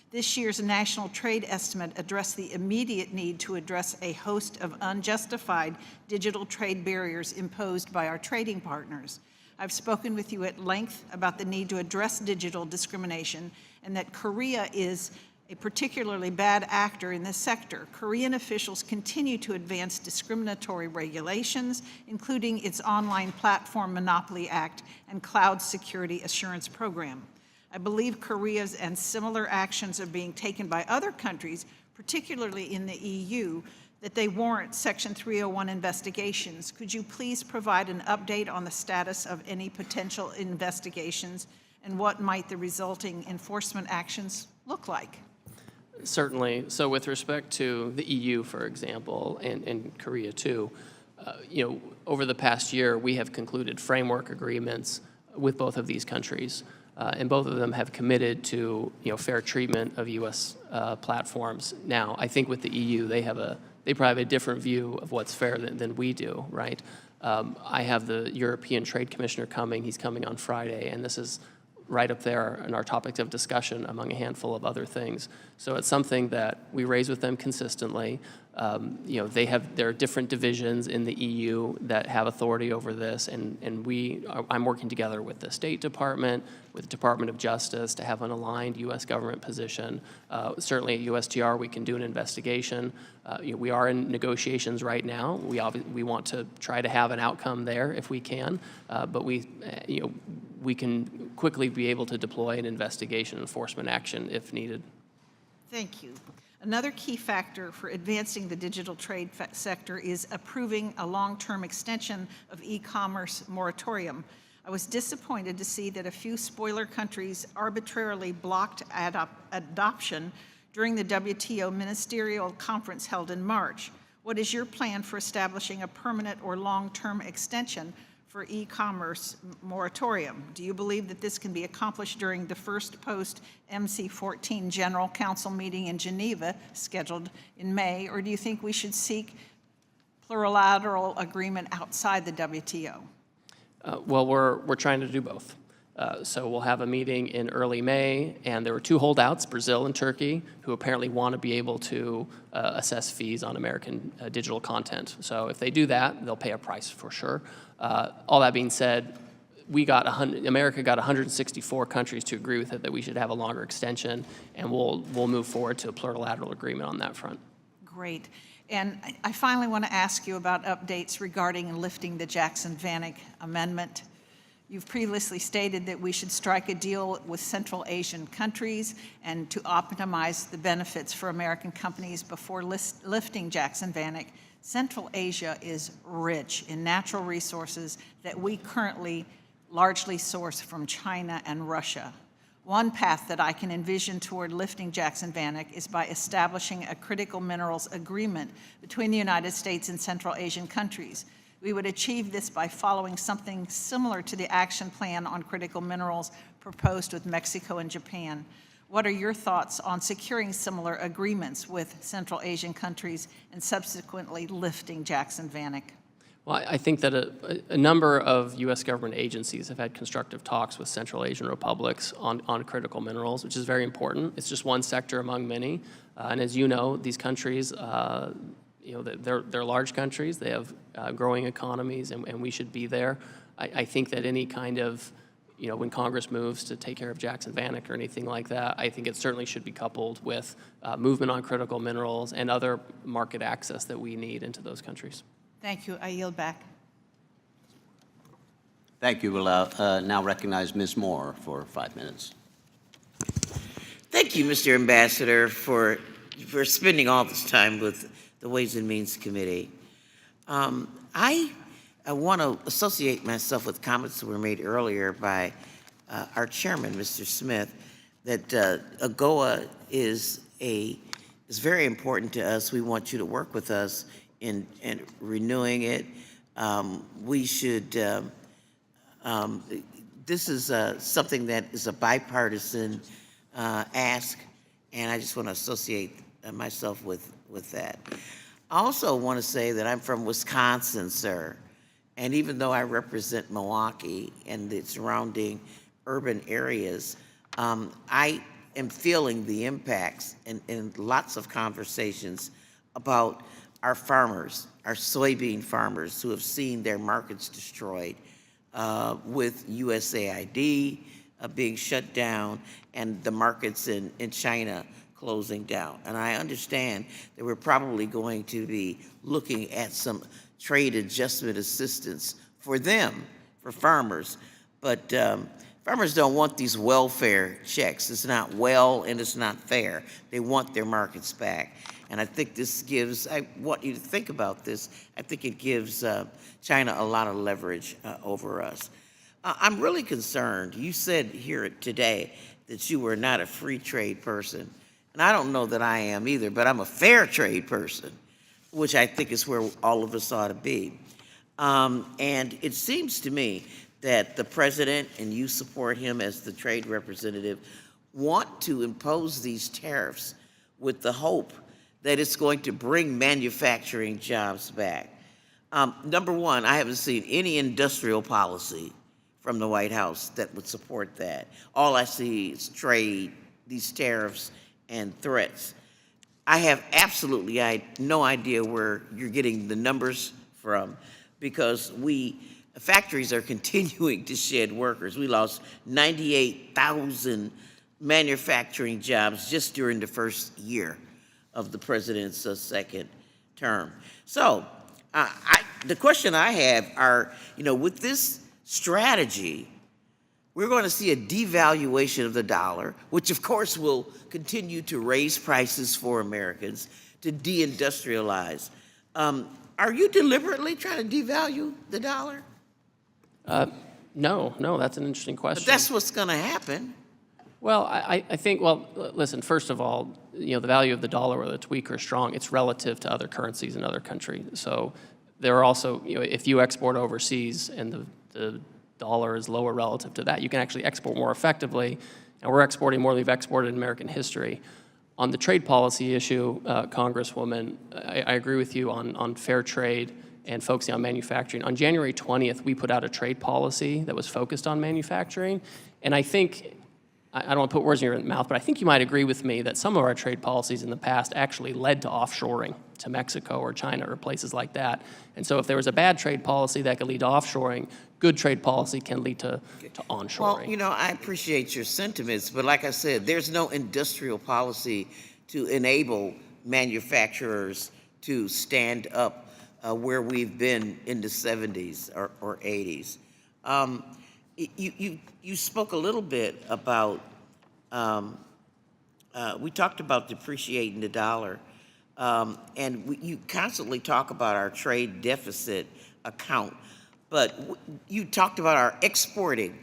This year's national trade estimate addressed the immediate need to address a host of unjustified digital trade barriers imposed by our trading partners. I've spoken with you at length about the need to address digital discrimination and that Korea is a particularly bad actor in this sector. Korean officials continue to advance discriminatory regulations, including its Online Platform Monopoly Act and Cloud Security Assurance Program. I believe Korea's and similar actions are being taken by other countries, particularly in the EU, that they warrant Section 301 investigations. Could you please provide an update on the status of any potential investigations and what might the resulting enforcement actions look like? Certainly. So with respect to the EU, for example, and Korea too, over the past year, we have concluded framework agreements with both of these countries. And both of them have committed to fair treatment of U.S. platforms. Now, I think with the EU, they probably have a different view of what's fair than we do, right? I have the European Trade Commissioner coming. He's coming on Friday, and this is right up there in our topics of discussion among a handful of other things. So it's something that we raise with them consistently. There are different divisions in the EU that have authority over this, and I'm working together with the State Department, with the Department of Justice to have an aligned U.S. government position. Certainly at USTR, we can do an investigation. We are in negotiations right now. We want to try to have an outcome there if we can, but we can quickly be able to deploy an investigation enforcement action if needed. Thank you. Another key factor for advancing the digital trade sector is approving a long-term extension of e-commerce moratorium. I was disappointed to see that a few spoiler countries arbitrarily blocked adoption during the WTO ministerial conference held in March. What is your plan for establishing a permanent or long-term extension for e-commerce moratorium? Do you believe that this can be accomplished during the first post-MC14 General Council meeting in Geneva, scheduled in May, or do you think we should seek plurilateral agreement outside the WTO? Well, we're trying to do both. So we'll have a meeting in early May, and there were two holdouts, Brazil and Turkey, who apparently want to be able to assess fees on American digital content. So if they do that, they'll pay a price for sure. All that being said, America got 164 countries to agree with it that we should have a longer extension, and we'll move forward to a plurilateral agreement on that front. Great. And I finally want to ask you about updates regarding lifting the Jackson-Vanik Amendment. You've previously stated that we should strike a deal with Central Asian countries and to optimize the benefits for American companies before lifting Jackson-Vanik. Central Asia is rich in natural resources that we currently largely source from China and Russia. One path that I can envision toward lifting Jackson-Vanik is by establishing a critical minerals agreement between the United States and Central Asian countries. We would achieve this by following something similar to the action plan on critical minerals proposed with Mexico and Japan. What are your thoughts on securing similar agreements with Central Asian countries and subsequently lifting Jackson-Vanik? Well, I think that a number of U.S. government agencies have had constructive talks with Central Asian republics on critical minerals, which is very important. It's just one sector among many. And as you know, these countries, they're large countries. They have growing economies, and we should be there. I think that any kind of, when Congress moves to take care of Jackson-Vanik or anything like that, I think it certainly should be coupled with movement on critical minerals and other market access that we need into those countries. Thank you. I yield back. Thank you. We'll now recognize Ms. Moore for 5 minutes. Thank you, Mr. Ambassador, for spending all this time with the Ways and Means Committee. I want to associate myself with comments that were made earlier by our chairman, Mr. Smith, that AGOA is very important to us. We want you to work with us in renewing it. We should, this is something that is a bipartisan ask, and I just want to associate myself with that. I also want to say that I'm from Wisconsin, sir, and even though I represent Milwaukee and the surrounding urban areas, I am feeling the impacts in lots of conversations about our farmers, our soybean farmers who have seen their markets destroyed with USAID being shut down and the markets in China closing down. And I understand that we're probably going to be looking at some trade adjustment assistance for them, for farmers. But farmers don't want these welfare checks. It's not well and it's not fair. They want their markets back. And I think this gives, I want you to think about this, I think it gives China a lot of leverage over us. I'm really concerned. You said here today that you were not a free trade person. And I don't know that I am either, but I'm a fair trade person, which I think is where all of us ought to be. And it seems to me that the president, and you support him as the trade representative, want to impose these tariffs with the hope that it's going to bring manufacturing jobs back. Number one, I haven't seen any industrial policy from the White House that would support that. All I see is trade, these tariffs, and threats. I have absolutely no idea where you're getting the numbers from, because factories are continuing to shed workers. We lost 98,000 manufacturing jobs just during the first year of the president's second term. So the question I have are, with this strategy, we're going to see a devaluation of the dollar, which of course will continue to raise prices for Americans, to deindustrialize. Are you deliberately trying to devalue the dollar? No, that's an interesting question. But that's what's going to happen. Well, I think, listen, first of all, the value of the dollar, whether it's weak or strong, it's relative to other currencies in other countries. So there are also, if you export overseas and the dollar is lower relative to that, you can actually export more effectively, and we're exporting more than we've exported in American history. On the trade policy issue, Congresswoman, I agree with you on fair trade and focusing on manufacturing. On January 20th, we put out a trade policy that was focused on manufacturing, and I think, I don't want to put words in your mouth, but I think you might agree with me that some of our trade policies in the past actually led to offshoring to Mexico or China or places like that. And so if there was a bad trade policy that could lead to offshoring, good trade policy can lead to onshoring. Well, I appreciate your sentiments, but like I said, there's no industrial policy to enable manufacturers to stand up where we've been in the 70s or 80s. You spoke a little bit about, we talked about depreciating the dollar, and you constantly talk about our trade deficit account, but you talked about our exporting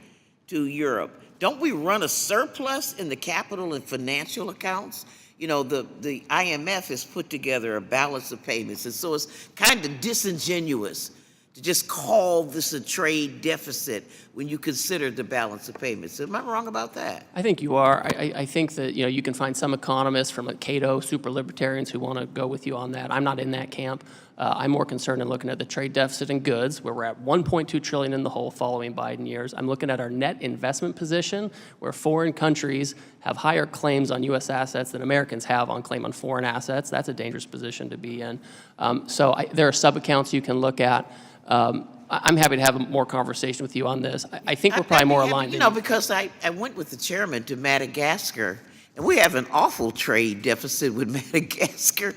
to Europe, don't we run a surplus in the capital and financial accounts? You know, the IMF has put together a balance of payments, and so it's kind of disingenuous to just call this a trade deficit when you consider the balance of payments. Am I wrong about that? I think you are. I think that, you know, you can find some economists from like Cato, super libertarians, who want to go with you on that. I'm not in that camp. I'm more concerned in looking at the trade deficit in goods, where we're at $1.2 trillion in the hole following Biden years. I'm looking at our net investment position, where foreign countries have higher claims on U.S. assets than Americans have on claim on foreign assets. That's a dangerous position to be in. There are sub-accounts you can look at. I'm happy to have a more conversation with you on this. I think we're probably more aligned. You know, because I went with the chairman to Madagascar, and we have an awful trade deficit with Madagascar.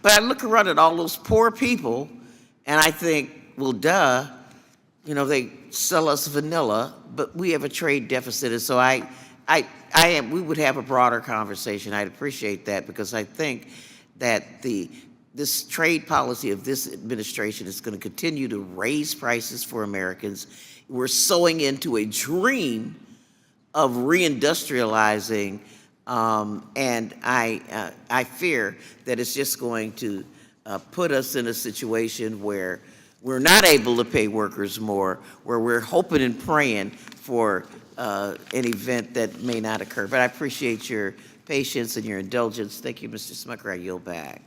But I look around at all those poor people, and I think, well, duh, you know, they sell us vanilla, but we have a trade deficit. And so we would have a broader conversation. I'd appreciate that, because I think that this trade policy of this administration is going to continue to raise prices for Americans. We're sowing into a dream of reindustrializing, and I fear that it's just going to put us in a situation where we're not able to pay workers more, where we're hoping and praying for an event that may not occur. But I appreciate your patience and your indulgence. Thank you, Mr. Smucker. I yield back.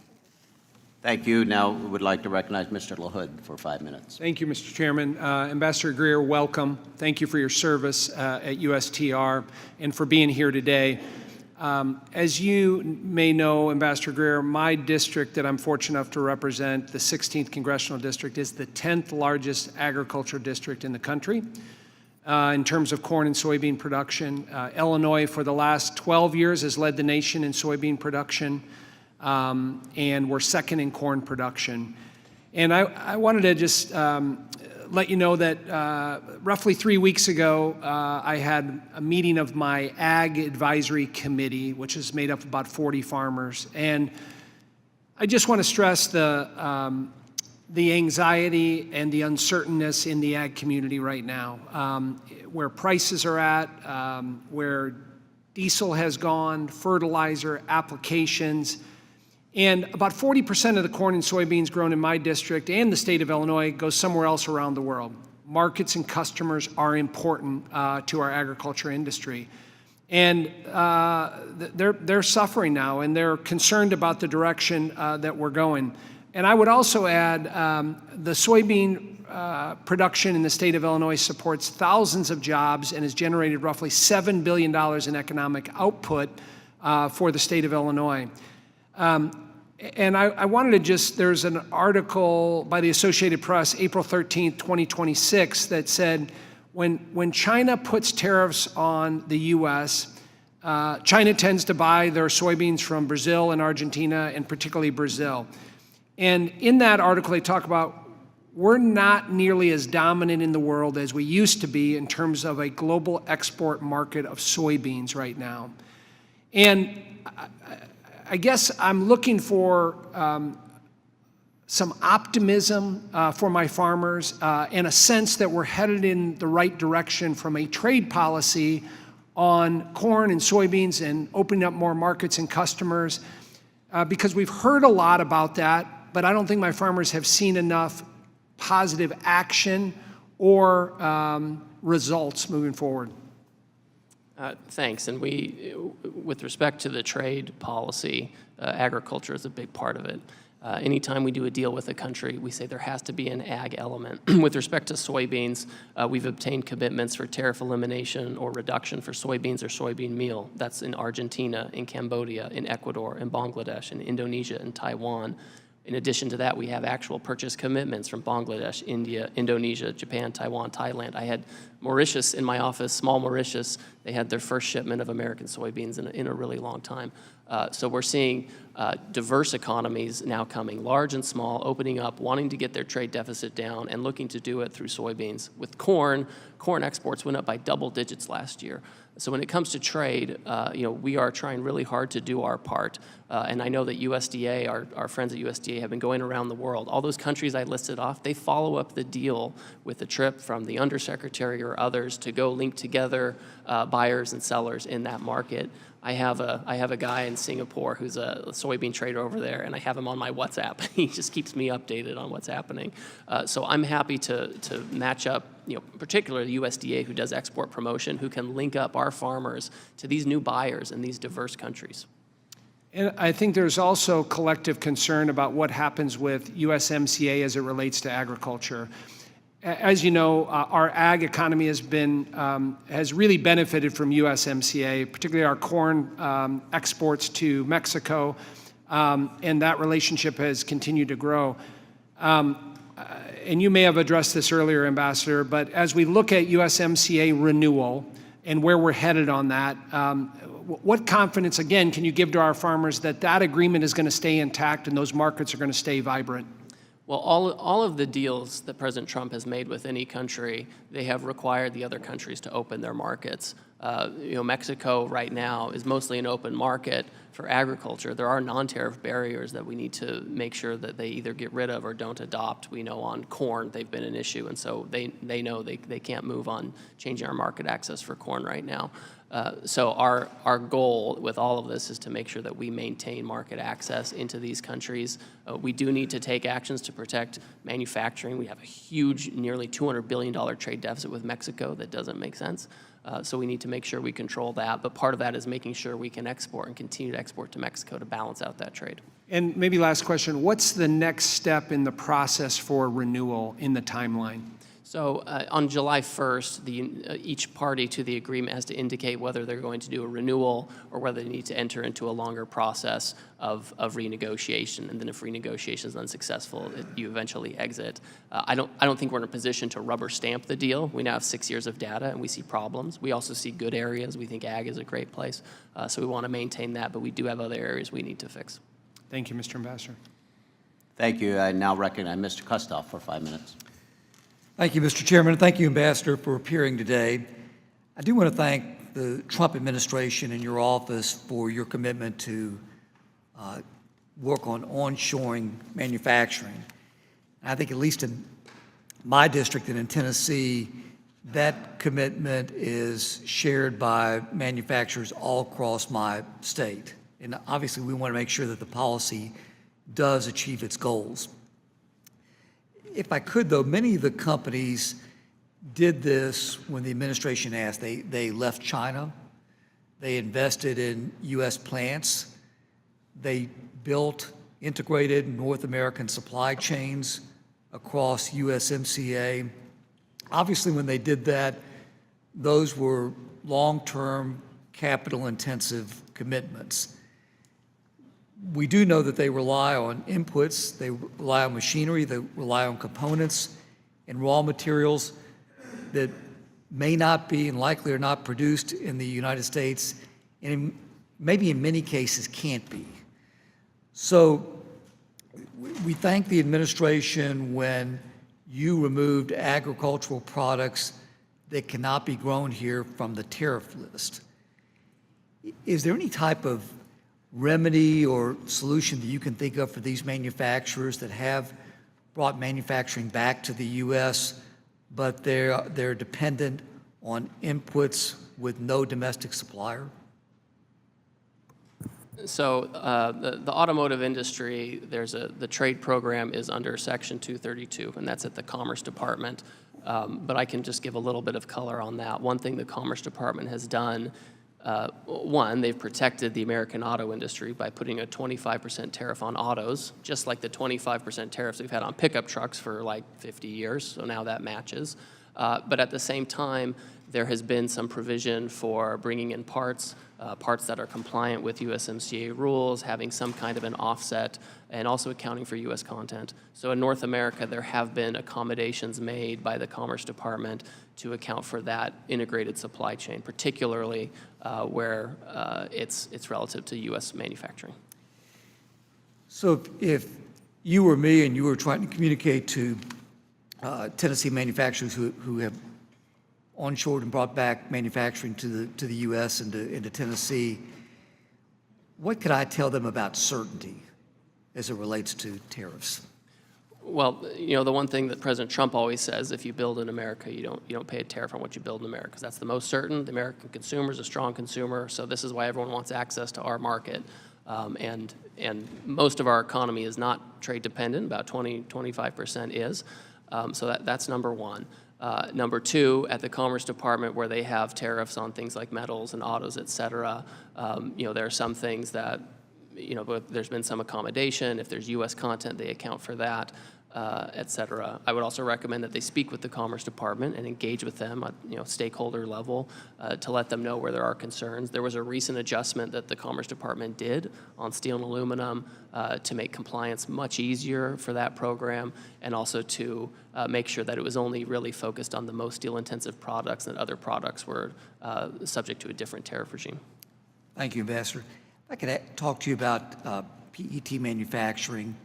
Thank you. Now we would like to recognize Mr. LaHood for 5 minutes. Thank you, Mr. Chairman. Ambassador Greer, welcome. Thank you for your service at USTR and for being here today. As you may know, Ambassador Greer, my district that I'm fortunate enough to represent, the 16th Congressional District, is the 10th largest agriculture district in the country in terms of corn and soybean production. Illinois, for the last 12 years, has led the nation in soybean production. And we're second in corn production. And I wanted to just let you know that roughly 3 weeks ago, I had a meeting of my Ag Advisory Committee, which is made up of about 40 farmers. And I just want to stress the anxiety and the uncertainness in the ag community right now, where prices are at, where diesel has gone, fertilizer, applications. And about 40% of the corn and soybeans grown in my district and the state of Illinois goes somewhere else around the world. Markets and customers are important to our agriculture industry. And they're suffering now, and they're concerned about the direction that we're going. And I would also add the soybean production in the state of Illinois supports thousands of jobs and has generated roughly $7 billion in economic output for the state of Illinois. And I wanted to just, there's an article by the Associated Press, April 13th, 2026, that said, when China puts tariffs on the U.S., China tends to buy their soybeans from Brazil and Argentina, and particularly Brazil. And in that article, they talk about we're not nearly as dominant in the world as we used to be in terms of a global export market of soybeans right now. And I guess I'm looking for some optimism for my farmers and a sense that we're headed in the right direction from a trade policy on corn and soybeans and opening up more markets and customers, because we've heard a lot about that, but I don't think my farmers have seen enough positive action or results moving forward. Thanks. And with respect to the trade policy, agriculture is a big part of it. Anytime we do a deal with a country, we say there has to be an ag element. With respect to soybeans, we've obtained commitments for tariff elimination or reduction for soybeans or soybean meal. That's in Argentina, in Cambodia, in Ecuador, in Bangladesh, in Indonesia, and Taiwan. In addition to that, we have actual purchase commitments from Bangladesh, India, Indonesia, Japan, Taiwan, Thailand. I had Mauritius in my office, small Mauritius. They had their first shipment of American soybeans in a really long time. So we're seeing diverse economies now coming, large and small, opening up, wanting to get their trade deficit down, and looking to do it through soybeans. With corn corn exports went up by double digits last year. So when it comes to trade, we are trying really hard to do our part. And I know that USDA, our friends at USDA have been going around the world. All those countries I listed off, they follow up the deal with a trip from the undersecretary or others to go link together buyers and sellers in that market. I have a guy in Singapore who's a soybean trader over there, and I have him on my WhatsApp. He just keeps me updated on what's happening. So I'm happy to match up, particularly the USDA, who does export promotion, who can link up our farmers to these new buyers in these diverse countries. And I think there's also collective concern about what happens with USMCA as it relates to agriculture. As you know, our ag economy has really benefited from USMCA, particularly our corn exports to Mexico, and that relationship has continued to grow. And you may have addressed this earlier, Ambassador, but as we look at USMCA renewal and where we're headed on that, what confidence, again, can you give to our farmers that that agreement is going to stay intact and those markets are going to stay vibrant? Well, all of the deals that President Trump has made with any country, they have required the other countries to open their markets. Mexico right now is mostly an open market for agriculture. There are non-tariff barriers that we need to make sure that they either get rid of or don't adopt. We know on corn they've been an issue, and so they know they can't move on changing our market access for corn right now. So our goal with all of this is to make sure that we maintain market access into these countries. We do need to take actions to protect manufacturing. We have a huge, nearly $200 billion trade deficit with Mexico that doesn't make sense. So we need to make sure we control that. But part of that is making sure we can export and continue to export to Mexico to balance out that trade. And maybe last question, what's the next step in the process for renewal in the timeline? So on July 1st, each party to the agreement has to indicate whether they're going to do a renewal or whether they need to enter into a longer process of renegotiation. And then if renegotiation is unsuccessful, you eventually exit. I don't think we're in a position to rubber stamp the deal. We now have 6 years of data, and we see problems. We also see good areas. We think ag is a great place. So we want to maintain that, but we do have other areas we need to fix. Thank you, Mr. Ambassador. Thank you. I now recognize Mr. Kustoff for 5 minutes. Thank you, Mr. Chairman. Thank you, Ambassador, for appearing today. I do want to thank the Trump administration and your office for your commitment to work on onshoring manufacturing. I think at least in my district and in Tennessee, that commitment is shared by manufacturers all across my state. And obviously, we want to make sure that the policy does achieve its goals. If I could, though, many of the companies did this when the administration asked. They left China. They invested in U.S. plants. They built integrated North American supply chains across USMCA. Obviously, when they did that, those were long-term, capital-intensive commitments. We do know that they rely on inputs, they rely on machinery, they rely on components and raw materials that may not be and likely are not produced in the United States, and maybe in many cases can't be. So we thank the administration when you removed agricultural products that cannot be grown here from the tariff list. Is there any type of remedy or solution that you can think of for these manufacturers that have brought manufacturing back to the U.S., but they're dependent on inputs with no domestic supplier? So the automotive industry, the trade program is under Section 232, and that's at the Commerce Department. But I can just give a little bit of color on that. One thing the Commerce Department has done, one, they've protected the American auto industry by putting a 25% tariff on autos, just like the 25% tariffs we've had on pickup trucks for like 50 years, so now that matches. But at the same time, there has been some provision for bringing in parts that are compliant with USMCA rules, having some kind of an offset, and also accounting for U.S. content. So in North America, there have been accommodations made by the Commerce Department to account for that integrated supply chain, particularly where it's relative to U.S. manufacturing. So if you were me and you were trying to communicate to Tennessee manufacturers who have onshored and brought back manufacturing to the U.S. and into Tennessee. What could I tell them about certainty as it relates to tariffs? Well, you know, the one thing that President Trump always says, if you build in America, you don't pay a tariff on what you build in America, because that's the most certain. The American consumer is a strong consumer, so this is why everyone wants access to our market. And most of our economy is not trade dependent, about 25% is. So that's number one. Number two, at the Commerce Department, where they have tariffs on things like metals and autos, et cetera, you know, there are some things that, you know, but there's been some accommodation. If there's U.S. content, they account for that, et cetera. I would also recommend that they speak with the Commerce Department and engage with them at, you know, stakeholder level to let them know where there are concerns. There was a recent adjustment that the Commerce Department did on steel and aluminum to make compliance much easier for that program, and also to make sure that it was only really focused on the most steel-intensive products, and other products were subject to a different tariff regime. Thank you, Ambassador. If I could talk to you about PET manufacturing.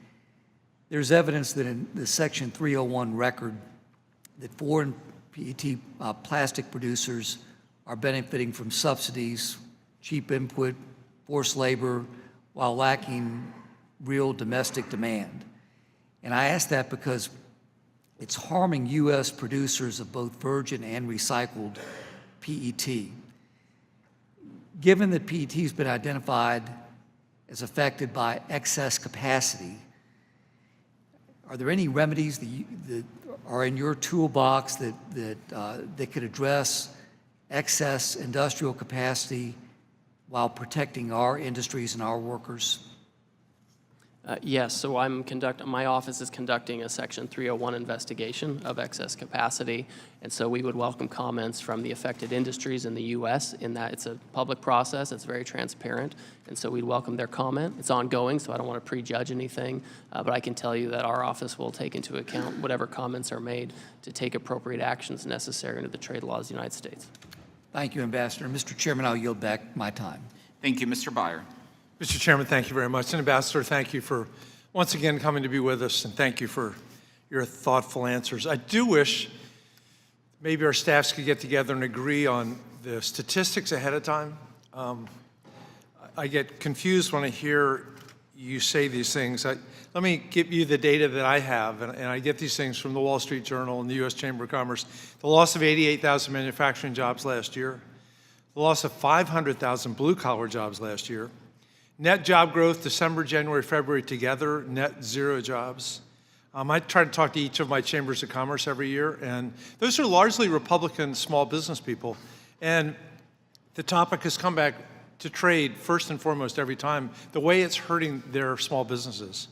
There's evidence that in the Section 301 record that foreign PET plastic producers are benefiting from subsidies, cheap input, forced labor, while lacking real domestic demand. And I ask that because it's harming U.S. producers of both virgin and recycled PET. Given that PET has been identified as affected by excess capacity, are there any remedies that are in your toolbox that could address excess industrial capacity while protecting our industries and our workers? Yes, so my office is conducting a Section 301 investigation of excess capacity, and so we would welcome comments from the affected industries in the U.S. in that it's a public process, it's very transparent, and so we'd welcome their comment. It's ongoing, so I don't want to prejudge anything, but I can tell you that our office will take into account whatever comments are made to take appropriate actions necessary under the trade laws of the United States. Thank you, Ambassador. Mr. Chairman, I'll yield back my time. Thank you, Mr. Byer. Mr. Chairman, thank you very much. And Ambassador, thank you for once again coming to be with us, and thank you for your thoughtful answers. I do wish maybe our staffs could get together and agree on the statistics ahead of time. I get confused when I hear you say these things. Let me give you the data that I have, and I get these things from the Wall Street Journal and the U.S. Chamber of Commerce. The loss of 88,000 manufacturing jobs last year, the loss of 500,000 blue-collar jobs last year, net job growth, December, January, February together, net 0 jobs. I try to talk to each of my chambers of commerce every year, and those are largely Republican small business people. And the topic has come back to trade first and foremost every time, the way it's hurting their small businesses.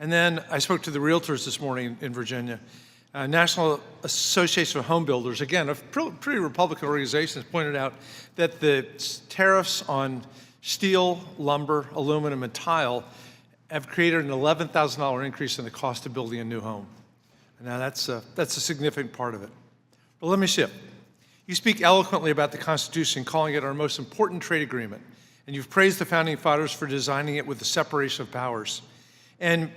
And then I spoke to the realtors this morning in Virginia. National Association of Home Builders, again, a pretty Republican organization, has pointed out that the tariffs on steel, lumber, aluminum, and tile have created an $11,000 increase in the cost of building a new home. Now that's a significant part of it. But let me shift. You speak eloquently about the Constitution, calling it our most important trade agreement, and you've praised the Founding Fathers for designing it with the separation of powers. And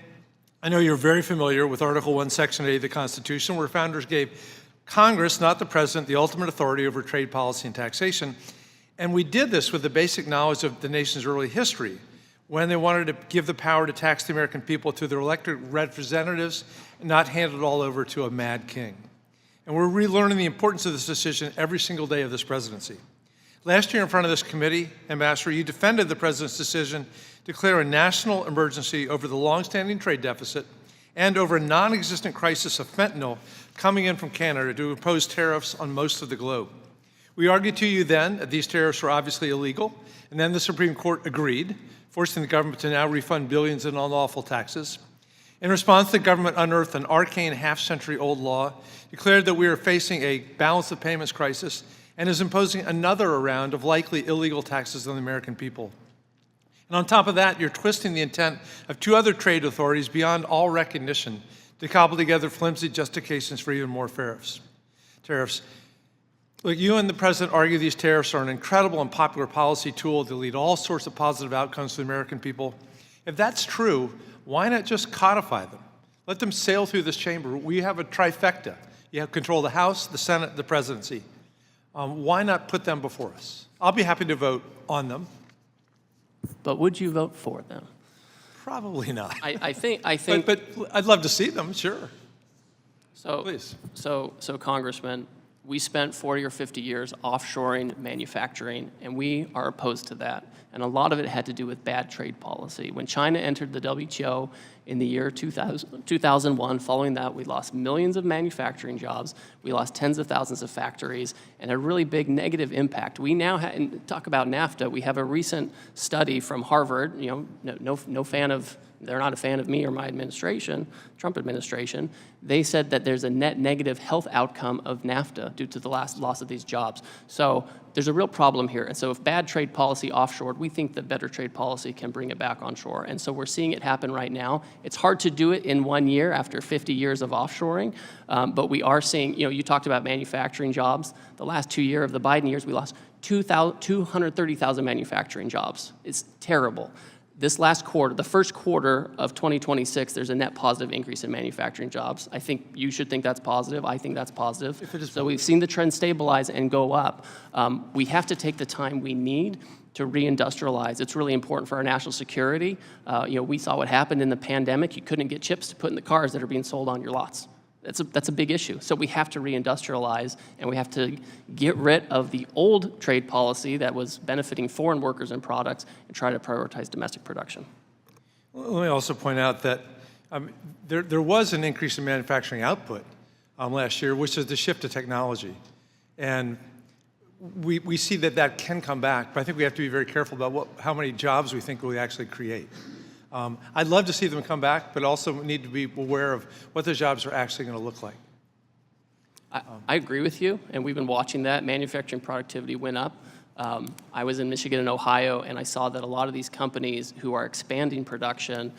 I know you're very familiar with Article 1, Section 8 of the Constitution, where founders gave Congress, not the President, the ultimate authority over trade policy and taxation. And we did this with the basic knowledge of the nation's early history, when they wanted to give the power to tax the American people to their elected representatives and not hand it all over to a mad king. And we're relearning the importance of this decision every single day of this presidency. Last year in front of this committee, Ambassador, you defended the president's decision to declare a national emergency over the longstanding trade deficit and over a non-existent crisis of fentanyl coming in from Canada to impose tariffs on most of the globe. We argued to you then that these tariffs were obviously illegal, and then the Supreme Court agreed, forcing the government to now refund billions in unlawful taxes. In response, the government unearthed an arcane half-century-old law, declared that we are facing a balance of payments crisis, and is imposing another round of likely illegal taxes on the American people. And on top of that, you're twisting the intent of 2 other trade authorities beyond all recognition to cobble together flimsy justifications for even more tariffs. Look, you and the President argue these tariffs are an incredible and popular policy tool that lead all sorts of positive outcomes for the American people. If that's true, why not just codify them? Let them sail through this chamber. We have a trifecta. You have control of the House, the Senate, the presidency. Why not put them before us? I'll be happy to vote on them. But would you vote for them? Probably not. I think. But I'd love to see them, sure. So, Please. So Congressman, we spent 40 or 50 years offshoring manufacturing, and we are opposed to that. And a lot of it had to do with bad trade policy. When China entered the WTO in the year 2001, following that, we lost millions of manufacturing jobs, we lost tens of thousands of factories, and a really big negative impact. We now and talk about NAFTA. We have a recent study from Harvard. No fan of. They're not a fan of me or my administration, Trump administration. They said that there's a net negative health outcome of NAFTA due to the loss of these jobs. So there's a real problem here. And so if bad trade policy offshored, we think that better trade policy can bring it back onshore. And so we're seeing it happen right now. It's hard to do it in 1 year after 50 years of offshoring, but we are seeing, you talked about manufacturing jobs. The last 2 years of the Biden years, we lost 230,000 manufacturing jobs. It's terrible. This last quarter, the first quarter of 2026, there's a net positive increase in manufacturing jobs. I think you should think that's positive. I think that's positive. So we've seen the trend stabilize and go up. We have to take the time we need to reindustrialize. It's really important for our national security. We saw what happened in the pandemic. You couldn't get chips to put in the cars that are being sold on your lots. That's a big issue. So we have to reindustrialize, and we have to get rid of the old trade policy that was benefiting foreign workers and products and try to prioritize domestic production. Let me also point out that there was an increase in manufacturing output last year, which is the shift to technology. And we see that can come back, but I think we have to be very careful about how many jobs we think we actually create. I'd love to see them come back, but also need to be aware of what those jobs are actually going to look like. I agree with you, and we've been watching that. Manufacturing productivity went up. I was in Michigan and Ohio, and I saw that a lot of these companies who are expanding production,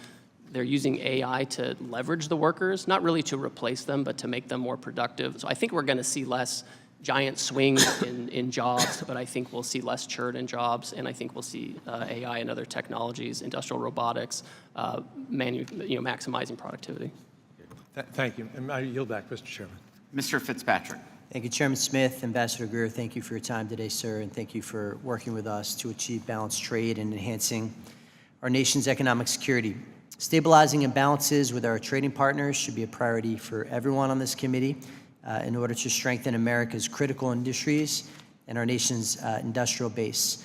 they're using AI to leverage the workers, not really to replace them, but to make them more productive. So I think we're going to see less giant swings in jobs, but I think we'll see less churn in jobs, and I think we'll see AI and other technologies, industrial robotics, maximizing productivity. Thank you. And I yield back, Mr. Chairman. Mr. Fitzpatrick. Thank you, Chairman Smith. Ambassador Greer, thank you for your time today, sir, and thank you for working with us to achieve balanced trade and enhancing our nation's economic security. Stabilizing imbalances with our trading partners should be a priority for everyone on this committee in order to strengthen America's critical industries and our nation's industrial base.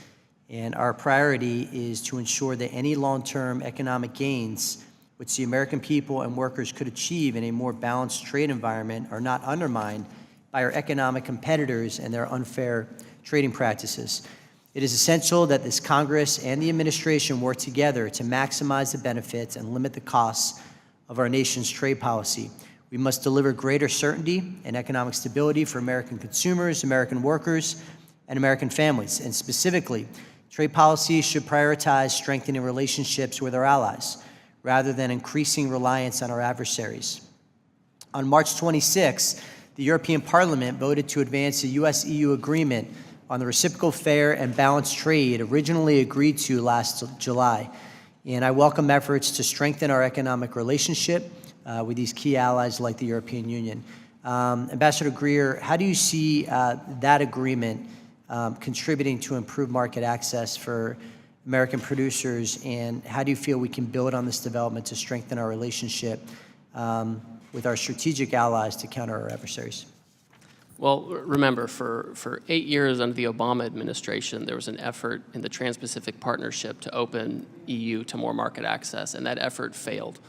And our priority is to ensure that any long-term economic gains which the American people and workers could achieve in a more balanced trade environment are not undermined by our economic competitors and their unfair trading practices. It is essential that this Congress and the administration work together to maximize the benefits and limit the costs of our nation's trade policy. We must deliver greater certainty and economic stability for American consumers, American workers, and American families. And specifically, trade policy should prioritize strengthening relationships with our allies rather than increasing reliance on our adversaries. On March 26, the European Parliament voted to advance a U.S.-EU agreement on the reciprocal, fair, and balanced trade originally agreed to last July. And I welcome efforts to strengthen our economic relationship with these key allies like the European Union. Ambassador Greer, how do you see that agreement contributing to improved market access for American producers, and how do you feel we can build on this development to strengthen our relationship with our strategic allies to counter our adversaries? Well, remember, for 8 years under the Obama administration, there was an effort in the Trans-Pacific Partnership to open EU to more market access, and that effort failed.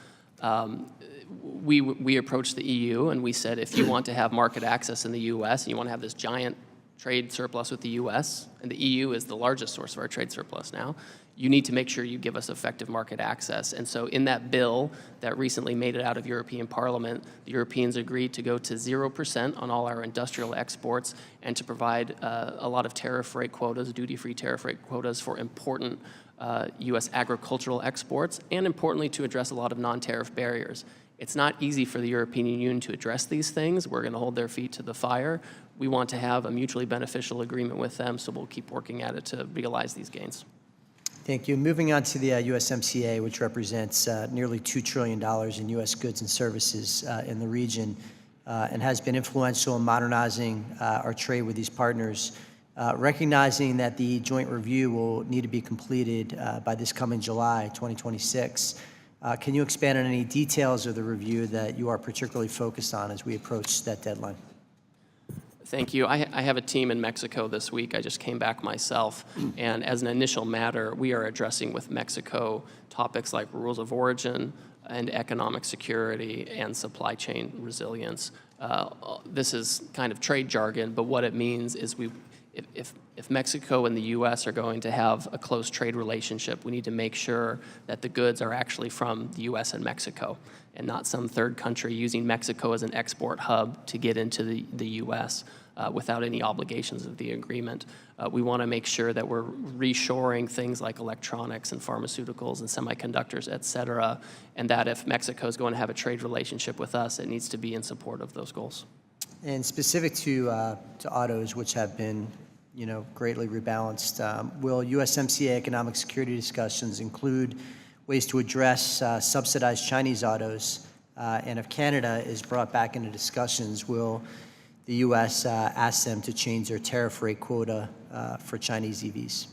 We approached the EU and we said, if you want to have market access in the U.S. and you want to have this giant trade surplus with the U.S., and the EU is the largest source of our trade surplus now, you need to make sure you give us effective market access. And so in that bill that recently made it out of European Parliament, the Europeans agreed to go to 0% on all our industrial exports and to provide a lot of tariff rate quotas, duty-free tariff rate quotas for important U.S. agricultural exports, and importantly, to address a lot of non-tariff barriers. It's not easy for the European Union to address these things. We're going to hold their feet to the fire. We want to have a mutually beneficial agreement with them, so we'll keep working at it to realize these gains. Thank you. Moving on to the USMCA, which represents nearly $2 trillion in U.S. goods and services in the region. and has been influential in modernizing our trade with these partners. Recognizing that the joint review will need to be completed by this coming July 2026, can you expand on any details of the review that you are particularly focused on as we approach that deadline? Thank you. I have a team in Mexico this week. I just came back myself. And as an initial matter, we are addressing with Mexico topics like rules of origin and economic security and supply chain resilience. This is kind of trade jargon, but what it means is if Mexico and the U.S. are going to have a close trade relationship, we need to make sure that the goods are actually from the U.S. and Mexico and not some third country using Mexico as an export hub to get into the U.S. Without any obligations of the agreement. We want to make sure that we're reshoring things like electronics and pharmaceuticals and semiconductors, et cetera, and that if Mexico is going to have a trade relationship with us, it needs to be in support of those goals. And specific to autos, which have been, greatly rebalanced, will USMCA economic security discussions include ways to address subsidized Chinese autos? And if Canada is brought back into discussions, will the U.S. ask them to change their tariff rate quota for Chinese EVs?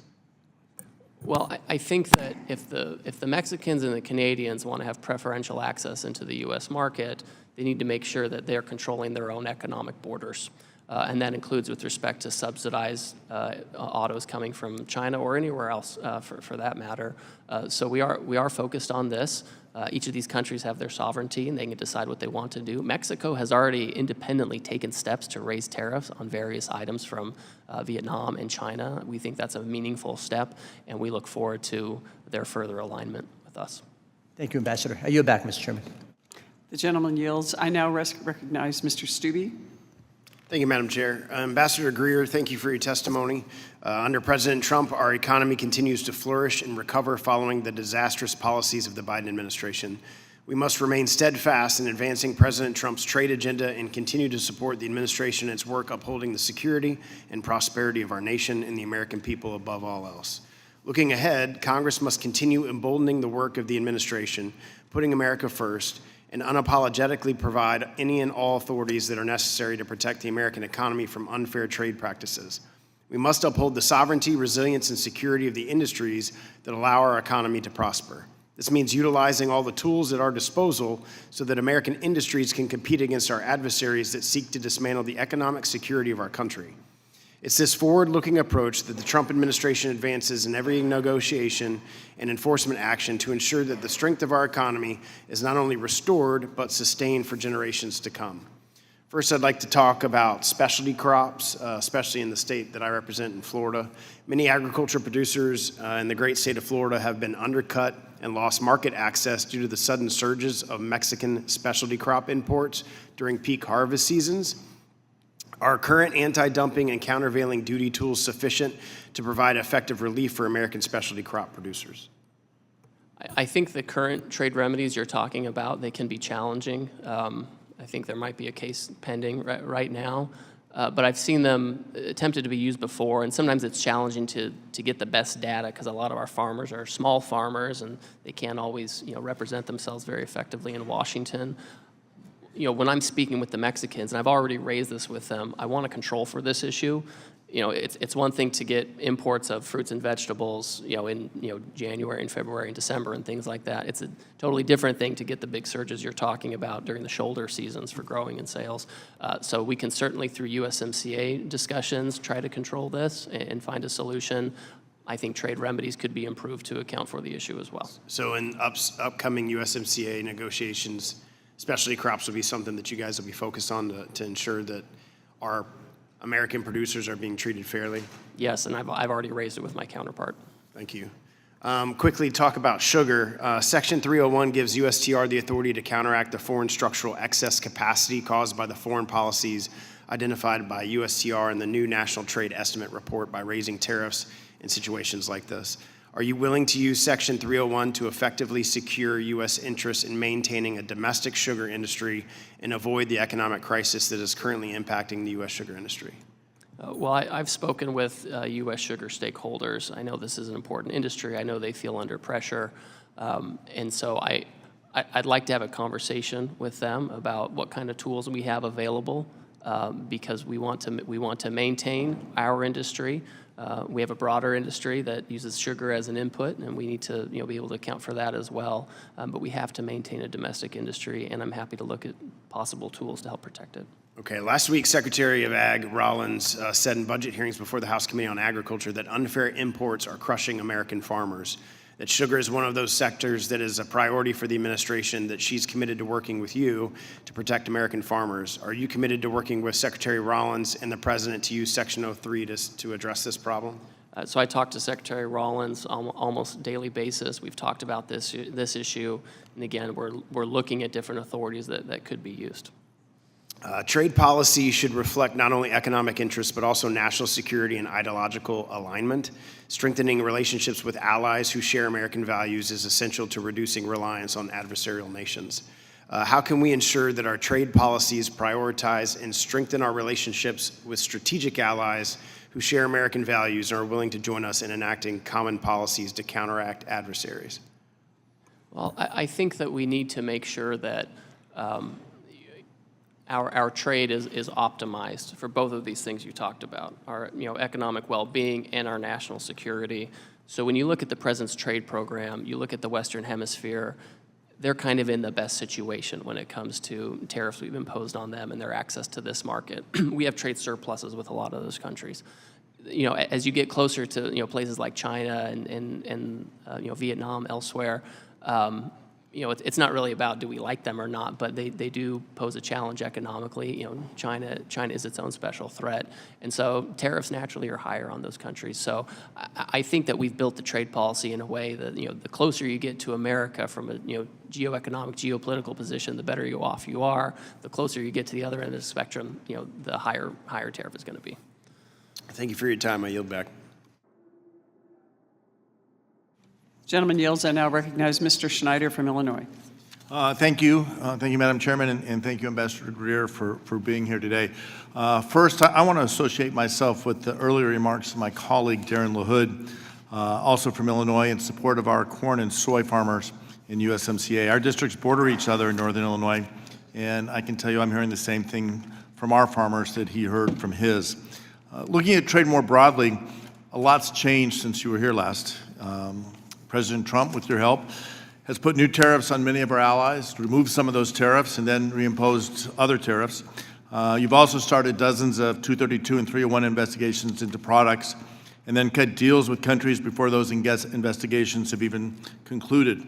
Well, I think that if the Mexicans and the Canadians want to have preferential access into the U.S. market, they need to make sure that they're controlling their own economic borders. And that includes with respect to subsidized autos coming from China or anywhere else for that matter. So we are focused on this. Each of these countries have their sovereignty and they can decide what they want to do. Mexico has already independently taken steps to raise tariffs on various items from Vietnam and China. We think that's a meaningful step and we look forward to their further alignment with us. Thank you, Ambassador. I yield back, Mr. Chairman. The gentleman yields. I now recognize Mr. Stubbe. Thank you, Madam Chair. Ambassador Greer, thank you for your testimony. Under President Trump, our economy continues to flourish and recover following the disastrous policies of the Biden administration. We must remain steadfast in advancing President Trump's trade agenda and continue to support the administration in its work upholding the security and prosperity of our nation and the American people above all else. Looking ahead, Congress must continue emboldening the work of the administration, putting America first, and unapologetically provide any and all authorities that are necessary to protect the American economy from unfair trade practices. We must uphold the sovereignty, resilience, and security of the industries that allow our economy to prosper. This means utilizing all the tools at our disposal so that American industries can compete against our adversaries that seek to dismantle the economic security of our country. It's this forward-looking approach that the Trump administration advances in every negotiation and enforcement action to ensure that the strength of our economy is not only restored, but sustained for generations to come. First, I'd like to talk about specialty crops, especially in the state that I represent in Florida. Many agriculture producers in the great state of Florida have been undercut and lost market access due to the sudden surges of Mexican specialty crop imports during peak harvest seasons. Are current anti-dumping and countervailing duty tools sufficient to provide effective relief for American specialty crop producers? I think the current trade remedies you're talking about, they can be challenging. I think there might be a case pending right now, but I've seen them attempted to be used before, and sometimes it's challenging to get the best data because a lot of our farmers are small farmers and they can't always represent themselves very effectively in Washington. When I'm speaking with the Mexicans, and I've already raised this with them, I want to control for this issue. It's one thing to get imports of fruits and vegetables, in January and February and December and things like that. It's a totally different thing to get the big surges you're talking about during the shoulder seasons for growing and sales. So we can certainly, through USMCA discussions, try to control this and find a solution. I think trade remedies could be improved to account for the issue as well. So in upcoming USMCA negotiations, specialty crops will be something that you guys will be focused on to ensure that our American producers are being treated fairly? Yes, and I've already raised it with my counterpart. Thank you. Quickly talk about sugar. Section 301 gives USTR the authority to counteract the foreign structural excess capacity caused by the foreign policies identified by USTR in the new National Trade Estimate Report by raising tariffs in situations like this. Are you willing to use Section 301 to effectively secure U.S. interests in maintaining a domestic sugar industry and avoid the economic crisis that is currently impacting the U.S. sugar industry? Well, I've spoken with U.S. sugar stakeholders. I know this is an important industry. I know they feel under pressure. And so I'd like to have a conversation with them about what kind of tools we have available, because we want to maintain our industry. We have a broader industry that uses sugar as an input, and we need to be able to account for that as well. But we have to maintain a domestic industry, and I'm happy to look at possible tools to help protect it. Okay, last week, Secretary of Ag Rollins said in budget hearings before the House Committee on Agriculture that unfair imports are crushing American farmers, that sugar is one of those sectors that is a priority for the administration, that she's committed to working with you to protect American farmers. Are you committed to working with Secretary Rollins and the President to use Section 03 to address this problem? So I talk to Secretary Rollins on almost daily basis. We've talked about this issue, and again, we're looking at different authorities that could be used. Trade policy should reflect not only economic interests, but also national security and ideological alignment. Strengthening relationships with allies who share American values is essential to reducing reliance on adversarial nations. How can we ensure that our trade policies prioritize and strengthen our relationships with strategic allies who share American values and are willing to join us in enacting common policies to counteract adversaries? Well, I think that we need to make sure that our trade is optimized for both of these things you talked about, our economic well-being and our national security. So when you look at the President's trade program, you look at the Western Hemisphere, they're kind of in the best situation when it comes to tariffs we've imposed on them and their access to this market. We have trade surpluses with a lot of those countries. As you get closer to places like China and Vietnam, elsewhere, it's not really about do we like them or not, but they do pose a challenge economically. China is its own special threat, and so tariffs naturally are higher on those countries. So I think that we've built the trade policy in a way that the closer you get to America from a geoeconomic, geopolitical position, the better off you are. The closer you get to the other end of the spectrum, the higher tariff is going to be. Thank you for your time. I yield back. Gentleman yields. I now recognize Mr. Schneider from Illinois. Thank you. Thank you, Madam Chairman, and thank you, Ambassador Greer, for being here today. First, I want to associate myself with the earlier remarks of my colleague, Darren LaHood, also from Illinois, in support of our corn and soy farmers in USMCA. Our districts border each other in northern Illinois, and I can tell you I'm hearing the same thing from our farmers that he heard from his. Looking at trade more broadly, a lot's changed since you were here last. President Trump, with your help, has put new tariffs on many of our allies, removed some of those tariffs, and then reimposed other tariffs. You've also started dozens of 232 and 301 investigations into products, and then cut deals with countries before those investigations have even concluded.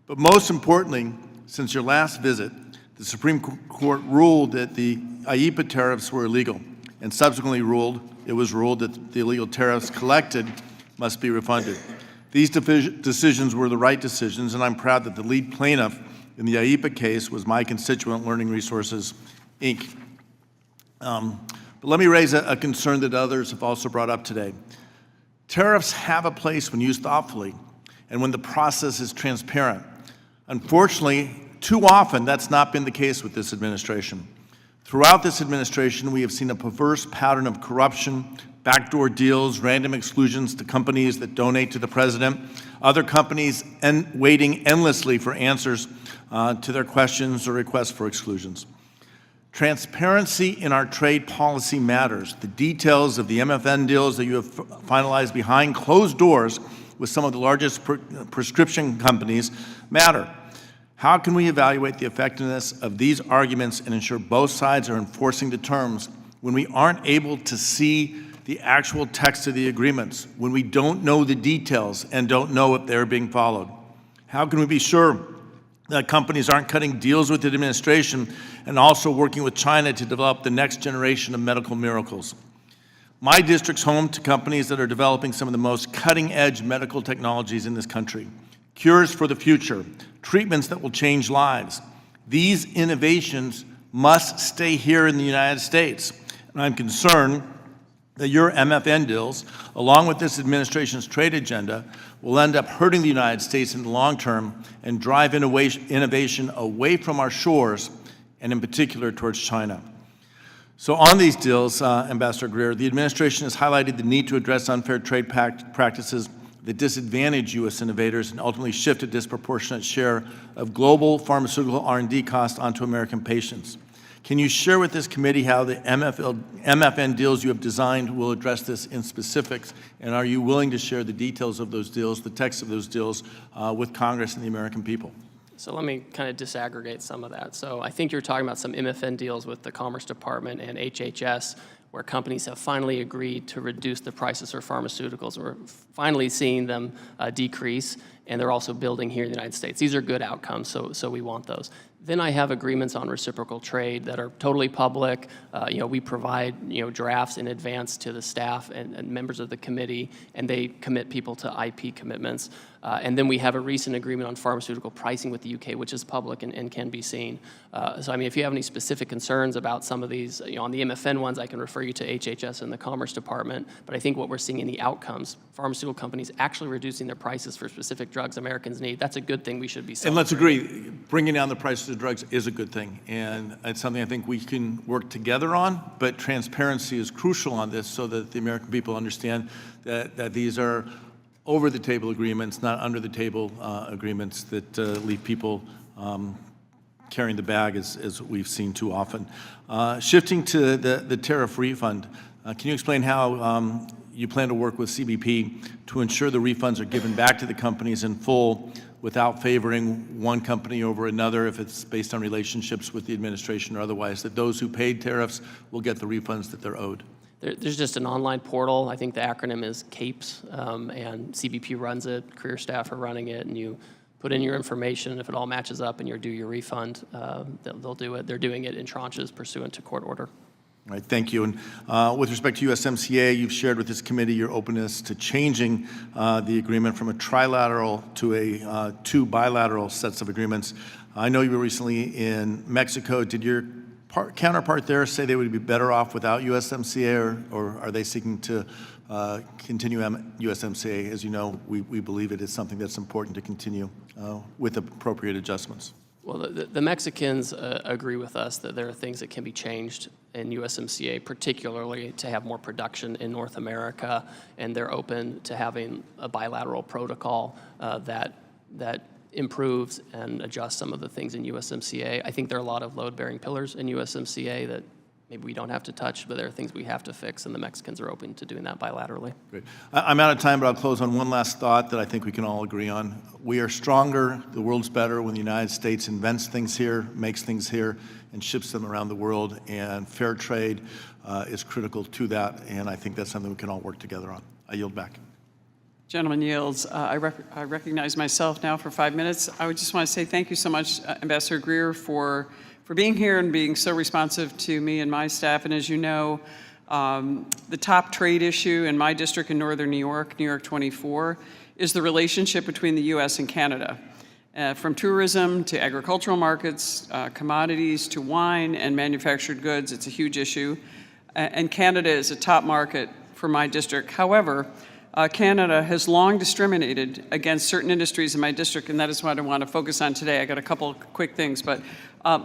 But most importantly, since your last visit, the Supreme Court ruled that the IEEPA tariffs were illegal, and subsequently it was ruled that the illegal tariffs collected must be refunded. These decisions were the right decisions, and I'm proud that the lead plaintiff in the IEEPA case was my constituent, Learning Resources, Inc. But let me raise a concern that others have also brought up today. Tariffs have a place when used thoughtfully and when the process is transparent. Unfortunately, too often that's not been the case with this administration. Throughout this administration, we have seen a perverse pattern of corruption, backdoor deals, random exclusions to companies that donate to the president, other companies waiting endlessly for answers to their questions or requests for exclusions. Transparency in our trade policy matters. The details of the MFN deals that you have finalized behind closed doors with some of the largest prescription companies matter. How can we evaluate the effectiveness of these arguments and ensure both sides are enforcing the terms when we aren't able to see the actual text of the agreements, when we don't know the details and don't know if they're being followed? How can we be sure that companies aren't cutting deals with the administration and also working with China to develop the next generation of medical miracles? My district's home to companies that are developing some of the most cutting-edge medical technologies in this country, cures for the future, treatments that will change lives. These innovations must stay here in the United States, and I'm concerned that your MFN deals, along with this administration's trade agenda, will end up hurting the United States in the long term and drive innovation away from our shores, and in particular towards China. So on these deals, Ambassador Greer, the administration has highlighted the need to address unfair trade practices that disadvantage U.S. innovators and ultimately shift a disproportionate share of global pharmaceutical R&D costs onto American patients. Can you share with this committee how the MFN deals you have designed will address this in specifics? And are you willing to share the details of those deals, the text of those deals, with Congress and the American people? So let me kind of disaggregate some of that. So I think you're talking about some MFN deals with the Commerce Department and HHS, where companies have finally agreed to reduce the prices for pharmaceuticals. We're finally seeing them decrease, and they're also building here in the United States. These are good outcomes, so we want those. Then I have agreements on reciprocal trade that are totally public. We provide drafts in advance to the staff and members of the committee, and they commit people to IP commitments. And then we have a recent agreement on pharmaceutical pricing with the UK, which is public and can be seen. So, I mean, if you have any specific concerns about some of these, on the MFN ones, I can refer you to HHS and the Commerce Department. But I think what we're seeing in the outcomes, pharmaceutical companies actually reducing their prices for specific drugs Americans need, that's a good thing we should be celebrating. And let's agree, bringing down the prices of drugs is a good thing. And it's something I think we can work together on, but transparency is crucial on this so that the American people understand that these are over-the-table agreements, not under-the-table agreements that leave people carrying the bag, as we've seen too often. Shifting to the tariff refund, can you explain how you plan to work with CBP to ensure the refunds are given back to the companies in full without favoring one company over another, if it's based on relationships with the administration or otherwise, that those who paid tariffs will get the refunds that they're owed? There's just an online portal. I think the acronym is CAPES, and CBP runs it. Career staff are running it, and you put in your information. If it all matches up and you're due your refund, they'll do it. They're doing it in tranches pursuant to court order. All right, thank you. And with respect to USMCA, you've shared with this committee your openness to changing the agreement from a trilateral to two bilateral sets of agreements. I know you were recently in Mexico. Did your counterpart there say they would be better off without USMCA, or are they seeking to continue USMCA? As you know, we believe it is something that's important to continue with appropriate adjustments. Well, the Mexicans agree with us that there are things that can be changed in USMCA, particularly to have more production in North America, and they're open to having a bilateral protocol that improves and adjusts some of the things in USMCA. I think there are a lot of load-bearing pillars in USMCA that maybe we don't have to touch, but there are things we have to fix, and the Mexicans are open to doing that bilaterally. Great. I'm out of time, but I'll close on one last thought that I think we can all agree on. We are stronger, the world's better when the United States invents things here, makes things here, and ships them around the world, and fair trade is critical to that, and I think that's something we can all work together on. I yield back. Gentleman yields. I recognize myself now for 5 minutes. I would just want to say thank you so much, Ambassador Greer, for being here and being so responsive to me and my staff. And as you know, the top trade issue in my district in northern New York 24, is the relationship between the U.S. and Canada. From tourism to agricultural markets, commodities to wine and manufactured goods, it's a huge issue. And Canada is a top market for my district. However, Canada has long discriminated against certain industries in my district, and that is what I want to focus on today. I got a couple quick things, but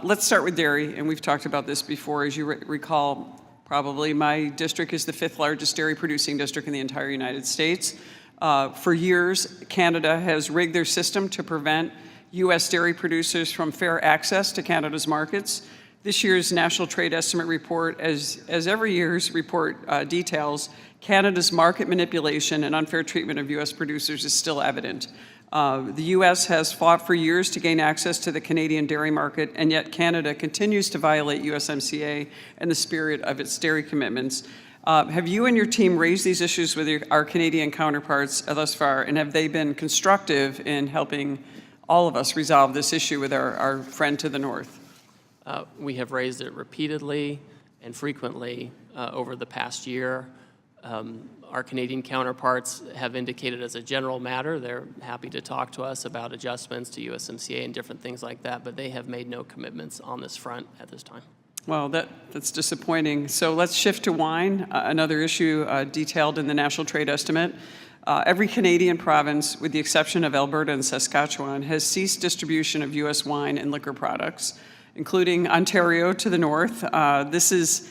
let's start with dairy, and we've talked about this before. As you recall, probably my district is the 5th largest dairy producing district in the entire United States. For years, Canada has rigged their system to prevent U.S. dairy producers from fair access to Canada's markets. This year's National Trade Estimate report, as every year's report details, Canada's market manipulation and unfair treatment of U.S. producers is still evident. The U.S. has fought for years to gain access to the Canadian dairy market, and yet Canada continues to violate USMCA and the spirit of its dairy commitments. Have you and your team raised these issues with our Canadian counterparts thus far, and have they been constructive in helping all of us resolve this issue with our friend to the north? We have raised it repeatedly and frequently over the past year. Our Canadian counterparts have indicated as a general matter they're happy to talk to us about adjustments to USMCA and different things like that, but they have made no commitments on this front at this time. Well, that's disappointing. So let's shift to wine, another issue detailed in the National Trade Estimate. Every Canadian province, with the exception of Alberta and Saskatchewan, has ceased distribution of U.S. wine and liquor products, including Ontario to the north. This is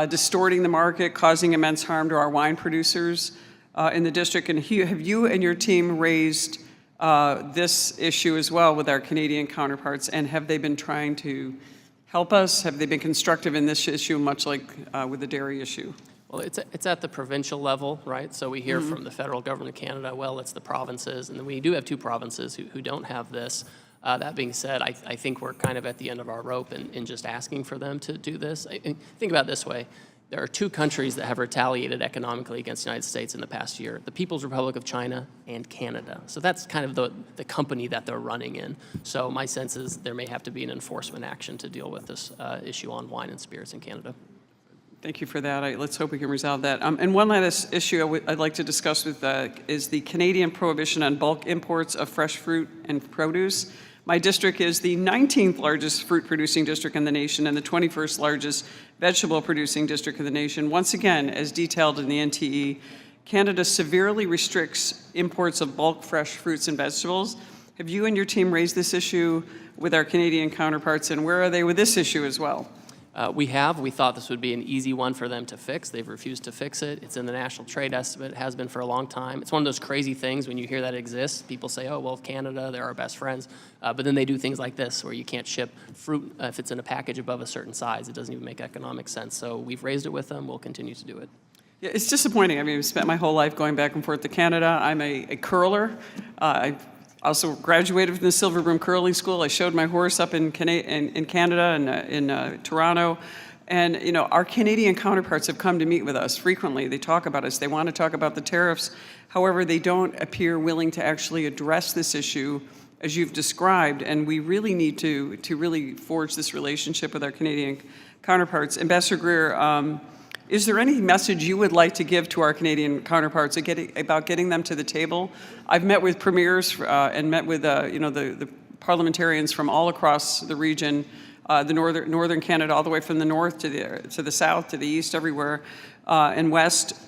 distorting the market, causing immense harm to our wine producers. in the district. And have you and your team raised this issue as well with our Canadian counterparts? And have they been trying to help us? Have they been constructive in this issue, much like with the dairy issue? Well, it's at the provincial level, right? So we hear from the federal government of Canada, well, it's the provinces, and then we do have 2 provinces who don't have this. That being said, I think we're kind of at the end of our rope in just asking for them to do this. Think about it this way. There are 2 countries that have retaliated economically against the United States in the past year, the People's Republic of China and Canada. So that's kind of the company that they're running in. So my sense is there may have to be an enforcement action to deal with this issue on wine and spirits in Canada. Thank you for that. Let's hope we can resolve that. And one last issue I'd like to discuss with is the Canadian prohibition on bulk imports of fresh fruit and produce. My district is the 19th largest fruit producing district in the nation and the 21st largest vegetable producing district in the nation. Once again, as detailed in the NTE, Canada severely restricts imports of bulk fresh fruits and vegetables. Have you and your team raised this issue with our Canadian counterparts, and where are they with this issue as well? We have. We thought this would be an easy one for them to fix. They've refused to fix it. It's in the national trade estimate. It has been for a long time. It's one of those crazy things when you hear that it exists. People say, oh, well, Canada, they're our best friends. But then they do things like this where you can't ship fruit if it's in a package above a certain size. It doesn't even make economic sense. So we've raised it with them. We'll continue to do it. Yeah, it's disappointing. I mean, I've spent my whole life going back and forth to Canada. I'm a curler. I also graduated from the Silver Broom Curling School. I showed my horse up in Canada and in Toronto. And, you know, our Canadian counterparts have come to meet with us frequently. They talk about us. They want to talk about the tariffs. However, they don't appear willing to actually address this issue as you've described. And we really need to really forge this relationship with our Canadian counterparts. Ambassador Greer, is there any message you would like to give to our Canadian counterparts about getting them to the table? I've met with premiers and met with the parliamentarians from all across the region, the northern Canada, all the way from the north to the south, to the east, everywhere, and west.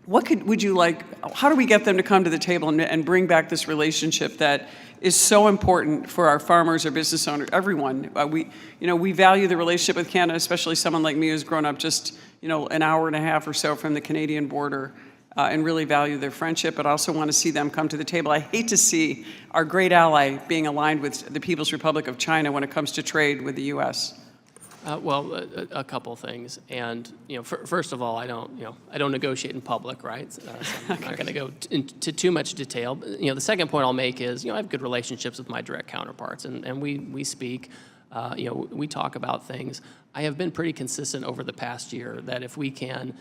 What would you like? How do we get them to come to the table and bring back this relationship that is so important for our farmers, our business owners, everyone? We value the relationship with Canada, especially someone like me who's grown up just an hour and a half or so from the Canadian border, and really value their friendship, but also want to see them come to the table. I hate to see our great ally being aligned with the People's Republic of China when it comes to trade with the U.S. Well, a couple things, and first of all, I don't negotiate in public, right? So I'm not going to go into too much detail. The second point I'll make is, I have good relationships with my direct counterparts, and we speak. We talk about things. I have been pretty consistent over the past year that if we can,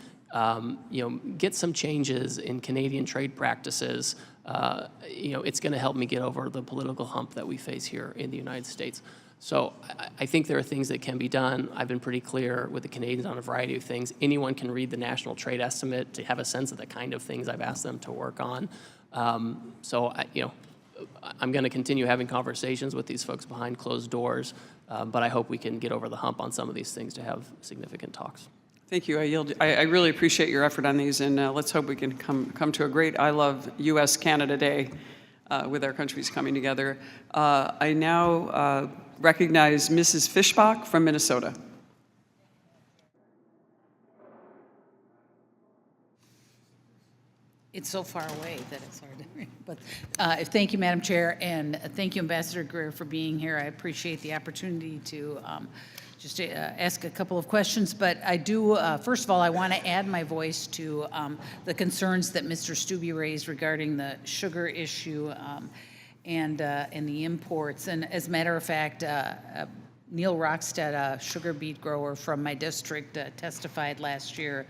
get some changes in Canadian trade practices, it's going to help me get over the political hump that we face here in the United States. So I think there are things that can be done. I've been pretty clear with the Canadians on a variety of things. Anyone can read the national trade estimate to have a sense of the kind of things I've asked them to work on. I'm going to continue having conversations with these folks behind closed doors, but I hope we can get over the hump on some of these things to have significant talks. Thank you. I really appreciate your effort on these, and let's hope we can come to a great I Love U.S.-Canada Day with our countries coming together. I now recognize Mrs. Fischbach from Minnesota. It's so far away that it's hard to read. But thank you, Madam Chair, and thank you, Ambassador Greer, for being here. I appreciate the opportunity to just ask a couple of questions. But I do, first of all, I want to add my voice to the concerns that Mr. Stubbe raised regarding the sugar issue and the imports. And as a matter of fact, Neil Rockstead, a sugar beet grower from my district, testified last year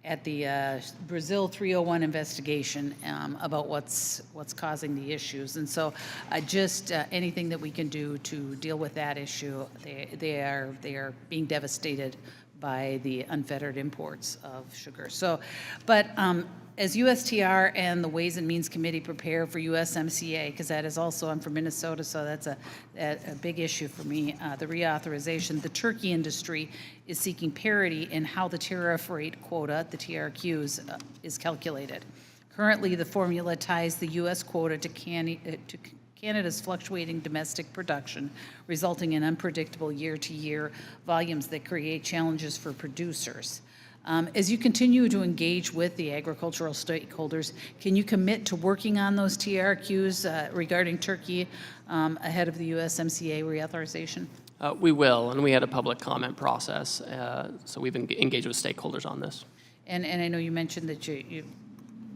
at the Brazil 301 investigation about what's causing the issues. And so just anything that we can do to deal with that issue, they are being devastated by the unfettered imports of sugar. So, but as USTR and the Ways and Means Committee prepare for USMCA, because that is also, I'm from Minnesota, so that's a big issue for me, the reauthorization, the turkey industry is seeking parity in how the tariff rate quota, the TRQs, is calculated. Currently, the formula ties the U.S. quota to Canada's fluctuating domestic production, resulting in unpredictable year-to-year volumes that create challenges for producers. As you continue to engage with the agricultural stakeholders, can you commit to working on those TRQs regarding Turkey ahead of the USMCA reauthorization? We will, and we had a public comment process, so we've engaged with stakeholders on this. And I know you mentioned that you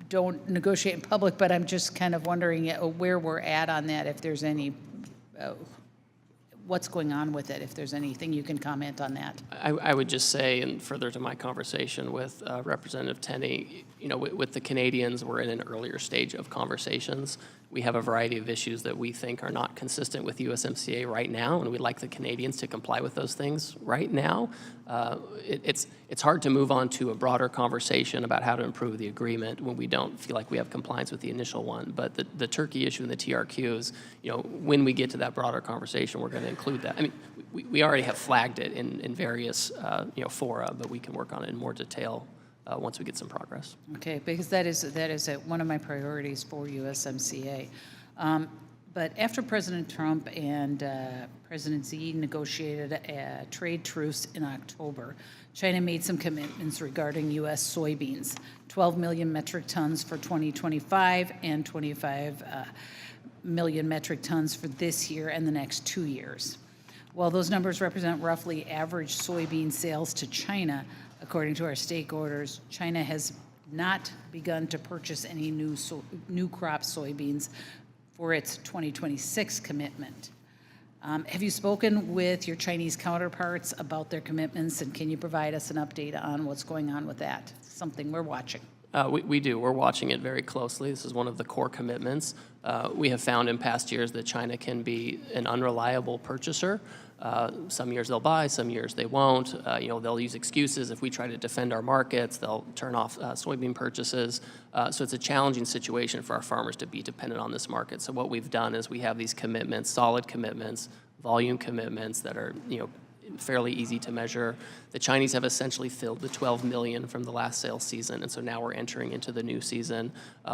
don't negotiate in public, but I'm just kind of wondering where we're at on that, if there's any, what's going on with it, if there's anything you can comment on that. I would just say, and further to my conversation with Representative Tenney, with the Canadians, we're in an earlier stage of conversations. We have a variety of issues that we think are not consistent with USMCA right now, and we'd like the Canadians to comply with those things right now. It's hard to move on to a broader conversation about how to improve the agreement when we don't feel like we have compliance with the initial one. But the Turkey issue and the TRQs, when we get to that broader conversation, we're going to include that. I mean, we already have flagged it in various fora, but we can work on it in more detail once we get some progress. Okay, because that is one of my priorities for USMCA. But after President Trump and President Xi negotiated a trade truce in October, China made some commitments regarding U.S. soybeans, 12 million metric tons for 2025 and 25 million metric tons for this year and the next 2 years. While those numbers represent roughly average soybean sales to China, according to our stakeholders, China has not begun to purchase any new crop soybeans for its 2026 commitment. Have you spoken with your Chinese counterparts about their commitments, and can you provide us an update on what's going on with that? Something we're watching. We do. We're watching it very closely. This is one of the core commitments. We have found in past years that China can be an unreliable purchaser. Some years they'll buy, some years they won't. They'll use excuses. If we try to defend our markets, they'll turn off soybean purchases. So it's a challenging situation for our farmers to be dependent on this market. So what we've done is we have these commitments, solid commitments, volume commitments that are, fairly easy to measure. The Chinese have essentially filled the 12 million from the last sales season, and so now we're entering into the new season.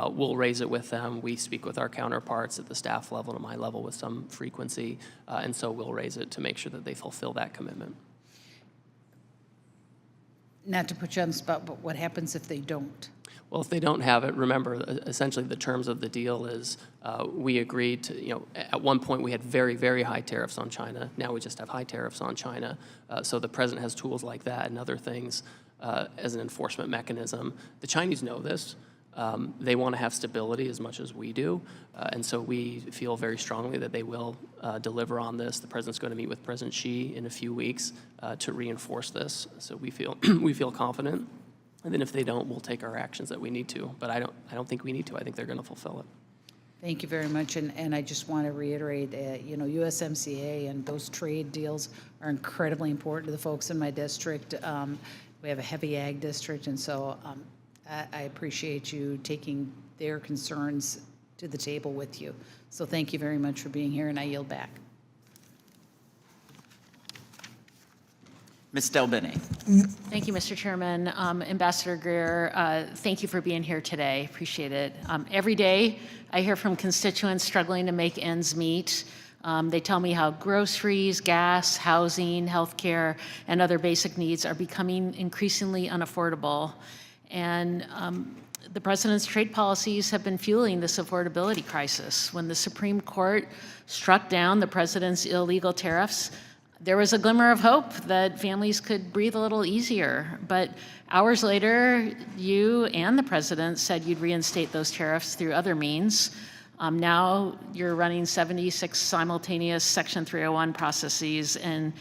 We'll raise it with them. We speak with our counterparts at the staff level and my level with some frequency, and so we'll raise it to make sure that they fulfill that commitment. Not to put you on the spot, but what happens if they don't? Well, if they don't have it, remember, essentially the terms of the deal is we agreed to, at one point we had very, very high tariffs on China. Now we just have high tariffs on China. So the president has tools like that and other things as an enforcement mechanism. The Chinese know this. They want to have stability as much as we do. And so we feel very strongly that they will deliver on this. The president's going to meet with President Xi in a few weeks to reinforce this. So we feel confident. And then if they don't, we'll take our actions that we need to. But I don't think we need to. I think they're going to fulfill it. Thank you very much. And I just want to reiterate, USMCA and those trade deals are incredibly important to the folks in my district. We have a heavy ag district, and so I appreciate you taking their concerns to the table with you. So thank you very much for being here, and I yield back. Ms. Delbene. Thank you, Mr. Chairman. Ambassador Greer, thank you for being here today. Appreciate it. Every day, I hear from constituents struggling to make ends meet. They tell me how groceries, gas, housing, healthcare, and other basic needs are becoming increasingly unaffordable. And the president's trade policies have been fueling this affordability crisis. When the Supreme Court struck down the president's illegal tariffs, there was a glimmer of hope that families could breathe a little easier. But hours later, you and the president said you'd reinstate those tariffs through other means. Now you're running 76 simultaneous Section 301 processes, and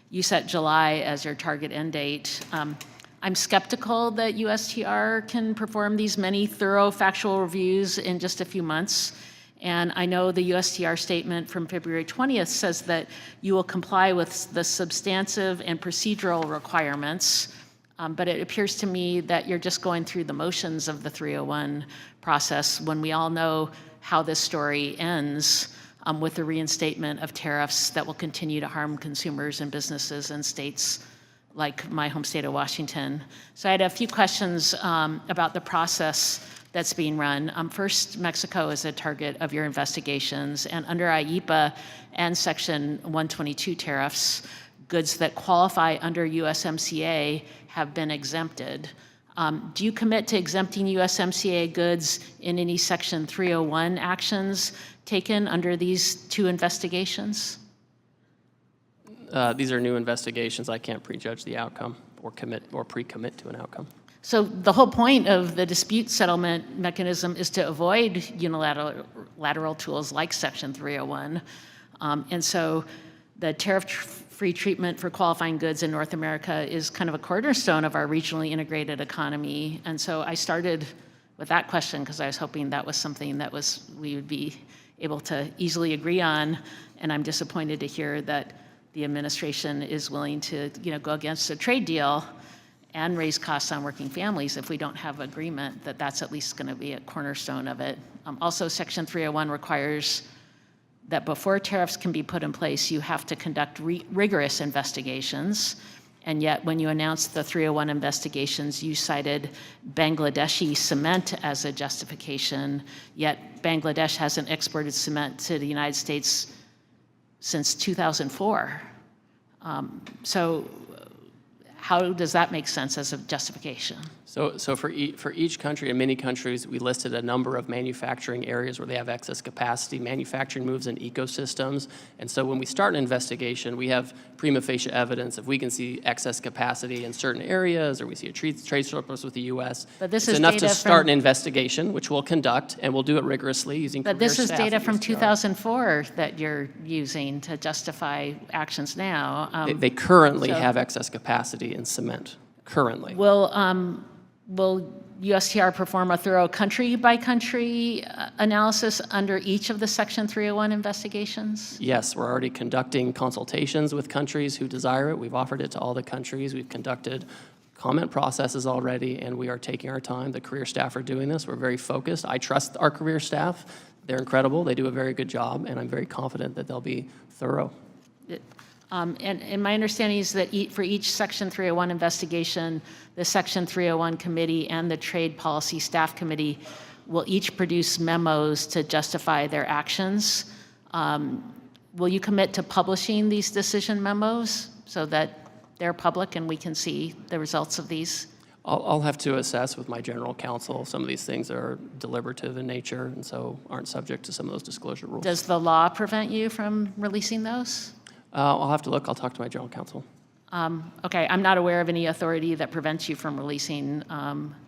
you set July as your target end date. I'm skeptical that USTR can perform these many thorough factual reviews in just a few months. And I know the USTR statement from February 20th says that you will comply with the substantive and procedural requirements, but it appears to me that you're just going through the motions of the 301 process when we all know how this story ends with the reinstatement of tariffs that will continue to harm consumers and businesses in states like my home state of Washington. So I had a few questions about the process that's being run. First, Mexico is a target of your investigations, and under IEEPA and Section 122 tariffs, goods that qualify under USMCA have been exempted. Do you commit to exempting USMCA goods in any Section 301 actions taken under these two investigations? These are new investigations. I can't prejudge the outcome or pre-commit to an outcome. So the whole point of the dispute settlement mechanism is to avoid unilateral tools like Section 301. And so the tariff-free treatment for qualifying goods in North America is kind of a cornerstone of our regionally integrated economy. And so I started with that question because I was hoping that was something that we would be able to easily agree on. And I'm disappointed to hear that the administration is willing to go against a trade deal and raise costs on working families if we don't have agreement that that's at least going to be a cornerstone of it. Also, Section 301 requires that before tariffs can be put in place, you have to conduct rigorous investigations. And yet, when you announced the 301 investigations, you cited Bangladeshi cement as a justification, yet Bangladesh hasn't exported cement to the United States since 2004. So how does that make sense as a justification? So for each country, in many countries, we listed a number of manufacturing areas where they have excess capacity. Manufacturing moves in ecosystems. And so when we start an investigation, we have prima facie evidence. If we can see excess capacity in certain areas or we see a trade surplus with the U.S., but this it's is enough data to start an investigation, which we'll conduct, and we'll do it rigorously using But this is staff data at from USTR. 2004 that you're using to justify actions now. They currently so- have excess capacity in cement, currently. Will USTR perform a thorough country-by-country analysis under each of the Section 301 investigations? Yes, we're already conducting consultations with countries who desire it. We've offered it to all the countries. We've conducted comment processes already, and we are taking our time. The career staff are doing this. We're very focused. I trust our career staff. They're incredible. They do a very good job, and I'm very confident that they'll be thorough. And my understanding is that for each Section 301 investigation, the Section 301 committee and the Trade Policy Staff Committee will each produce memos to justify their actions. Will you commit to publishing these decision memos so that they're public and we can see the results of these? I'll have to assess with my general counsel. Some of these things are deliberative in nature and so aren't subject to some of those disclosure rules. Does the law prevent you from releasing those? I'll have to look. I'll talk to my general counsel. Okay, I'm not aware of any authority that prevents you from releasing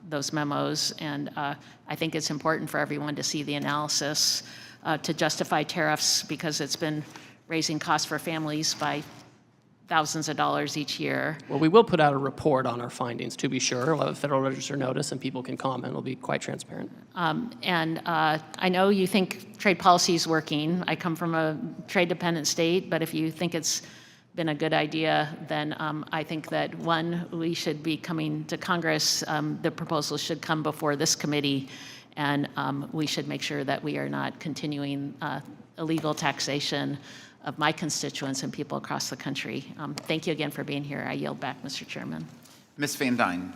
those memos, and I think it's important for everyone to see the analysis to justify tariffs because it's been raising costs for families by thousands of dollars each year. Well, we will put out a report on our findings, to be sure. We'll have a Federal Register notice, and people can comment. It'll be quite transparent. I know you think trade policy is working. I come from a trade-dependent state, but if you think it's been a good idea, then I think that, one, we should be coming to Congress. The proposals should come before this committee, and we should make sure that we are not continuing illegal taxation of my constituents and people across the country. Thank you again for being here. I yield back, Mr. Chairman. Ms. Van Dyne.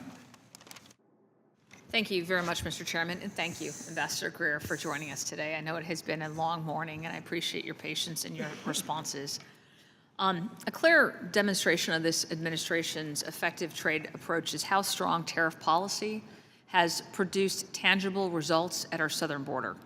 Thank you very much, Mr. Chairman, and thank you, Ambassador Greer, for joining us today. I know it has been a long morning, and I appreciate your patience and your responses. A clear demonstration of this administration's effective trade approach is how strong tariff policy has produced tangible results at our southern border.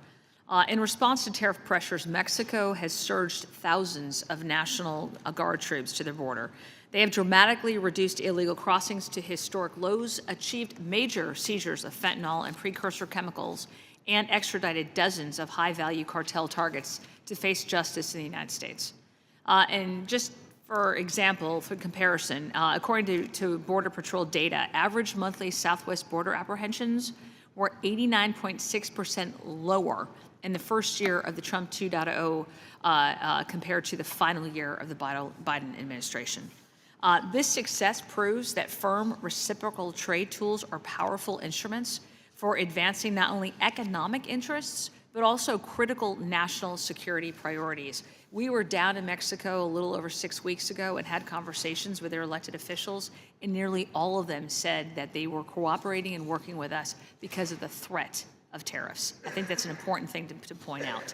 In response to tariff pressures, Mexico has surged thousands of National Guard troops to their border. They have dramatically reduced illegal crossings to historic lows, achieved major seizures of fentanyl and precursor chemicals, and extradited dozens of high-value cartel targets to face justice in the United States. And just for example, for comparison, according to Border Patrol data, average monthly Southwest border apprehensions were 89.6% lower in the first year of the Trump 2.0 compared to the final year of the Biden administration. This success proves that firm reciprocal trade tools are powerful instruments for advancing not only economic interests, but also critical national security priorities. We were down in Mexico a little over 6 weeks ago and had conversations with their elected officials, and nearly all of them said that they were cooperating and working with us because of the threat of tariffs. I think that's an important thing to point out.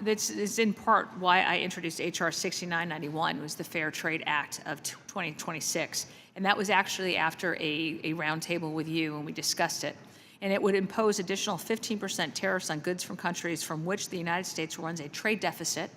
This is in part why I introduced HR 6991, was the Fair Trade Act of 2026. And that was actually after a roundtable with you, and we discussed it. And it would impose additional 15% tariffs on goods from countries from which the United States runs a trade deficit,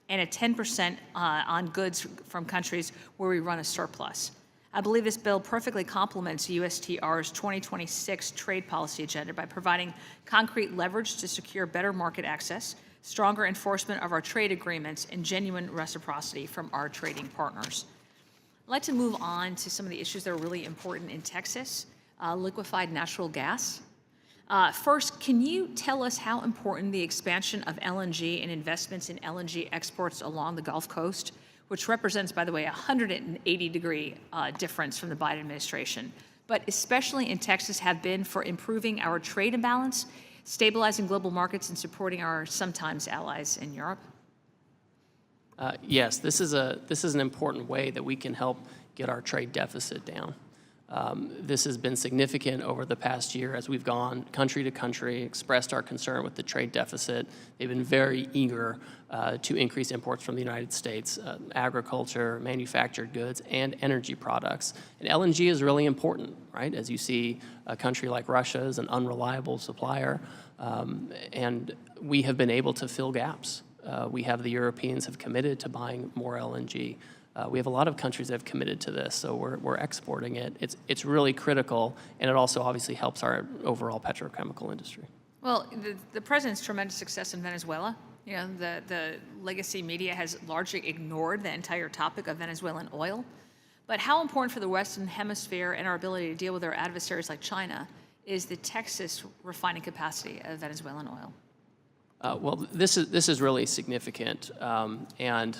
and a 10% on goods from countries where we run a surplus. I believe this bill perfectly complements USTR's 2026 trade policy agenda by providing concrete leverage to secure better market access, stronger enforcement of our trade agreements, and genuine reciprocity from our trading partners. I'd like to move on to some of the issues that are really important in Texas. Liquefied natural gas. First, can you tell us how important the expansion of LNG and investments in LNG exports along the Gulf Coast, which represents, by the way, a 180-degree difference from the Biden administration, but especially in Texas, have been for improving our trade imbalance, stabilizing global markets, and supporting our sometimes allies in Europe? Yes, this is an important way that we can help get our trade deficit down. This has been significant over the past year as we've gone country to country, expressed our concern with the trade deficit. They've been very eager to increase imports from the United States, agriculture, manufactured goods, and energy products. And LNG is really important, right? As you see, a country like Russia is an unreliable supplier, and we have been able to fill gaps. The Europeans have committed to buying more LNG. We have a lot of countries that have committed to this, so we're exporting it. It's really critical, and it also obviously helps our overall petrochemical industry. Well, the president's tremendous success in Venezuela, the legacy media has largely ignored the entire topic of Venezuelan oil. But how important for the Western Hemisphere and our ability to deal with our adversaries like China is the Texas refining capacity of Venezuelan oil? Well, this is really significant, and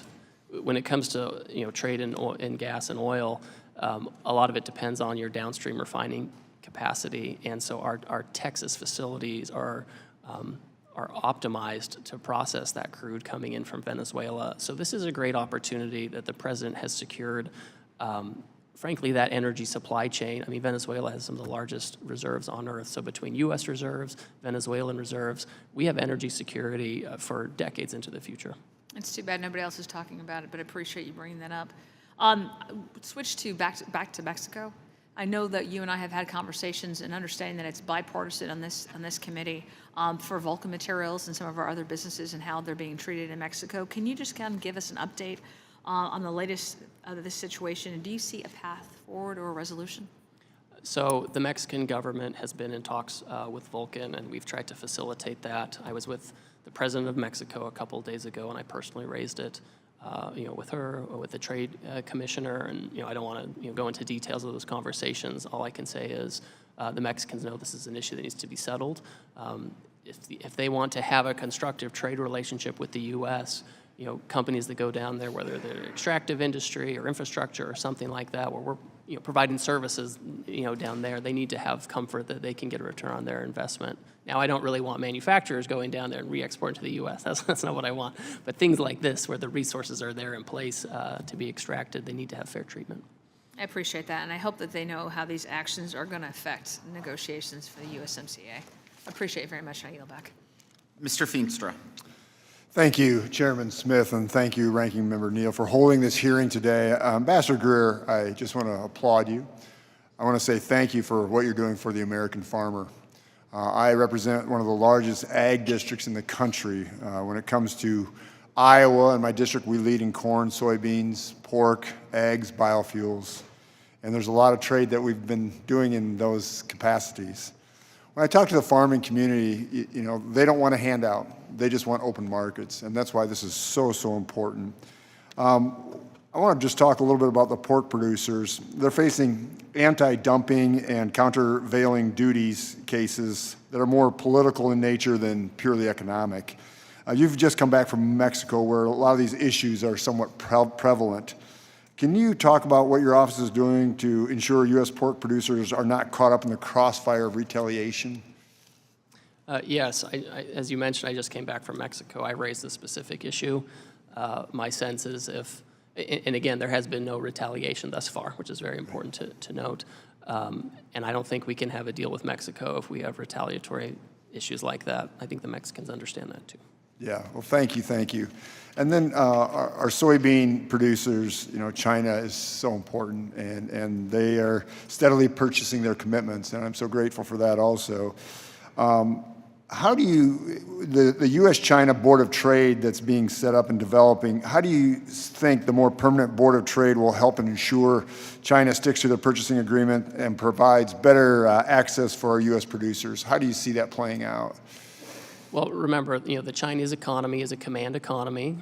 when it comes to trade in gas and oil, a lot of it depends on your downstream refining capacity, and so our Texas facilities are optimized to process that crude coming in from Venezuela. So this is a great opportunity that the president has secured. Frankly, that energy supply chain, I mean, Venezuela has some of the largest reserves on earth. So between U.S. reserves, Venezuelan reserves, we have energy security for decades into the future. It's too bad nobody else is talking about it, but I appreciate you bringing that up. Switch to back to Mexico. I know that you and I have had conversations and understanding that it's bipartisan on this committee for Vulcan Materials and some of our other businesses and how they're being treated in Mexico. Can you just kind of give us an update on the latest of this situation? And do you see a path forward or a resolution? So the Mexican government has been in talks with Vulcan, and we've tried to facilitate that. I was with the president of Mexico a couple of days ago, and I personally raised it, with her or with the trade commissioner. And I don't want to go into details of those conversations. All I can say is the Mexicans know this is an issue that needs to be settled. If they want to have a constructive trade relationship with the U.S., companies that go down there, whether they're extractive industry or infrastructure or something like that, where we're providing services, down there, they need to have comfort that they can get a return on their investment. Now, I don't really want manufacturers going down there and re-exporting to the U.S. That's not what I want. But things like this, where the resources are there in place to be extracted, they need to have fair treatment. I appreciate that, and I hope that they know how these actions are going to affect negotiations for the USMCA. I appreciate it very much, and I yield back. Mr. Feenstra. Thank you, Chairman Smith, and thank you, Ranking Member Neal, for holding this hearing today. Ambassador Greer, I just want to applaud you. I want to say thank you for what you're doing for the American farmer. I represent one of the largest ag districts in the country. When it comes to Iowa, in my district, we lead in corn, soybeans, pork, eggs, biofuels, and there's a lot of trade that we've been doing in those capacities. When I talk to the farming community, they don't want a handout. They just want open markets, and that's why this is so, so important. I want to just talk a little bit about the pork producers. They're facing anti-dumping and countervailing duties cases that are more political in nature than purely economic. You've just come back from Mexico, where a lot of these issues are somewhat prevalent. Can you talk about what your office is doing to ensure U.S. pork producers are not caught up in the crossfire of retaliation? Yes, as you mentioned, I just came back from Mexico. I raised this specific issue. My sense is and again, there has been no retaliation thus far, which is very important to note. And I don't think we can have a deal with Mexico if we have retaliatory issues like that. I think the Mexicans understand that too. Yeah, well, thank you, thank you. And then our soybean producers, China is so important, and they are steadily purchasing their commitments, and I'm so grateful for that also. How do the U.S.-China Board of Trade that's being set up and developing, how do you think the more permanent Board of Trade will help and ensure China sticks to their purchasing agreement and provides better access for our U.S. producers? How do you see that playing out? Well, remember, the Chinese economy is a command economy.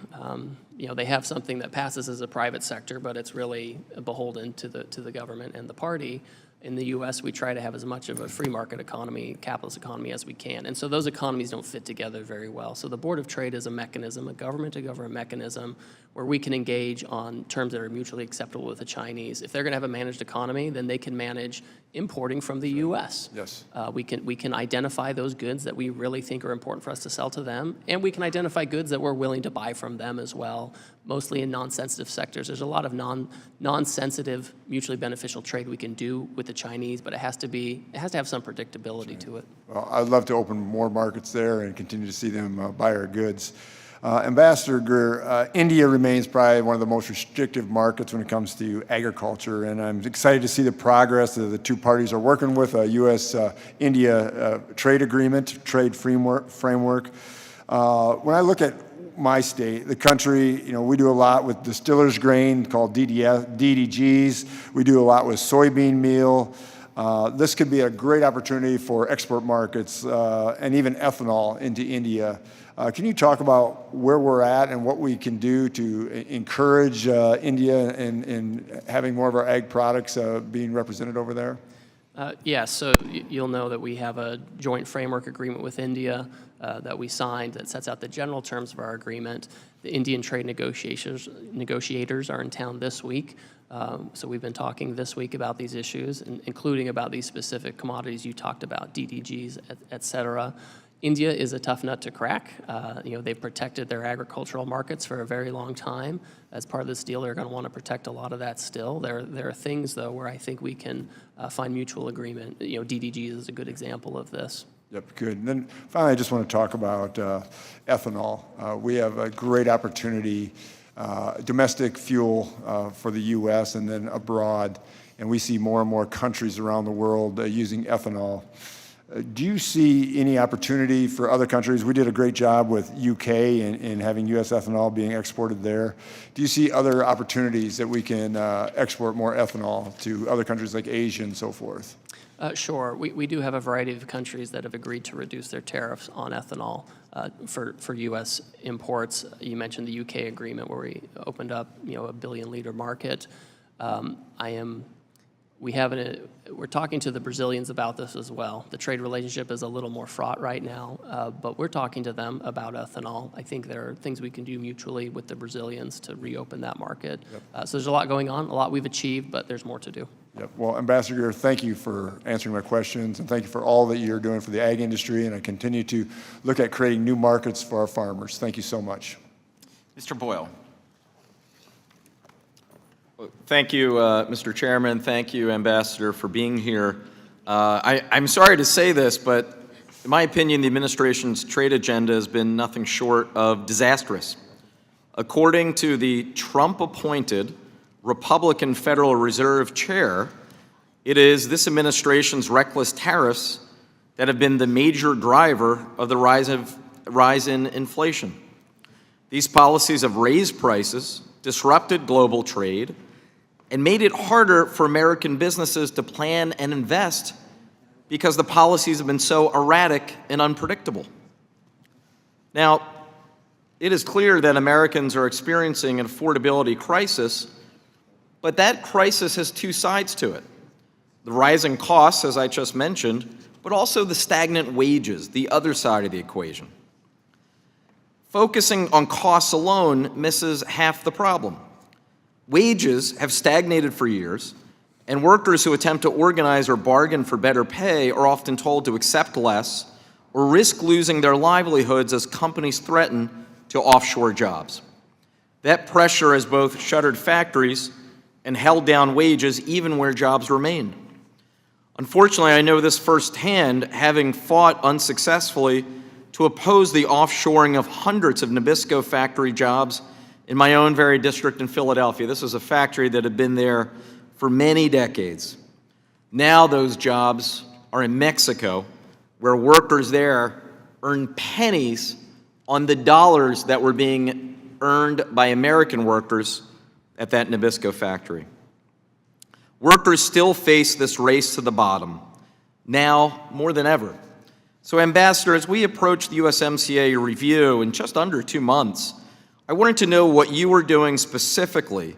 They have something that passes as a private sector, but it's really beholden to the government and the party. In the U.S., we try to have as much of a free market economy, capitalist economy as we can. And so those economies don't fit together very well. So the Board of Trade is a mechanism, a government-to-government mechanism, where we can engage on terms that are mutually acceptable with the Chinese. If they're going to have a managed economy, then they can manage importing from the U.S. Yes. We can identify those goods that we really think are important for us to sell to them, and we can identify goods that we're willing to buy from them as well, mostly in non-sensitive sectors. There's a lot of non-sensitive, mutually beneficial trade we can do with the Chinese, but it has to have some predictability to it. Well, I'd love to open more markets there and continue to see them buy our goods. Ambassador Greer, India remains probably one of the most restrictive markets when it comes to agriculture, and I'm excited to see the progress that the two parties are working with a U.S.-India trade agreement, trade framework. When I look at my state, the country, we do a lot with distillers grain called DDGs. We do a lot with soybean meal. This could be a great opportunity for export markets and even ethanol into India. Can you talk about where we're at and what we can do to encourage India in having more of our ag products being represented over there? Yeah, so you'll know that we have a joint framework agreement with India that we signed that sets out the general terms of our agreement. The Indian trade negotiators are in town this week. So we've been talking this week about these issues, including about these specific commodities you talked about, DDGs, et cetera. India is a tough nut to crack. They've protected their agricultural markets for a very long time. As part of this deal, they're going to want to protect a lot of that still. There are things, though, where I think we can find mutual agreement. DDGs is a good example of this. Yep, good. And then finally, I just want to talk about ethanol. We have a great opportunity, domestic fuel for the U.S. and then abroad, and we see more and more countries around the world using ethanol. Do you see any opportunity for other countries? We did a great job with UK in having U.S. ethanol being exported there. Do you see other opportunities that we can export more ethanol to other countries like Asia and so forth? Sure. We do have a variety of countries that have agreed to reduce their tariffs on ethanol for U.S. imports. You mentioned the UK agreement where we opened up a billion-liter market. We're talking to the Brazilians about this as well. The trade relationship is a little more fraught right now, but we're talking to them about ethanol. I think there are things we can do mutually with the Brazilians to reopen that market. Yep. So there's a lot going on, a lot we've achieved, but there's more to do. Yep. Well, Ambassador Greer, thank you for answering my questions, and thank you for all that you're doing for the ag industry, and I continue to look at creating new markets for our farmers. Thank you so much. Mr. Boyle. Thank you, Mr. Chairman. Thank you, Ambassador, for being here. I'm sorry to say this, but in my opinion, the administration's trade agenda has been nothing short of disastrous. According to the Trump-appointed Republican Federal Reserve Chair, it is this administration's reckless tariffs that have been the major driver of the rise in inflation. These policies have raised prices, disrupted global trade, and made it harder for American businesses to plan and invest because the policies have been so erratic and unpredictable. Now, it is clear that Americans are experiencing an affordability crisis, but that crisis has two sides to it. The rising costs, as I just mentioned, but also the stagnant wages, the other side of the equation. Focusing on costs alone misses half the problem. Wages have stagnated for years, and workers who attempt to organize or bargain for better pay are often told to accept less or risk losing their livelihoods as companies threaten to offshore jobs. That pressure has both shuttered factories and held down wages even where jobs remain. Unfortunately, I know this firsthand, having fought unsuccessfully to oppose the offshoring of hundreds of Nabisco factory jobs in my own very district in Philadelphia. This was a factory that had been there for many decades. Now those jobs are in Mexico, where workers there earn pennies on the dollars that were being earned by American workers at that Nabisco factory. Workers still face this race to the bottom, now more than ever. So, Ambassador, as we approach the USMCA review in just under 2 months, I wanted to know what you were doing specifically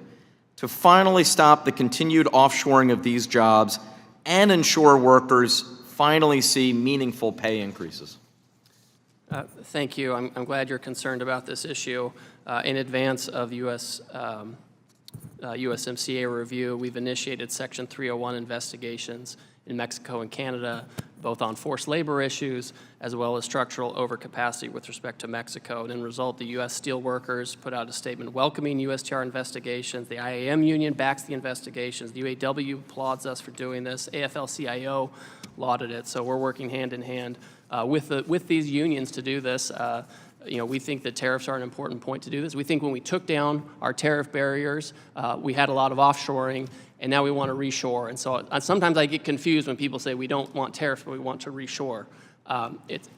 to finally stop the continued offshoring of these jobs and ensure workers finally see meaningful pay increases. Thank you. I'm glad you're concerned about this issue. In advance of USMCA review, we've initiated Section 301 investigations in Mexico and Canada, both on forced labor issues as well as structural overcapacity with respect to Mexico. And in result, the U.S. steelworkers put out a statement welcoming USTR investigations. The IAM union backs the investigations. The UAW applauds us for doing this. AFL-CIO lauded it. So we're working hand in hand with these unions to do this. We think that tariffs are an important point to do this. We think when we took down our tariff barriers, we had a lot of offshoring, and now we want to reshore. And so sometimes I get confused when people say we don't want tariffs, but we want to reshore.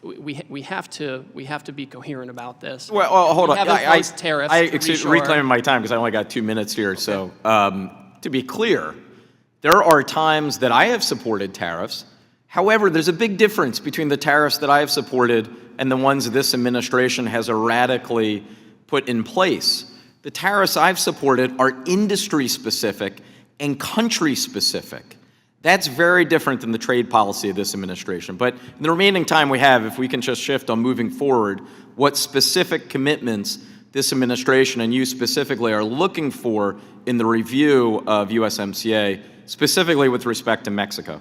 We have to be coherent about this. Well, hold on. Tariffs reclaiming my time because I only got 2 minutes here. Okay. So to be clear, there are times that I have supported tariffs. However, there's a big difference between the tariffs that I have supported and the ones this administration has erratically put in place. The tariffs I've supported are industry-specific and country-specific. That's very different than the trade policy of this administration. But in the remaining time we have, if we can just shift on moving forward, what specific commitments this administration and you specifically are looking for in the review of USMCA, specifically with respect to Mexico?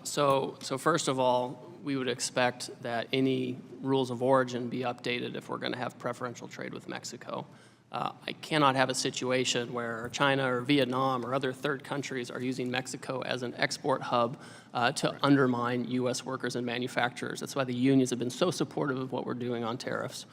So first of all, we would expect that any rules of origin be updated if we're going to have preferential trade with Mexico. I cannot have a situation where China or Vietnam or other third countries are using Mexico as an export hub to undermine U.S. workers and manufacturers. That's why the unions have been so supportive of what we're doing on tariffs.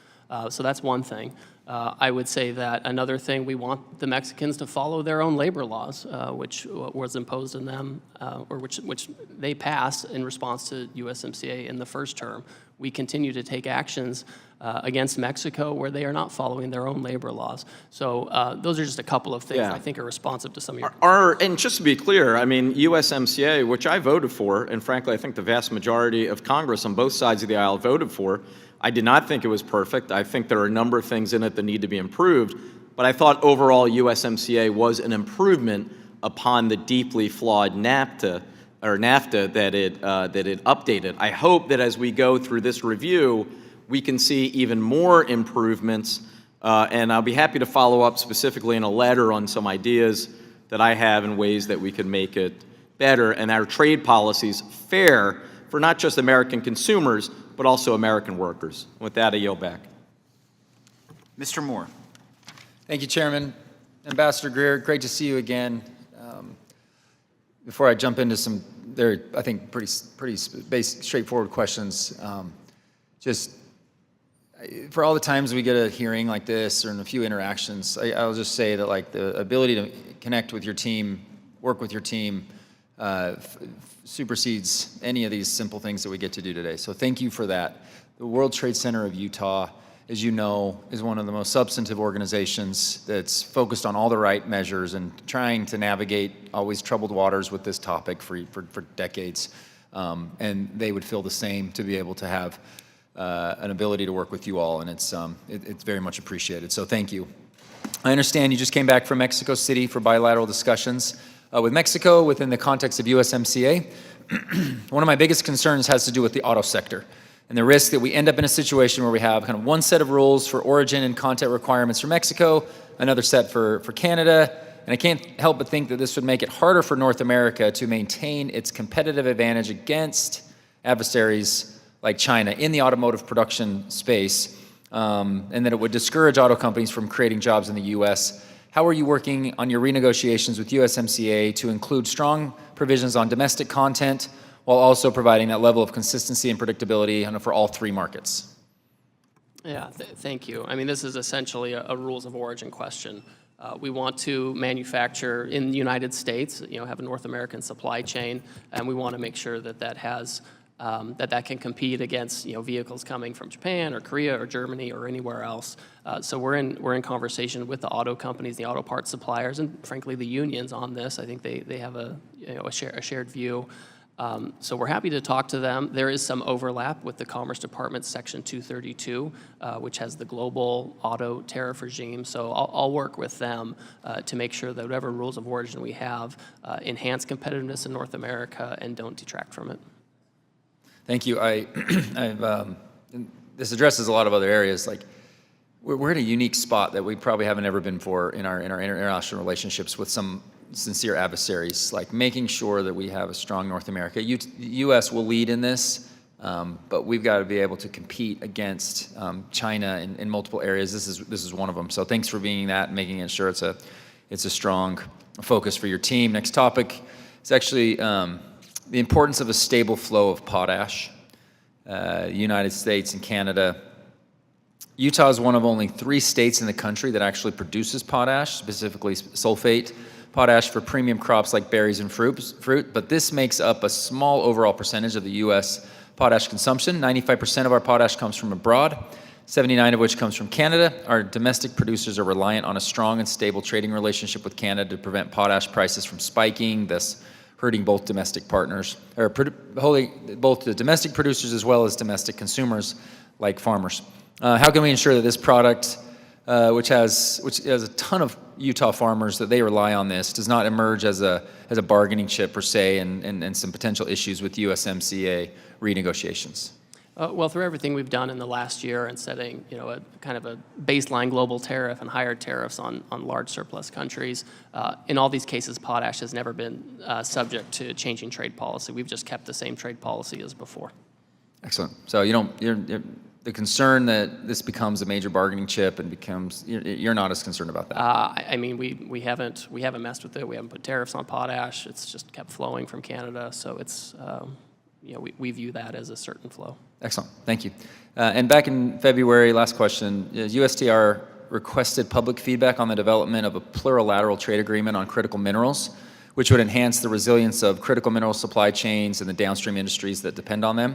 So that's one thing. I would say that another thing, we want the Mexicans to follow their own labor laws, which was imposed on them, or which they passed in response to USMCA in the first term. We continue to take actions against Mexico where they are not following their own labor laws. So those are just a couple of things I think are responsive to some of your And just to be clear, I mean, USMCA, which I voted for, and frankly, I think the vast majority of Congress on both sides of the aisle voted for, I did not think it was perfect. I think there are a number of things in it that need to be improved, but I thought overall USMCA was an improvement upon the deeply flawed NAFTA that it updated. I hope that as we go through this review, we can see even more improvements, and I'll be happy to follow up specifically in a letter on some ideas that I have in ways that we can make it better and our trade policies fair for not just American consumers, but also American workers. With that, I yield back. Mr. Moore. Thank you, Chairman. Ambassador Greer, great to see you again. Before I jump into some, I think, pretty basic, straightforward questions, just for all the times we get a hearing like this or in a few interactions, I'll just say that like the ability to connect with your team, work with your team, supersedes any of these simple things that we get to do today. So thank you for that. The World Trade Center of Utah, as you know, is one of the most substantive organizations that's focused on all the right measures and trying to navigate always troubled waters with this topic for decades. And they would feel the same to be able to have an ability to work with you all, and it's very much appreciated. So thank you. I understand you just came back from Mexico City for bilateral discussions with Mexico within the context of USMCA. One of my biggest concerns has to do with the auto sector and the risk that we end up in a situation where we have kind of one set of rules for origin and content requirements for Mexico, another set for Canada, and I can't help but think that this would make it harder for North America to maintain its competitive advantage against adversaries like China in the automotive production space, and that it would discourage auto companies from creating jobs in the U.S. How are you working on your renegotiations with USMCA to include strong provisions on domestic content, while also providing that level of consistency and predictability for all three markets? Yeah, thank you. I mean, this is essentially a rules of origin question. We want to manufacture in the United States, have a North American supply chain, and we want to make sure that that has that can compete against vehicles coming from Japan or Korea or Germany or anywhere else. So we're in conversation with the auto companies, the auto parts suppliers, and frankly the unions on this. I think they have a shared view. So we're happy to talk to them. There is some overlap with the Commerce Department's Section 232, which has the global auto tariff regime. So I'll work with them to make sure that whatever rules of origin we have enhance competitiveness in North America and don't detract from it. Thank you. This addresses a lot of other areas. Like we're in a unique spot that we probably haven't ever been before in our international relationships with some sincere adversaries, like making sure that we have a strong North America. The U.S. will lead in this, but we've got to be able to compete against China in multiple areas. This is one of them. So thanks for being that and making sure it's a strong focus for your team. Next topic is actually the importance of a stable flow of potash. United States and Canada. Utah is one of only 3 states in the country that actually produces potash, specifically sulfate potash for premium crops like berries and fruit, but this makes up a small overall percentage of the U.S. potash consumption. 95% of our potash comes from abroad, 79% of which comes from Canada. Our domestic producers are reliant on a strong and stable trading relationship with Canada to prevent potash prices from spiking, thus hurting both domestic partners, or both the domestic producers as well as domestic consumers like farmers. How can we ensure that this product, which has a ton of Utah farmers that they rely on this, does not emerge as a bargaining chip per se and some potential issues with USMCA renegotiations? Well, through everything we've done in the last year and setting, a kind of a baseline global tariff and higher tariffs on large surplus countries, in all these cases, potash has never been subject to changing trade policy. We've just kept the same trade policy as before. Excellent. So the concern that this becomes a major bargaining chip and you're not as concerned about that? I mean, we haven't messed with it. We haven't put tariffs on potash. It's just kept flowing from Canada. So it's, we view that as a certain flow. Excellent. Thank you. And back in February, last question, USTR requested public feedback on the development of a plurilateral trade agreement on critical minerals, which would enhance the resilience of critical mineral supply chains and the downstream industries that depend on them.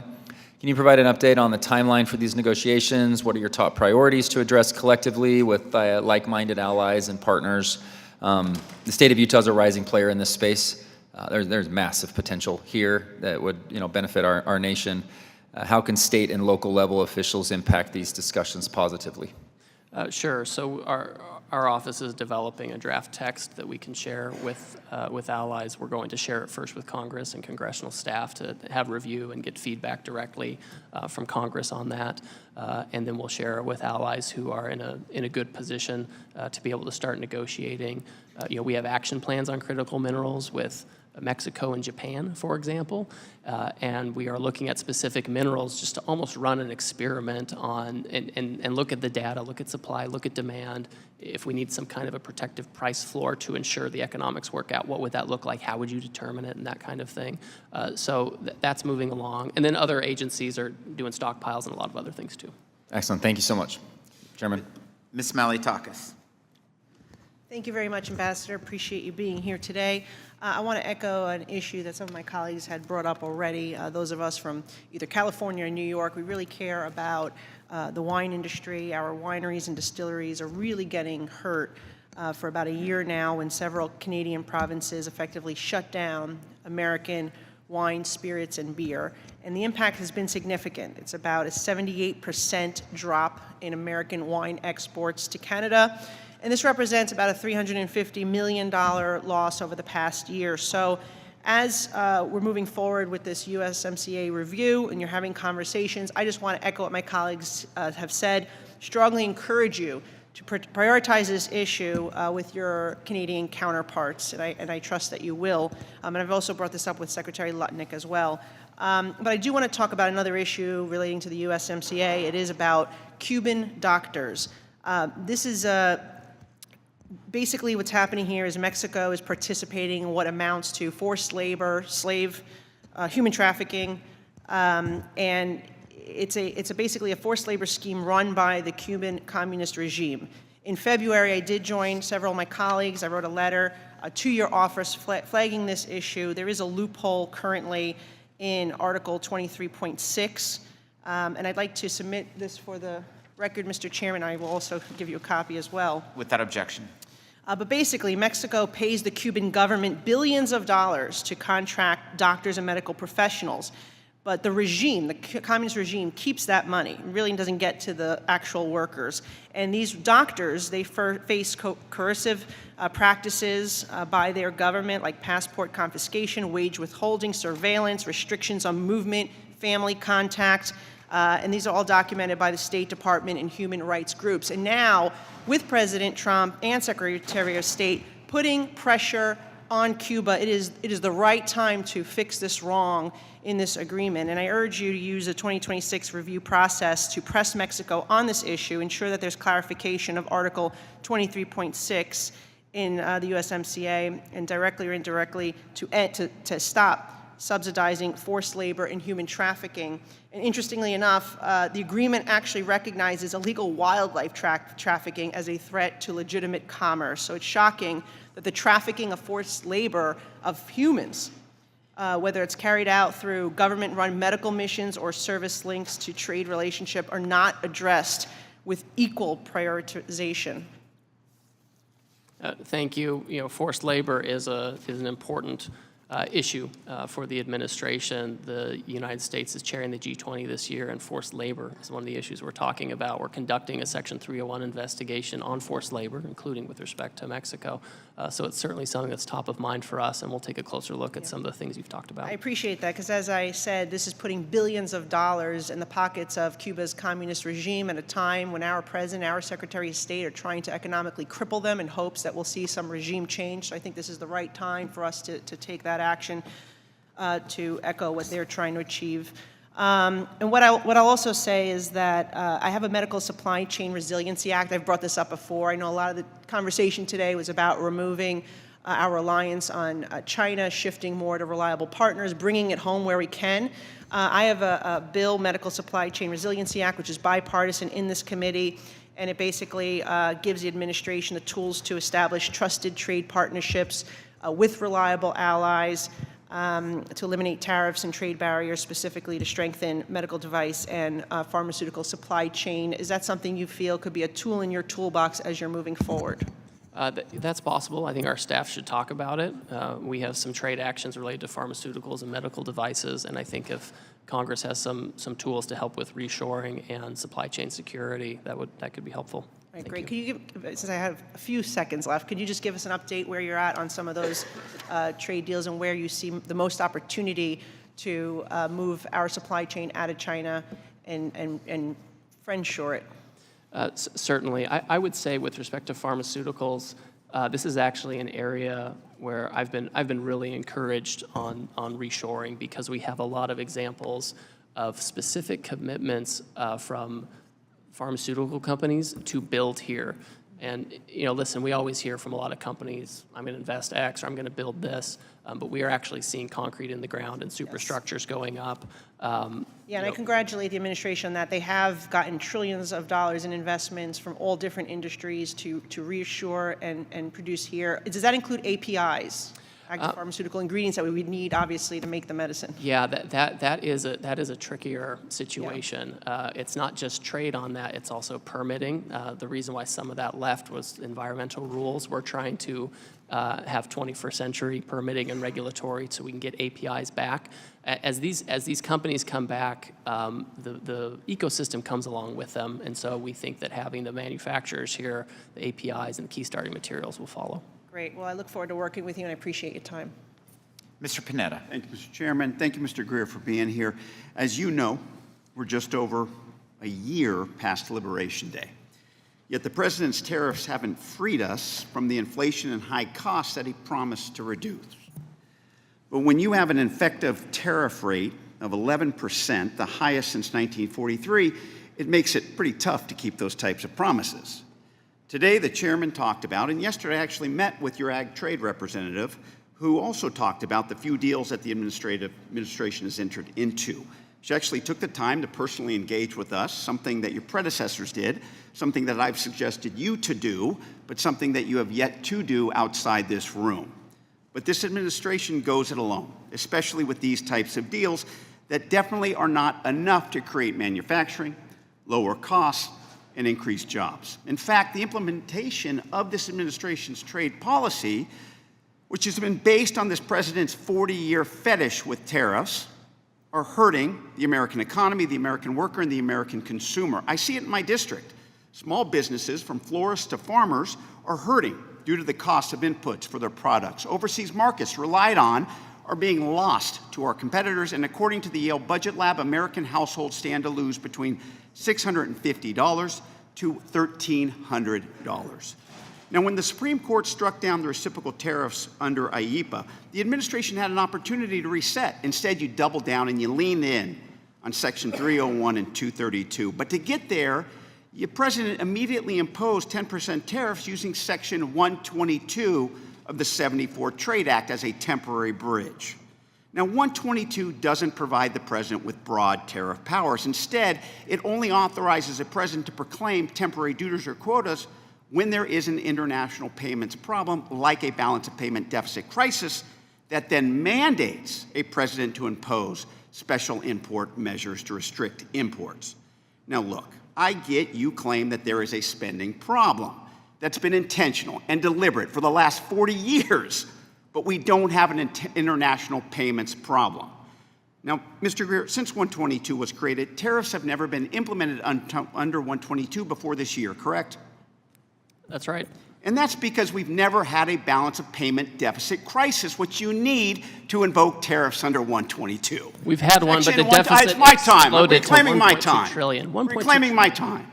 Can you provide an update on the timeline for these negotiations? What are your top priorities to address collectively with like-minded allies and partners? The state of Utah is a rising player in this space. There's massive potential here that would benefit our nation. How can state and local level officials impact these discussions positively? Sure. So our office is developing a draft text that we can share with allies. We're going to share it first with Congress and congressional staff to have review and get feedback directly from Congress on that, and then we'll share it with allies who are in a good position to be able to start negotiating. We have action plans on critical minerals with Mexico and Japan, for example, and we are looking at specific minerals just to almost run an experiment on and look at the data, look at supply, look at demand. If we need some kind of a protective price floor to ensure the economics work out, what would that look like? How would you determine it, and that kind of thing. So that's moving along. And then other agencies are doing stockpiles and a lot of other things too. Excellent. Thank you so much, Chairman. Ms. Malley-Takis. Thank you very much, Ambassador. Appreciate you being here today. I want to echo an issue that some of my colleagues had brought up already. Those of us from either California or New York, we really care about the wine industry. Our wineries and distilleries are really getting hurt for about a year now when several Canadian provinces effectively shut down American wine, spirits, and beer. And the impact has been significant. It's about a 78% drop in American wine exports to Canada. And this represents about a $350 million loss over the past year. So as we're moving forward with this USMCA review and you're having conversations, I just want to echo what my colleagues have said, strongly encourage you to prioritize this issue with your Canadian counterparts, and I trust that you will. And I've also brought this up with Secretary Lutnick as well. But I do want to talk about another issue relating to the USMCA. It is about Cuban doctors. This is basically what's happening here is Mexico is participating in what amounts to forced labor, slave human trafficking, and it's basically a forced labor scheme run by the Cuban communist regime. In February, I did join several of my colleagues. I wrote a letter to your office flagging this issue. There is a loophole currently in Article 23.6, and I'd like to submit this for the record, Mr. Chairman. I will also give you a copy as well. Without objection. But basically, Mexico pays the Cuban government billions of dollars to contract doctors and medical professionals. But the regime, the communist regime, keeps that money. It really doesn't get to the actual workers. And these doctors, they face coercive practices by their government, like passport confiscation, wage withholding, surveillance, restrictions on movement, family contact. And these are all documented by the State Department and human rights groups. And now, with President Trump and Secretary of State putting pressure on Cuba, it is the right time to fix this wrong in this agreement. And I urge you to use the 2026 review process to press Mexico on this issue, ensure that there's clarification of Article 23.6 in the USMCA, and directly or indirectly to stop subsidizing forced labor and human trafficking. And interestingly enough, the agreement actually recognizes illegal wildlife trafficking as a threat to legitimate commerce. So it's shocking that the trafficking of forced labor of humans, whether it's carried out through government-run medical missions or service links to trade relationship, are not addressed with equal prioritization. Thank you. You know, forced labor is an important issue for the administration. The United States is chairing the G20 this year, and forced labor is one of the issues we're talking about. We're conducting a Section 301 investigation on forced labor, including with respect to Mexico. So it's certainly something that's top of mind for us, and we'll take a closer look at some of the things you've talked about. I appreciate that, because as I said, this is putting billions of dollars in the pockets of Cuba's communist regime at a time when our president, our Secretary of State are trying to economically cripple them in hopes that we'll see some regime change. So I think this is the right time for us to take that action to echo what they're trying to achieve. And what I'll also say is that I have a Medical Supply Chain Resiliency Act. I've brought this up before. I know a lot of the conversation today was about removing our reliance on China, shifting more to reliable partners, bringing it home where we can. I have a bill, Medical Supply Chain Resiliency Act, which is bipartisan in this committee, and it basically gives the administration the tools to establish trusted trade partnerships with reliable allies, to eliminate tariffs and trade barriers, specifically to strengthen medical device and pharmaceutical supply chain. Is that something you feel could be a tool in your toolbox as you're moving forward? That's possible. I think our staff should talk about it. We have some trade actions related to pharmaceuticals and medical devices, and I think if Congress has some tools to help with reshoring and supply chain security, that could be helpful. All right, great. Could you give, since I have a few seconds left, could you just give us an update where you're at on some of those trade deals and where you see the most opportunity to move our supply chain out of China and friendshore it? Certainly. I would say with respect to pharmaceuticals, this is actually an area where I've been really encouraged on reshoring, because we have a lot of examples of specific commitments from pharmaceutical companies to build here. And, you know, listen, we always hear from a lot of companies, I'm going to invest X or I'm going to build this, but we are actually seeing concrete in the ground and superstructures going up. Yeah, and I congratulate the administration on that. They have gotten trillions of dollars in investments from all different industries to reassure and produce here. Does that include APIs? Pharmaceutical ingredients that we would need, obviously, to make the medicine. Yeah, that is a trickier situation. Yeah. It's not just trade on that; it's also permitting. The reason why some of that left was environmental rules. We're trying to have 21st century permitting and regulatory, so we can get APIs back. As these companies come back, the ecosystem comes along with them, and so we think that having the manufacturers here, the APIs and the key starting materials will follow. Great. Well, I look forward to working with you, and I appreciate your time. Mr. Panetta. Thank you, Mr. Chairman. Thank you, Mr. Greer, for being here. As you know, we're just over a year past Liberation Day. Yet the president's tariffs haven't freed us from the inflation and high costs that he promised to reduce. But when you have an effective tariff rate of 11%, the highest since 1943, it makes it pretty tough to keep those types of promises. Today, the chairman talked about, and yesterday I actually met with your ag trade representative, who also talked about the few deals that the administration has entered into. She actually took the time to personally engage with us, something that your predecessors did, something that I've suggested you to do, but something that you have yet to do outside this room. But this administration goes it alone, especially with these types of deals that definitely are not enough to create manufacturing, lower costs, and increase jobs. In fact, the implementation of this administration's trade policy, which has been based on this president's 40-year fetish with tariffs, are hurting the American economy, the American worker, and the American consumer. I see it in my district. Small businesses, from florists to farmers, are hurting due to the cost of inputs for their products. Overseas markets relied on are being lost to our competitors, and according to the Yale Budget Lab, American households stand to lose between $650 to $1,300. Now, when the Supreme Court struck down the reciprocal tariffs under IEEPA, the administration had an opportunity to reset. Instead, you double down and you lean in on Section 301 and 232. But to get there, the president immediately imposed 10% tariffs using Section 122 of the 74 Trade Act as a temporary bridge. Now, 122 doesn't provide the president with broad tariff powers. Instead, it only authorizes a president to proclaim temporary duties or quotas when there is an international payments problem, like a balance of payment deficit crisis, that then mandates a president to impose special import measures to restrict imports. Now, look, I get you claim that there is a spending problem that's been intentional and deliberate for the last 40 years, but we don't have an international payments problem. Now, Mr. Greer, since 122 was created, tariffs have never been implemented under 122 before this year, correct? That's right. And that's because we've never had a balance of payment deficit crisis, which you need to invoke tariffs under 122. We've had one, but the Section deficit it's my time. I'm exploded to reclaiming my 1.2 time. trillion. 1.2 Reclaiming my time.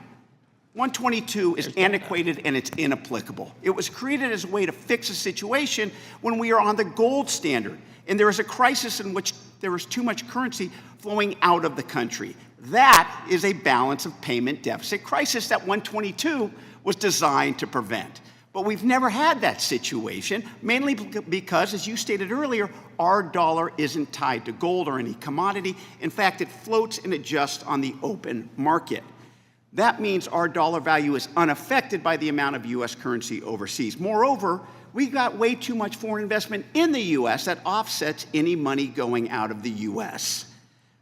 122 is antiquated and it's inapplicable. It was created as a way to fix a situation when we are on the gold standard and there is a crisis in which there is too much currency flowing out of the country. That is a balance of payment deficit crisis that 122 was designed to prevent. But we've never had that situation, mainly because, as you stated earlier, our dollar isn't tied to gold or any commodity. In fact, it floats and adjusts on the open market. That means our dollar value is unaffected by the amount of U.S. currency overseas. Moreover, we got way too much foreign investment in the U.S. that offsets any money going out of the U.S.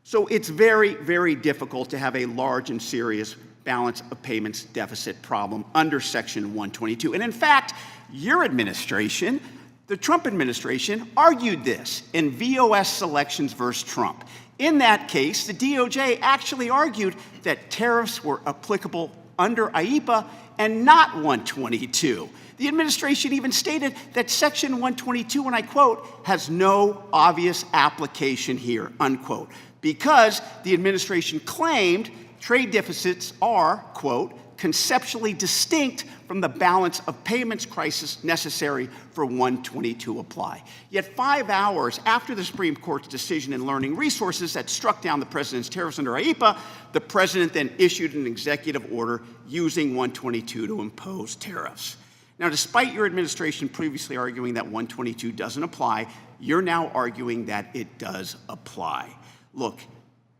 So it's very, very difficult to have a large and serious balance of payments deficit problem under Section 122. And in fact, your administration, the Trump administration, argued this in VOS Selections versus Trump. In that case, the DOJ actually argued that tariffs were applicable under IEEPA and not 122. The administration even stated that Section 122, and I quote, has no obvious application here, unquote, because the administration claimed trade deficits are, quote, conceptually distinct from the balance of payments crisis necessary for 122 apply. Yet 5 hours after the Supreme Court's decision in Learning Resources that struck down the president's tariffs under IEEPA, the president then issued an executive order using 122 to impose tariffs. Now, despite your administration previously arguing that 122 doesn't apply, you're now arguing that it does apply. Look,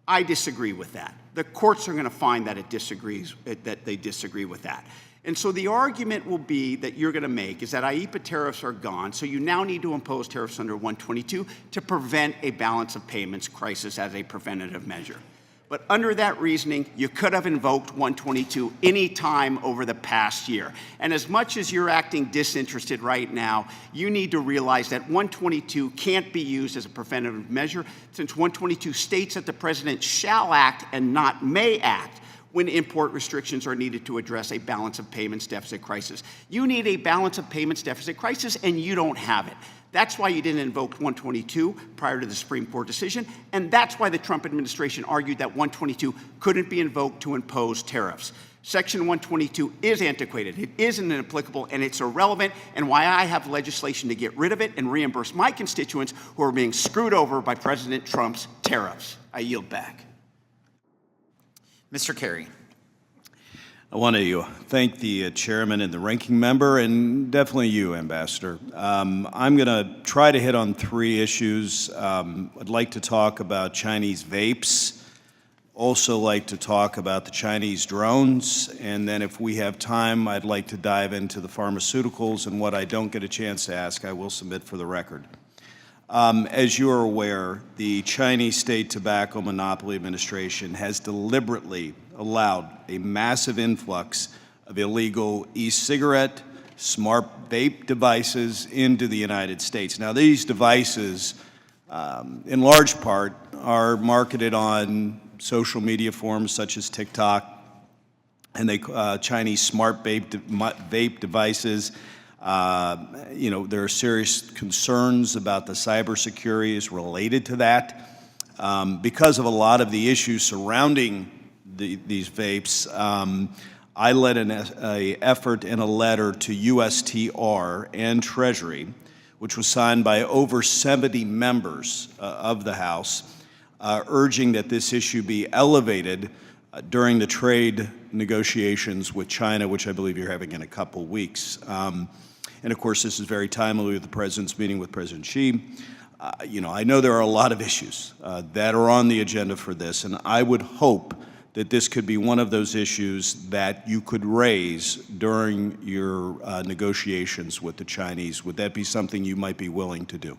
I disagree with that. The courts are going to find that they disagree with that. And so the argument will be that you're going to make is that IEEPA tariffs are gone, so you now need to impose tariffs under 122 to prevent a balance of payments crisis as a preventative measure. But under that reasoning, you could have invoked 122 any time over the past year. And as much as you're acting disinterested right now, you need to realize that 122 can't be used as a preventative measure, since 122 states that the president shall act and not may act when import restrictions are needed to address a balance of payments deficit crisis. You need a balance of payments deficit crisis, and you don't have it. That's why you didn't invoke 122 prior to the Supreme Court decision, and that's why the Trump administration argued that 122 couldn't be invoked to impose tariffs. Section 122 is antiquated, it isn't applicable, and it's irrelevant, and why I have legislation to get rid of it and reimburse my constituents who are being screwed over by President Trump's tariffs. I yield back. Mr. Kerry. I want to thank the chairman and the ranking member, and definitely you, Ambassador. I'm going to try to hit on 3 issues. I'd like to talk about Chinese vapes, also like to talk about the Chinese drones, and then if we have time, I'd like to dive into the pharmaceuticals, and what I don't get a chance to ask, I will submit for the record. As you are aware, the Chinese State Tobacco Monopoly Administration has deliberately allowed a massive influx of illegal e-cigarette, smart vape devices into the United States. Now, these devices, in large part, are marketed on social media forums such as TikTok, and they Chinese smart vape devices. There are serious concerns about the cybersecurity related to that. Because of a lot of the issues surrounding these vapes, I led an effort in a letter to USTR and Treasury, which was signed by over 70 members of the House, urging that this issue be elevated during the trade negotiations with China, which I believe you're having in a couple weeks. And of course, this is very timely with the President's meeting with President Xi. I know there are a lot of issues that are on the agenda for this, and I would hope that this could be one of those issues that you could raise during your negotiations with the Chinese. Would that be something you might be willing to do?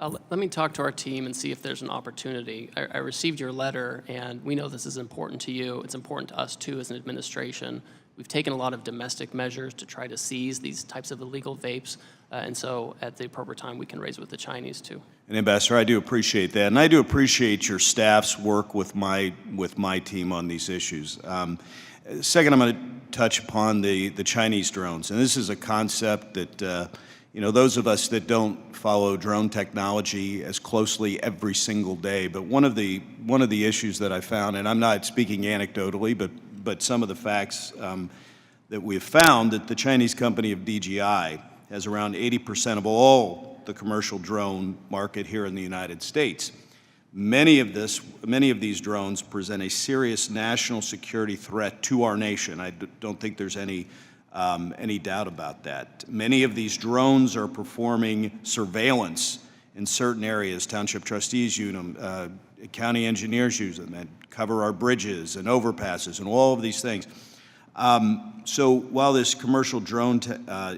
Let me talk to our team and see if there's an opportunity. I received your letter, and we know this is important to you. It's important to us, too, as an administration. We've taken a lot of domestic measures to try to seize these types of illegal vapes, and so at the appropriate time, we can raise with the Chinese, too. And Ambassador, I do appreciate that, and I do appreciate your staff's work with my team on these issues. Second, I'm going to touch upon the Chinese drones, and this is a concept that those of us that don't follow drone technology as closely every single day, but one of the issues that I found, and I'm not speaking anecdotally, but some of the facts that we've found, that the Chinese company of DJI has around 80% of all the commercial drone market here in the United States. Many of these drones present a serious national security threat to our nation. I don't think there's any doubt about that. Many of these drones are performing surveillance in certain areas. Township trustees use them, county engineers use them, and cover our bridges and overpasses and all of these things. So while this commercial drone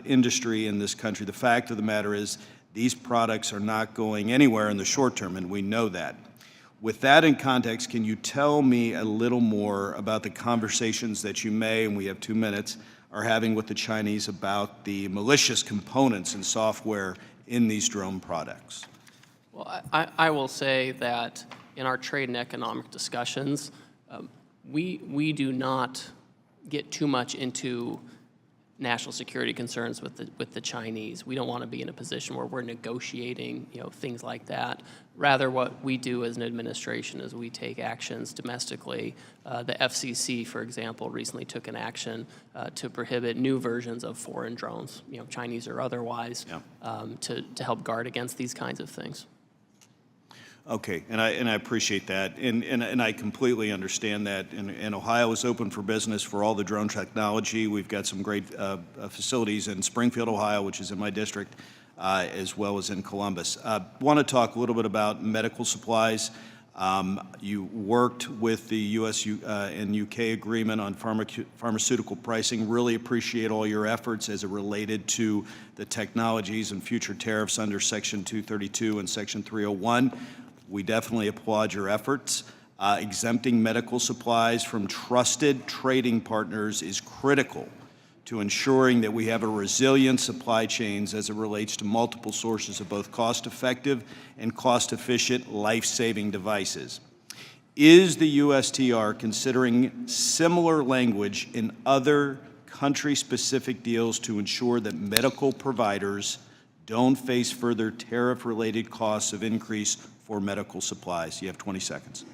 industry in this country, the fact of the matter is these products are not going anywhere in the short term, and we know that. With that in context, can you tell me a little more about the conversations that you may, and we have 2 minutes, are having with the Chinese about the malicious components and software in these drone products? Well, I will say that in our trade and economic discussions, we do not get too much into national security concerns with the Chinese. We don't want to be in a position where we're negotiating, things like that. Rather, what we do as an administration is we take actions domestically. The FCC, for example, recently took an action to prohibit new versions of foreign drones, Chinese or otherwise, to help guard against these kinds of things. Okay, and I appreciate that, and I completely understand that. And Ohio is open for business for all the drone technology. We've got some great facilities in Springfield, Ohio, which is in my district, as well as in Columbus. Want to talk a little bit about medical supplies. You worked with the U.S. and U.K. agreement on pharmaceutical pricing. Really appreciate all your efforts as it related to the technologies and future tariffs under Section 232 and Section 301. We definitely applaud your efforts. Exempting medical supplies from trusted trading partners is critical to ensuring that we have a resilient supply chains as it relates to multiple sources of both cost-effective and cost-efficient life-saving devices. Is the USTR considering similar language in other country-specific deals to ensure that medical providers don't face further tariff-related costs of increase for medical supplies? You have 20 seconds.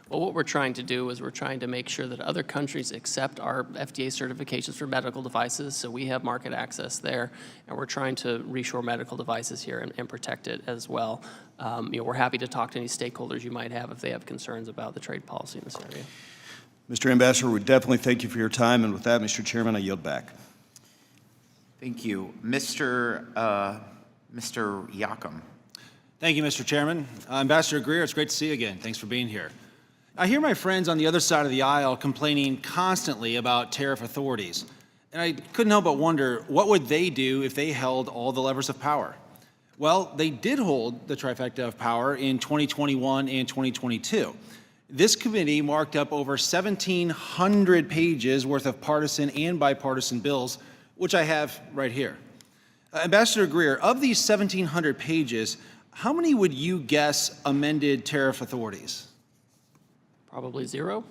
Well, what we're trying to do is we're trying to make sure that other countries accept our FDA certifications for medical devices, so we have market access there, and we're trying to reshore medical devices here and protect it as well. We're happy to talk to any stakeholders you might have if they have concerns about the trade policy in this area. Mr. Ambassador, we definitely thank you for your time, and with that, Mr. Chairman, I yield back. Thank you. Mr. Yakum. Thank you, Mr. Chairman. Ambassador Greer, it's great to see you again. Thanks for being here. I hear my friends on the other side of the aisle complaining constantly about tariff authorities, and I couldn't help but wonder, what would they do if they held all the levers of power? Well, they did hold the trifecta of power in 2021 and 2022. This committee marked up over 1,700 pages worth of partisan and bipartisan bills, which I have right here. Ambassador Greer, of these 1,700 pages, how many would you guess amended tariff authorities? Probably zero.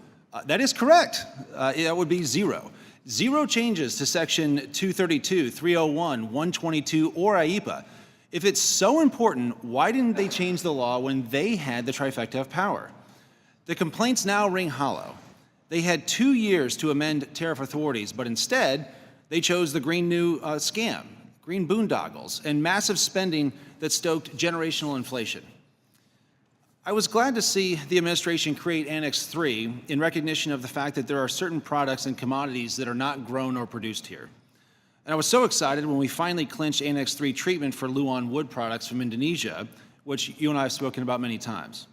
That is correct. That would be zero. Zero changes to Section 232, 301, 122, or IEPA. If it's so important, why didn't they change the law when they had the trifecta of power? The complaints now ring hollow. They had 2 years to amend tariff authorities, but instead, they chose the green new scam, green boondoggles, and massive spending that stoked generational inflation. I was glad to see the administration create Annex 3 in recognition of the fact that there are certain products and commodities that are not grown or produced here. And I was so excited when we finally clinched Annex 3 treatment for Luan wood products from Indonesia, which you and I have spoken about many times.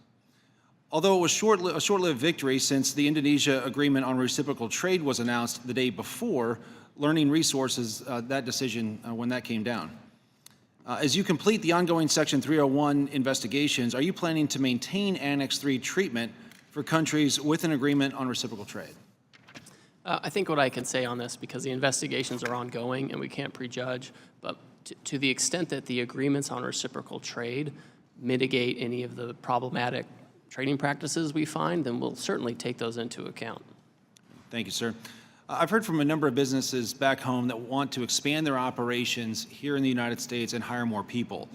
Although it was a short-lived victory since the Indonesia Agreement on Reciprocal Trade was announced the day before, Learning Resources, that decision when that came down. As you complete the ongoing Section 301 investigations, are you planning to maintain Annex 3 treatment for countries with an agreement on reciprocal trade? I think what I can say on this, because the investigations are ongoing and we can't prejudge, but to the extent that the agreements on reciprocal trade mitigate any of the problematic trading practices we find, then we'll certainly take those into account. Thank you, sir. I've heard from a number of businesses back home that want to expand their operations here in the United States and hire more people.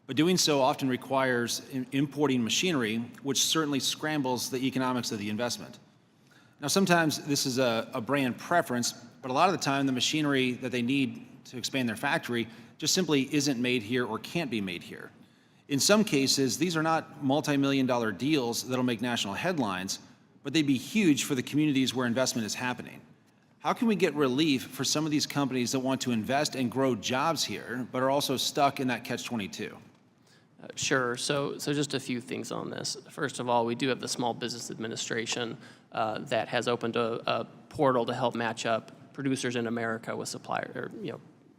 But doing so often requires importing machinery, which certainly scrambles the economics of the investment. Now, sometimes this is a brand preference, but a lot of the time the machinery that they need to expand their factory just simply isn't made here or can't be made here. In some cases, these are not multi-million-dollar deals that'll make national headlines, but they'd be huge for the communities where investment is happening. How can we get relief for some of these companies that want to invest and grow jobs here, but are also stuck in that catch-22? Sure. So just a few things on this. First of all, we do have the Small Business Administration that has opened a portal to help match up producers in America with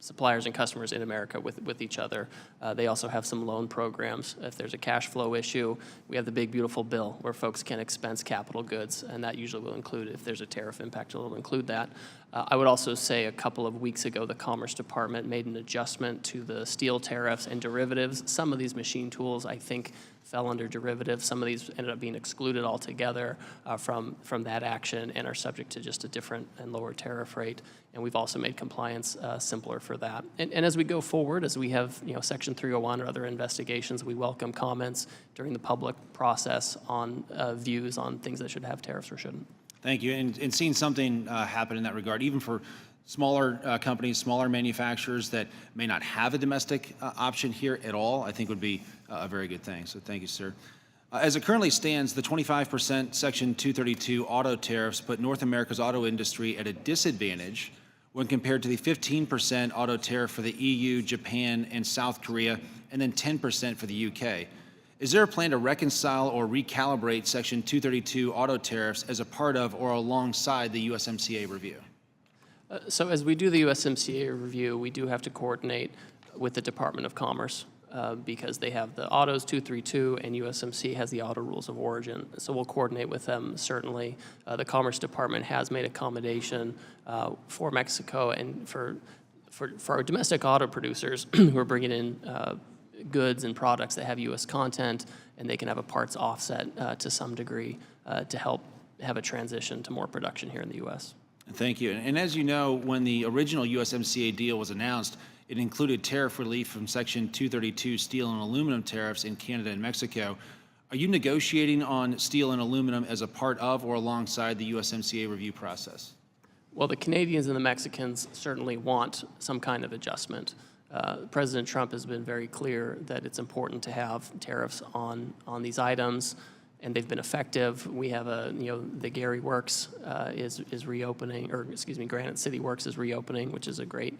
suppliers and customers in America with each other. They also have some loan programs. If there's a cash flow issue, we have the big, beautiful bill where folks can expense capital goods, and that usually will include, if there's a tariff impact, it'll include that. I would also say a couple of weeks ago, the Commerce Department made an adjustment to the steel tariffs and derivatives. Some of these machine tools, I think, fell under derivatives. Some of these ended up being excluded altogether from that action and are subject to just a different and lower tariff rate. And we've also made compliance simpler for that. And as we go forward, as we have Section 301 or other investigations, we welcome comments during the public process on views on things that should have tariffs or shouldn't. Thank you. And seeing something happen in that regard, even for smaller companies, smaller manufacturers that may not have a domestic option here at all, I think would be a very good thing. So thank you, sir. As it currently stands, the 25% Section 232 auto tariffs put North America's auto industry at a disadvantage when compared to the 15% auto tariff for the EU, Japan, and South Korea, and then 10% for the UK. Is there a plan to reconcile or recalibrate Section 232 auto tariffs as a part of or alongside the USMCA review? So as we do the USMCA review, we do have to coordinate with the Department of Commerce because they have the autos 232 and USMCA has the auto rules of origin. So we'll coordinate with them, certainly. The Commerce Department has made accommodation for Mexico and for our domestic auto producers who are bringing in goods and products that have U.S. content, and they can have a parts offset to some degree to help have a transition to more production here in the U.S. Thank you. And as you know, when the original USMCA deal was announced, it included tariff relief from Section 232 steel and aluminum tariffs in Canada and Mexico. Are you negotiating on steel and aluminum as a part of or alongside the USMCA review process? Well, the Canadians and the Mexicans certainly want some kind of adjustment. President Trump has been very clear that it's important to have tariffs on these items. and they've been effective. We have the Gary Works is reopening, or excuse me, Granite City Works is reopening, which is a great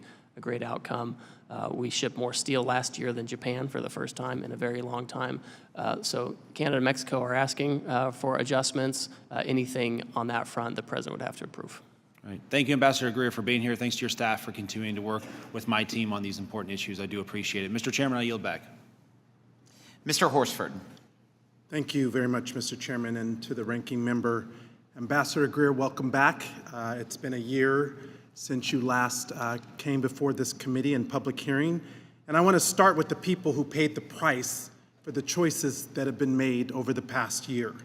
outcome. We shipped more steel last year than Japan for the first time in a very long time. So Canada and Mexico are asking for adjustments. Anything on that front, the president would have to approve. All right. Thank you, Ambassador Greer, for being here. Thanks to your staff for continuing to work with my team on these important issues. I do appreciate it. Mr. Chairman, I yield back. Mr. Horsford. Thank you very much, Mr. Chairman, and to the ranking member. Ambassador Greer, welcome back. It's been a year since you last came before this committee in public hearing, and I want to start with the people who paid the price for the choices that have been made over the past year.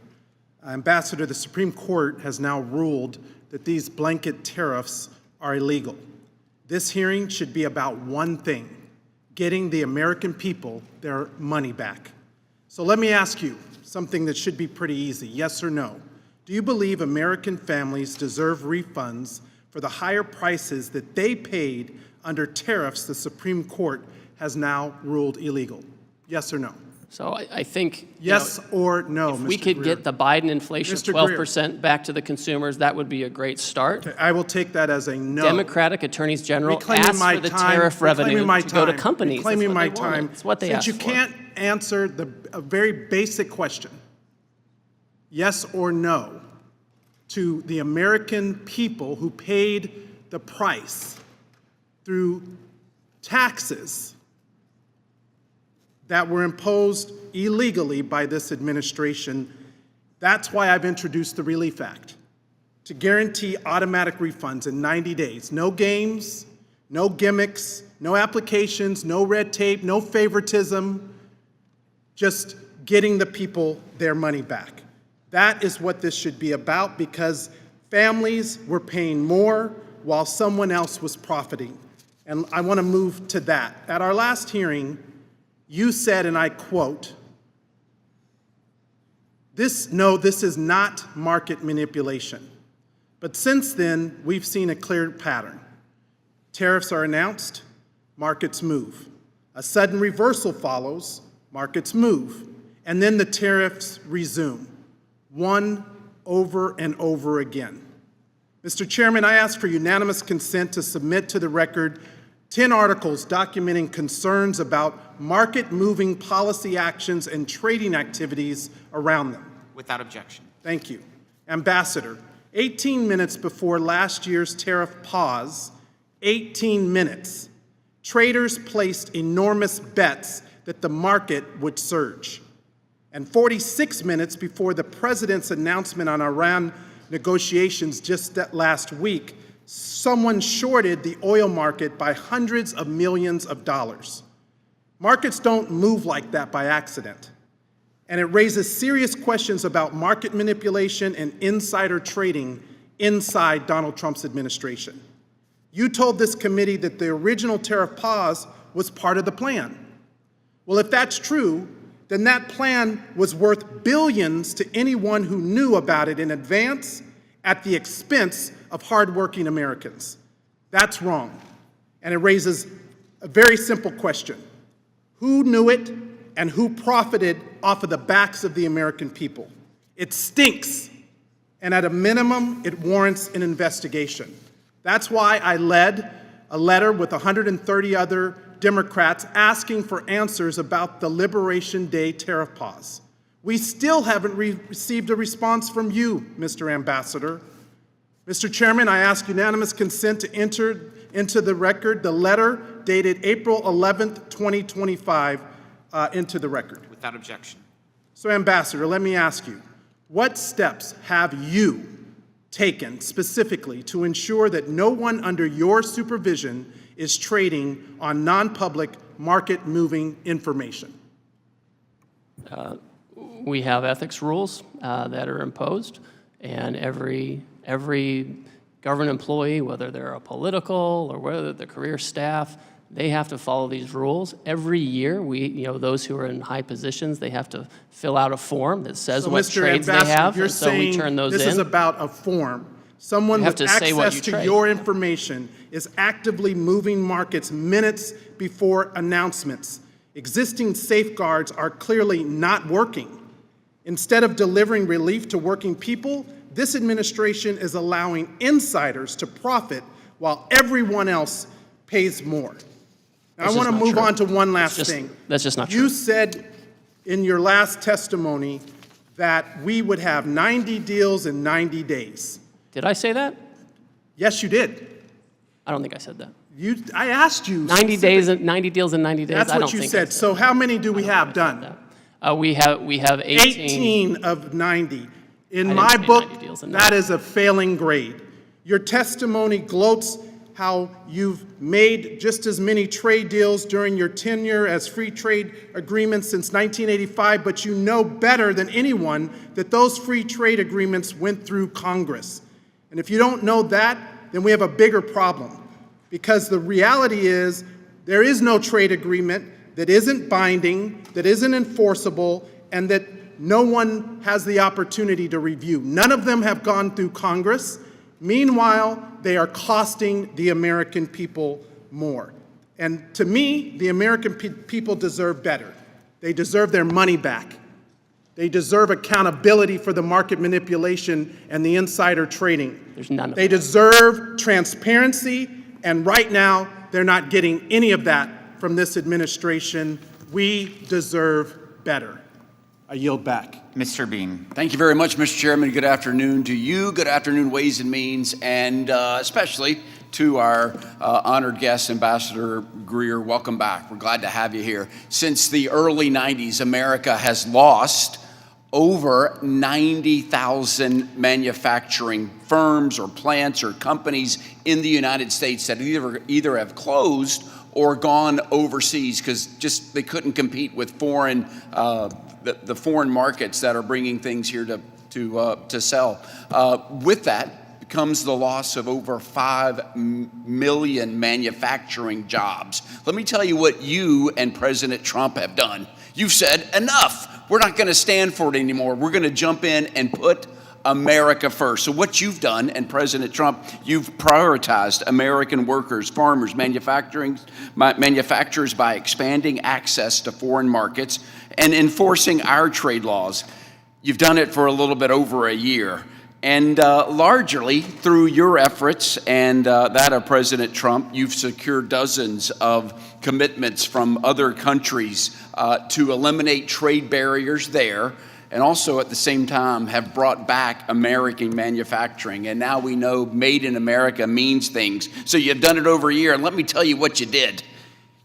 Ambassador, the Supreme Court has now ruled that these blanket tariffs are illegal. This hearing should be about one thing: getting the American people their money back. So let me ask you something that should be pretty easy, yes or no. Do you believe American families deserve refunds for the higher prices that they paid under tariffs the Supreme Court has now ruled illegal? Yes or no? So I think, yes or no, if Mr. we could Greer. get the Biden inflation of Mr. Greer. 12% back to the consumers, that would be a great start. Okay, I will take that as a no. Democratic attorneys general Reclaiming asked my for the time, tariff revenue reclaiming my to go to time, companies. That's reclaiming what my they wanted. time. It's what they Since asked you for. can't answer a very basic question, yes or no, to the American people who paid the price through taxes that were imposed illegally by this administration. That's why I've introduced the Relief Act, to guarantee automatic refunds in 90 days. No games, no gimmicks, no applications, no red tape, no favoritism, just getting the people their money back. That is what this should be about, because families were paying more while someone else was profiting. And I want to move to that. At our last hearing, you said, and I quote, this is not market manipulation. But since then, we've seen a clear pattern. Tariffs are announced, markets move. A sudden reversal follows, markets move. And then the tariffs resume, one over and over again. Mr. Chairman, I ask for unanimous consent to submit to the record 10 articles documenting concerns about market-moving policy actions and trading activities around them. Without objection. Thank you. Ambassador, 18 minutes before last year's tariff pause, 18 minutes, traders placed enormous bets that the market would surge. And 46 minutes before the president's announcement on Iran negotiations just last week, someone shorted the oil market by hundreds of millions of dollars. Markets don't move like that by accident. And it raises serious questions about market manipulation and insider trading inside Donald Trump's administration. You told this committee that the original tariff pause was part of the plan. Well, if that's true, then that plan was worth billions to anyone who knew about it in advance at the expense of hardworking Americans. That's wrong. And it raises a very simple question. Who knew it and who profited off of the backs of the American people? It stinks. And at a minimum, it warrants an investigation. That's why I led a letter with 130 other Democrats asking for answers about the Liberation Day tariff pause. We still haven't received a response from you, Mr. Ambassador. Mr. Chairman, I ask unanimous consent to enter into the record the letter dated April 11th, 2025, into the record. Without objection. So, Ambassador, let me ask you, what steps have you taken specifically to ensure that no one under your supervision is trading on non-public market-moving information? We have ethics rules that are imposed, and every government employee, whether they're a political or whether they're career staff, they have to follow these rules. Every year, those who are in high positions, they have to fill out a form that says what trades they have, you're and so we turn those in. This is about a form. Someone with access to your information is actively moving markets minutes before announcements. Existing safeguards are clearly not working. Instead of delivering relief to working people, this administration is allowing insiders to profit while everyone else pays more. Now, I want to move on to one last thing. That's just not true. You said in your last testimony that we would have 90 deals in 90 days. Did I say that? Yes, you did. I don't think I said that. I asked you. 90 days, 90 deals in 90 days. That's I don't what you think said. So how many do we have done? We have 18 of 90. In I my didn't say book, 90 deals in that is a failing grade. Your testimony gloats how you've made just as many trade deals during your tenure as free trade agreements since 1985, but you know better than anyone that those free trade agreements went through Congress. And if you don't know that, then we have a bigger problem. Because the reality is, there is no trade agreement that isn't binding, that isn't enforceable, and that no one has the opportunity to review. None of them have gone through Congress. Meanwhile, they are costing the American people more. And to me, the American people deserve better. They deserve their money back. They deserve accountability for the market manipulation and the insider trading. There's none of They deserve transparency, and right now, they're not getting any of that from this administration. We deserve better. I yield back. Mr. Bean. Thank you very much, Mr. Chairman. Good afternoon to you. Good afternoon, Ways and Means, and especially to our honored guest, Ambassador Greer. Welcome back. We're glad to have you here. Since the early 90s, America has lost over 90,000 manufacturing firms or plants or companies in the United States that either have closed or gone overseas because just they couldn't compete with foreign the foreign markets that are bringing things here to sell. With that comes the loss of over 5 million manufacturing jobs. Let me tell you what you and President Trump have done. You've said, enough. We're not going to stand for it anymore. We're going to jump in and put America first. So what you've done, and President Trump, you've prioritized American workers, farmers, manufacturers by expanding access to foreign markets and enforcing our trade laws. You've done it for a little bit over a year. And largely through your efforts and that of President Trump, you've secured dozens of commitments from other countries to eliminate trade barriers there, and also at the same time have brought back American manufacturing. And now we know made in America means things. So you've done it over a year, and let me tell you what you did.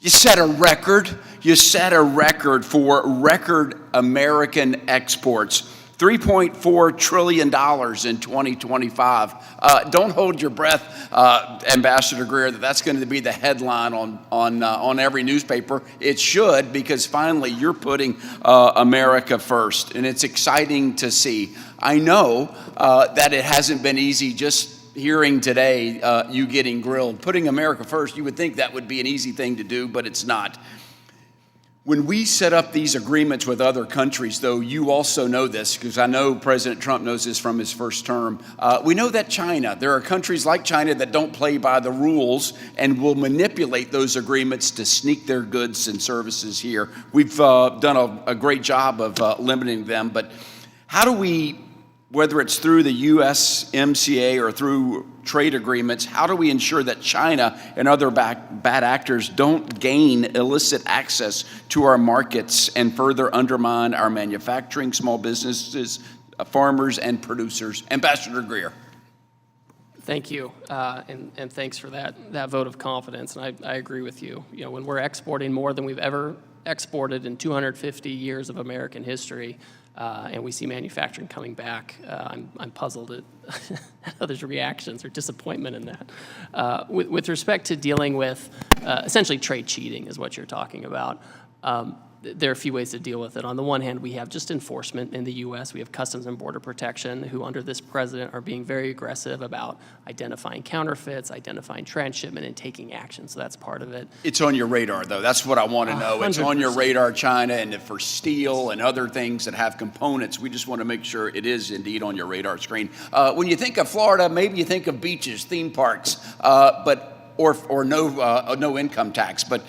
You set a record. You set a record for record American exports. $3.4 trillion in 2025. Don't hold your breath, Ambassador Greer, that's going to be the headline on every newspaper. It should, because finally you're putting America first, and it's exciting to see. I know that it hasn't been easy just hearing today you getting grilled. Putting America first, you would think that would be an easy thing to do, but it's not. When we set up these agreements with other countries, though, you also know this, because I know President Trump knows this from his first term. We know that There are countries like China that don't play by the rules and will manipulate those agreements to sneak their goods and services here. We've done a great job of limiting them, but how do we, whether it's through the USMCA or through trade agreements, how do we ensure that China and other bad actors don't gain illicit access to our markets and further undermine our manufacturing, small businesses, farmers, and producers? Ambassador Greer. Thank you, and thanks for that vote of confidence. And I agree with you. You know, when we're exporting more than we've ever exported in 250 years of American history, and we see manufacturing coming back, I'm puzzled at others' reactions or disappointment in that. With respect to dealing with essentially trade cheating is what you're talking about. There are a few ways to deal with it. On the one hand, we have just enforcement in the U.S. We have Customs and Border Protection, who under this president are being very aggressive about identifying counterfeits, identifying transshipment, and taking action. So that's part of it. It's on your radar, though. That's what I want to know. It's on your 100%. radar, China, and for steel and other things that have components, we just want to make sure it is indeed on your radar screen. When you think of Florida, maybe you think of beaches, theme parks, or no income tax. But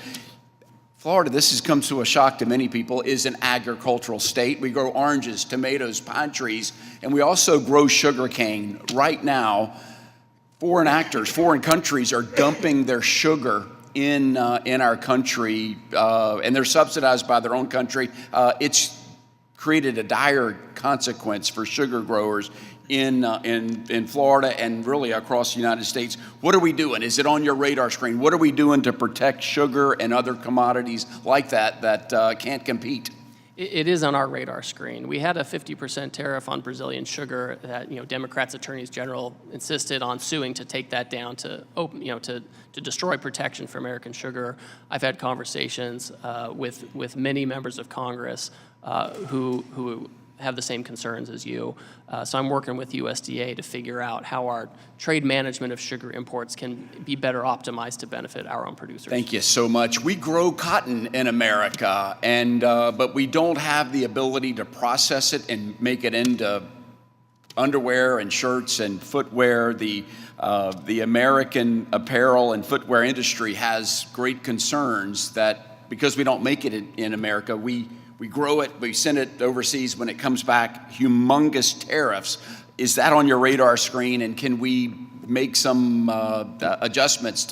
Florida, this has come to a shock to many people, is an agricultural state. We grow oranges, tomatoes, pine trees, and we also grow sugarcane. Right now, foreign countries are dumping their sugar in our country, and they're subsidized by their own country. It's created a dire consequence for sugar growers in Florida and really across the United States. What are we doing? Is it on your radar screen? What are we doing to protect sugar and other commodities like that can't compete? It is on our radar screen. We had a 50% tariff on Brazilian sugar that Democrats' attorneys general insisted on suing to take that down to to destroy protection for American sugar. I've had conversations with many members of Congress who have the same concerns as you. So I'm working with USDA to figure out how our trade management of sugar imports can be better optimized to benefit our own producers. Thank you so much. We grow cotton in America, and but we don't have the ability to process it and make it into underwear and shirts and footwear. The American apparel and footwear industry has great concerns that because we don't make it in America, we grow it, we send it overseas. When it comes back, humongous tariffs. Is that on your radar screen, and can we make some adjustments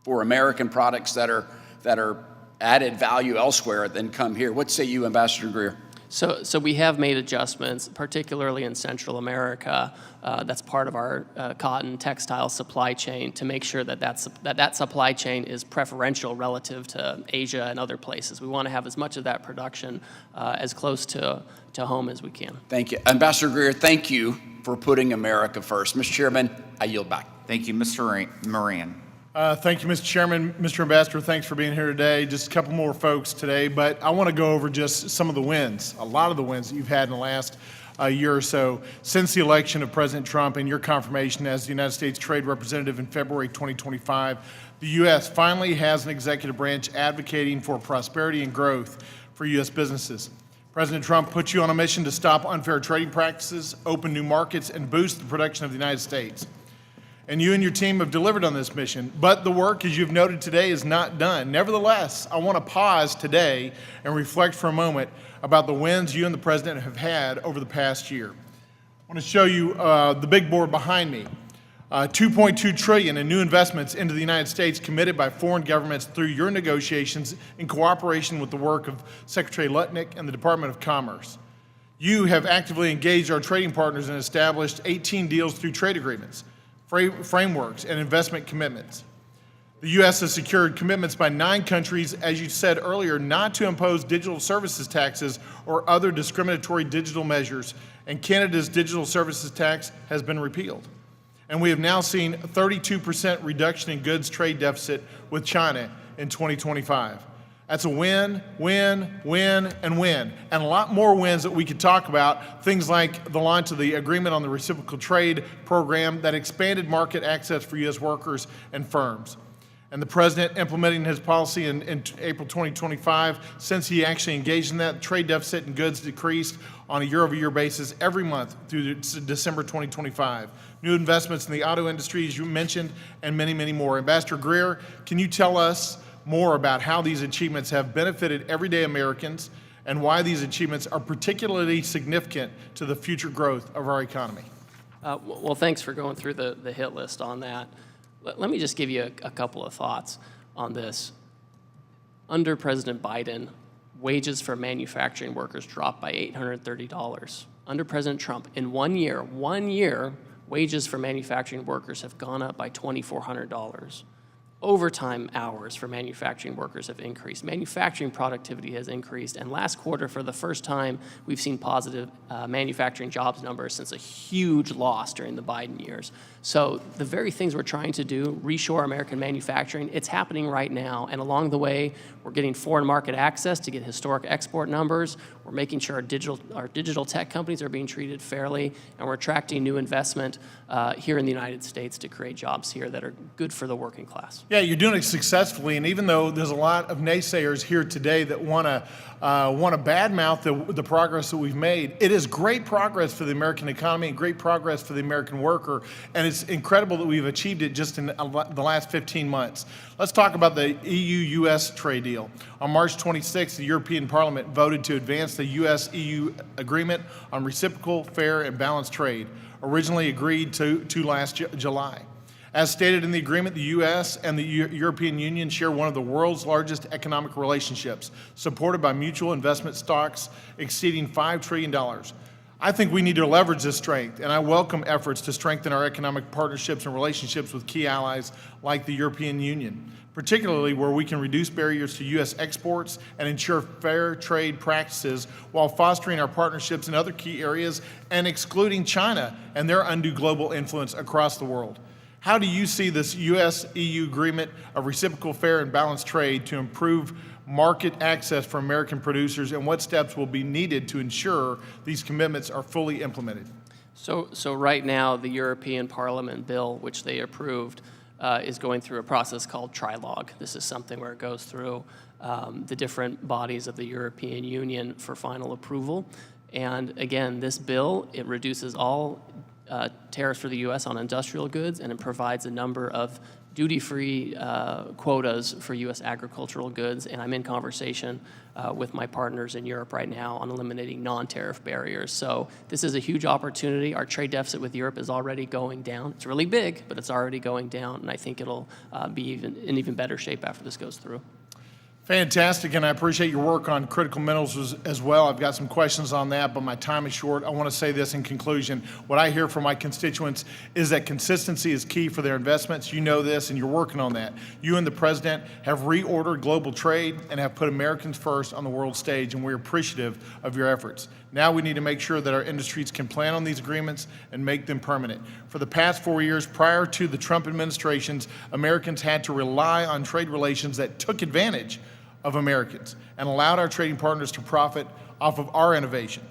for American products that are added value elsewhere than come here? What say you, Ambassador Greer? So we have made adjustments, particularly in Central America. That's part of our cotton textile supply chain to make sure that supply chain is preferential relative to Asia and other places. We want to have as much of that production as close to home as we can. Thank you. Ambassador Greer, thank you for putting America first. Mr. Chairman, I yield back. Thank you, Mr. Moran. Thank you, Mr. Chairman. Mr. Ambassador, thanks for being here today. Just a couple more folks today, but I want to go over just some of the wins, a lot of the wins that you've had in the last year or so since the election of President Trump and your confirmation as the United States Trade Representative in February 2025. The U.S. finally has an executive branch advocating for prosperity and growth for U.S. businesses. President Trump put you on a mission to stop unfair trading practices, open new markets, and boost the production of the United States. And you and your team have delivered on this mission. But the work, as you've noted today, is not done. Nevertheless, I want to pause today and reflect for a moment about the wins you and the President have had over the past year. I want to show you the big board behind me. $2.2 trillion in new investments into the United States committed by foreign governments through your negotiations in cooperation with the work of Secretary Lutnick and the Department of Commerce. You have actively engaged our trading partners and established 18 deals through trade agreements, frameworks, and investment commitments. The U.S. has secured commitments by 9 countries, as you said earlier, not to impose digital services taxes or other discriminatory digital measures, and Canada's digital services tax has been repealed. And we have now seen a 32% reduction in goods trade deficit with China in 2025. That's a win, win, win, and win. And a lot more wins that we could talk about, things like the launch of the agreement on the reciprocal trade program that expanded market access for U.S. workers and firms. And the President implementing his policy in April 2025, since he actually engaged in that, trade deficit in goods decreased on a year-over-year basis every month through December 2025. New investments in the auto industry, as you mentioned, and many, many more. Ambassador Greer, can you tell us more about how these achievements have benefited everyday Americans and why these achievements are particularly significant to the future growth of our economy? Well, thanks for going through the hit list on that. Let me just give you a couple of thoughts on this. Under President Biden, wages for manufacturing workers dropped by $830. Under President Trump, in 1 year, wages for manufacturing workers have gone up by $2,400. Overtime hours for manufacturing workers have increased. Manufacturing productivity has increased. And last quarter, for the first time, we've seen positive manufacturing jobs numbers since a huge loss during the Biden years. So the very things we're trying to do, reshore American manufacturing, it's happening right now. And along the way, we're getting foreign market access to get historic export numbers. We're making sure our digital tech companies are being treated fairly. And we're attracting new investment here in the United States to create jobs here that are good for the working class. Yeah, you're doing it successfully, and even though there's a lot of naysayers here today that want to badmouth the progress that we've made, it is great progress for the American economy and great progress for the American worker, and it's incredible that we've achieved it just in the last 15 months. Let's talk about the EU-US trade deal. On March 26th, the European Parliament voted to advance the US-EU agreement on reciprocal, fair, and balanced trade, originally agreed to last July. As stated in the agreement, the U.S. and the European Union share one of the world's largest economic relationships, supported by mutual investment stocks exceeding $5 trillion. I think we need to leverage this strength, and I welcome efforts to strengthen our economic partnerships and relationships with key allies like the European Union, particularly where we can reduce barriers to U.S. exports and ensure fair trade practices while fostering our partnerships in other key areas and excluding China and their undue global influence across the world. How do you see this U.S.-EU agreement of reciprocal, fair, and balanced trade to improve market access for American producers, and what steps will be needed to ensure these commitments are fully implemented? So right now, the European Parliament bill, which they approved, is going through a process called trilogue. This is something where it goes through the different bodies of the European Union for final approval. And again, this bill, it reduces all tariffs for the U.S. on industrial goods, and it provides a number of duty-free quotas for U.S. agricultural goods. And I'm in conversation with my partners in Europe right now on eliminating non-tariff barriers. So this is a huge opportunity. Our trade deficit with Europe is already going down. It's really big, but it's already going down, and I think it'll be in even better shape after this goes through. Fantastic, and I appreciate your work on critical minerals as well. I've got some questions on that, but my time is short. I want to say this in conclusion. What I hear from my constituents is that consistency is key for their investments. You know this, and you're working on that. You and the President have reordered global trade and have put Americans first on the world stage, and we're appreciative of your efforts. Now we need to make sure that our industries can plan on these agreements and make them permanent. For the past 4 years prior to the Trump administrations, Americans had to rely on trade relations that took advantage of Americans and allowed our trading partners to profit off of our innovation.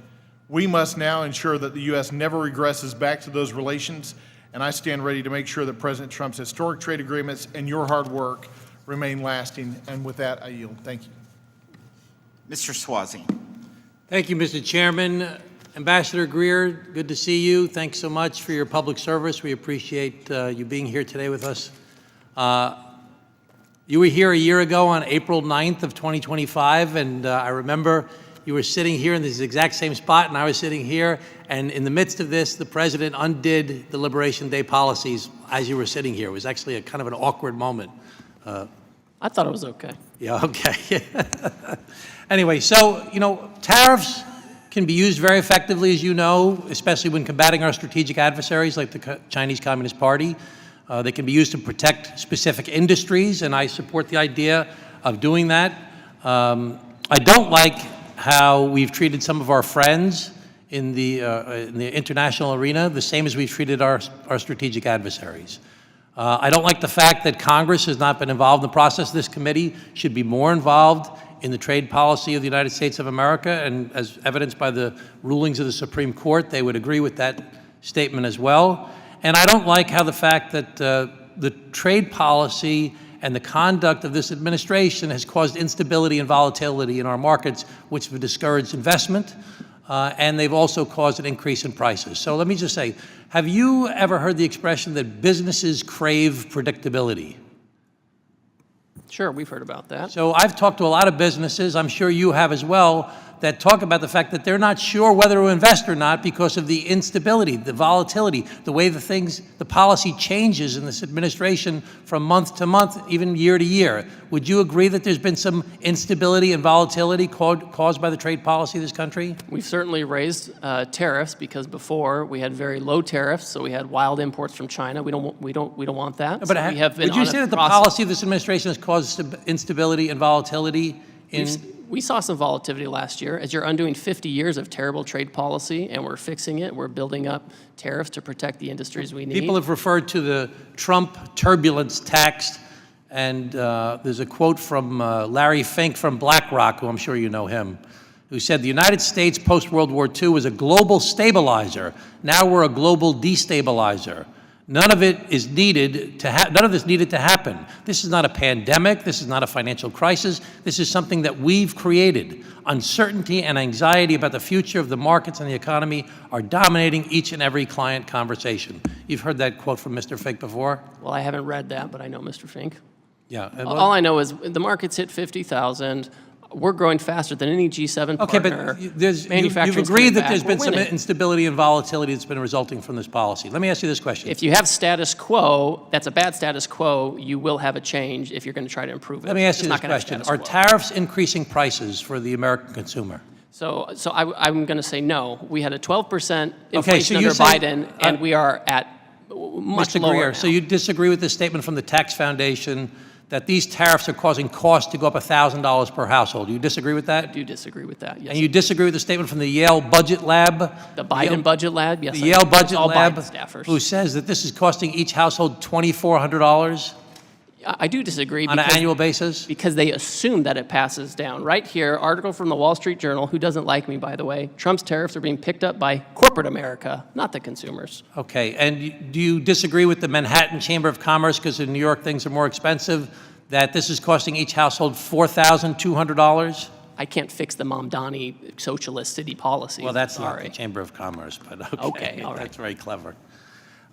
We must now ensure that the U.S. never regresses back to those relations, and I stand ready to make sure that President Trump's historic trade agreements and your hard work remain lasting. And with that, I yield. Thank you. Mr. Swazi. Thank you, Mr. Chairman. Ambassador Greer, good to see you. Thanks so much for your public service. We appreciate you being here today with us. You were here a year ago on April 9th of 2025, and I remember you were sitting here in this exact same spot, and I was sitting here, and in the midst of this, the President undid the Liberation Day policies as you were sitting here. It was actually a kind of an awkward moment. I thought it was okay. Yeah, okay. Anyway, so, you know, tariffs can be used very effectively, as you know, especially when combating our strategic adversaries like the Chinese Communist Party. They can be used to protect specific industries, and I support the idea of doing that. I don't like how we've treated some of our friends in the international arena, the same as we've treated our strategic adversaries. I don't like the fact that Congress has not been involved in the process. This committee should be more involved in the trade policy of the United States of America, and as evidenced by the rulings of the Supreme Court, they would agree with that statement as well. And I don't like how the fact that the trade policy and the conduct of this administration has caused instability and volatility in our markets, which have discouraged investment, and they've also caused an increase in prices. So let me just say, have you ever heard the expression that businesses crave predictability? Sure, we've heard about that. So I've talked to a lot of businesses, I'm sure you have as well, that talk about the fact that they're not sure whether to invest or not because of the instability, the volatility, the way the policy changes in this administration from month to month, even year to year. Would you agree that there's been some instability and volatility caused by the trade policy of this country? We've certainly raised tariffs because before we had very low tariffs, so we had wild imports from China. We don't want that. But So we have been would you on say a that the process. policy of this administration has caused instability and volatility in? We saw some volatility last year. As you're undoing 50 years of terrible trade policy, and we're fixing it, we're building up tariffs to protect the industries we need. People have referred to the Trump turbulence tax, and there's a quote from Larry Fink from BlackRock, who I'm sure you know him, who said, "The United States post-World War II was a global stabilizer. Now we're a global destabilizer. None of it is needed to none of this needed to happen. This is not a pandemic. This is not a financial crisis. This is something that we've created. Uncertainty and anxiety about the future of the markets and the economy are dominating each and every client conversation. You've heard that quote from Mr. Fink before? Well, I haven't read that, but I know Mr. Fink. Yeah. All I know is the market's hit 50,000. We're growing faster than any G7 partner. Okay, but you've Manufacturing's agreed coming that back. there's been We're some winning. instability and volatility that's been resulting from this policy. Let me ask you this question. If you have status quo, that's a bad status quo. You will have a change if you're going to try to improve it. Let me ask It's you not this gonna have question. status Are quo. tariffs increasing prices for the American consumer? So I'm going to say no. We had a 12% inflation Okay, so you under say- Biden, and we are at much Mr. lower Greer, now. so you disagree with the statement from the Tax Foundation that these tariffs are causing costs to go up $1,000 per household? Do you disagree with that? I do disagree with that, yes. And you disagree with the statement from the Yale Budget Lab? The Biden Budget Lab, yes. The I Yale do. It's Budget all Lab, Biden staffers. who says that this is costing each household $2,400 I do disagree. on an annual basis? Because they assume that it passes down. Right here, article from the Wall Street Journal, who doesn't like me, by the way, Trump's tariffs are being picked up by corporate America, not the consumers. Okay, and do you disagree with the Manhattan Chamber of Commerce, because in New York things are more expensive, that this is costing each household $4,200? I can't fix the Mamdani socialist city policy. Well, that's not Sorry. the Chamber of Commerce, but okay. Okay, all right. That's very clever.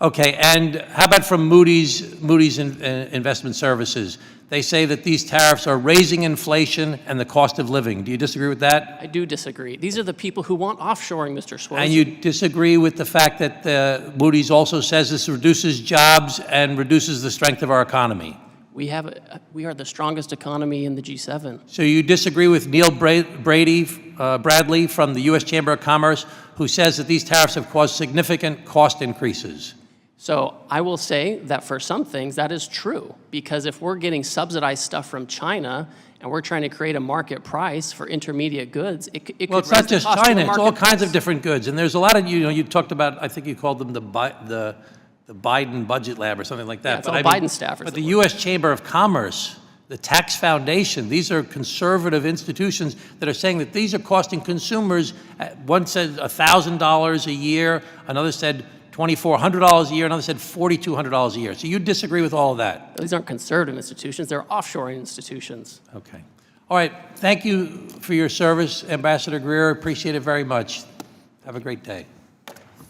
Okay, and how about from Moody's Investment Services? They say that these tariffs are raising inflation and the cost of living. Do you disagree with that? I do disagree. These are the people who want offshoring, Mr. Schwartz. And you disagree with the fact that Moody's also says this reduces jobs and reduces the strength of our economy? We are the strongest economy in the G7. So you disagree with Neil Bradley from the U.S. Chamber of Commerce, who says that these tariffs have caused significant cost increases? So I will say that for some things that is true, because if we're getting subsidized stuff from China and we're trying to create a market price for intermediate goods, it could Well, it's raise not the just cost of China, the it's all market kinds of price. different goods. And there's a lot of, you talked about, I think you called them the Biden Budget Lab or something like that. Yeah, it's But all I mean, Biden staffers But that the work. U.S. Chamber of Commerce, the Tax Foundation, these are conservative institutions that are saying that these are costing consumers, one said $1,000 a year, another said $2,400 a year, another said $4,200 a year. So you disagree with all of that? These aren't conservative institutions, they're offshoring institutions. Okay. All right. Thank you for your service, Ambassador Greer. Appreciate it very much. Have a great day.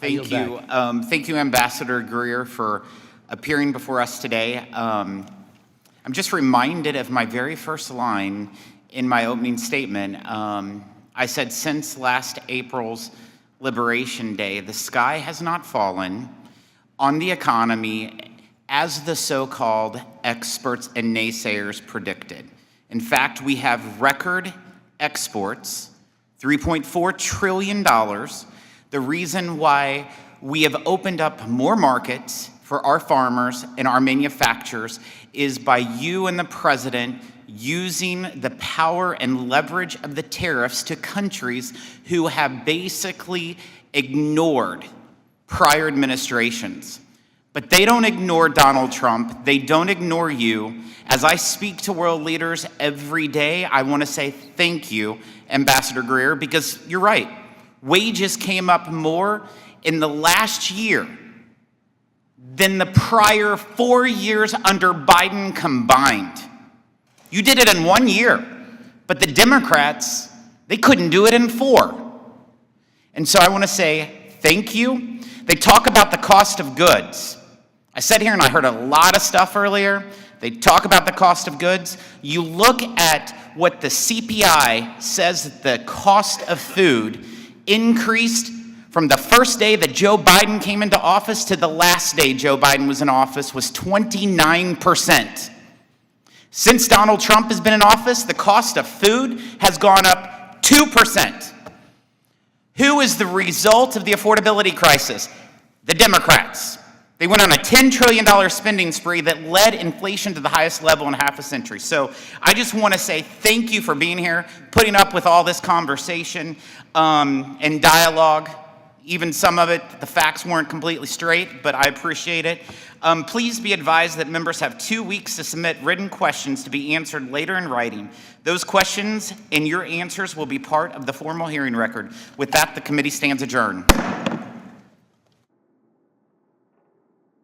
Thank you. Thank you, Ambassador Greer, for appearing before us today. I'm just reminded of my very first line in my opening statement. I said, since last April's Liberation Day, the sky has not fallen on the economy as the so-called experts and naysayers predicted. In fact, we have record exports, $3.4 trillion. The reason why we have opened up more markets for our farmers and our manufacturers is by you and the president using the power and leverage of the tariffs to countries who have basically ignored prior administrations. But they don't ignore Donald Trump. They don't ignore you. As I speak to world leaders every day, I want to say thank you, Ambassador Greer, because you're right. Wages came up more in the last year than the prior 4 years under Biden combined. You did it in 1 year, but the Democrats, they couldn't do it in 4. And so I want to say thank you. They talk about the cost of goods. I sat here and I heard a lot of stuff earlier. They talk about the cost of goods. You look at what the CPI says that the cost of food increased from the first day that Joe Biden came into office to the last day Joe Biden was in office was 29%. Since Donald Trump has been in office, the cost of food has gone up 2%. Who is the result of the affordability crisis? The Democrats. They went on a $10 trillion spending spree that led inflation to the highest level in half a century. So I just want to say thank you for being here, putting up with all this conversation and dialogue. Even some of it, the facts weren't completely straight, but I appreciate it. Please be advised that members have 2 weeks to submit written questions to be answered later in writing. Those questions and your answers will be part of the formal hearing record. With that, the committee stands adjourned.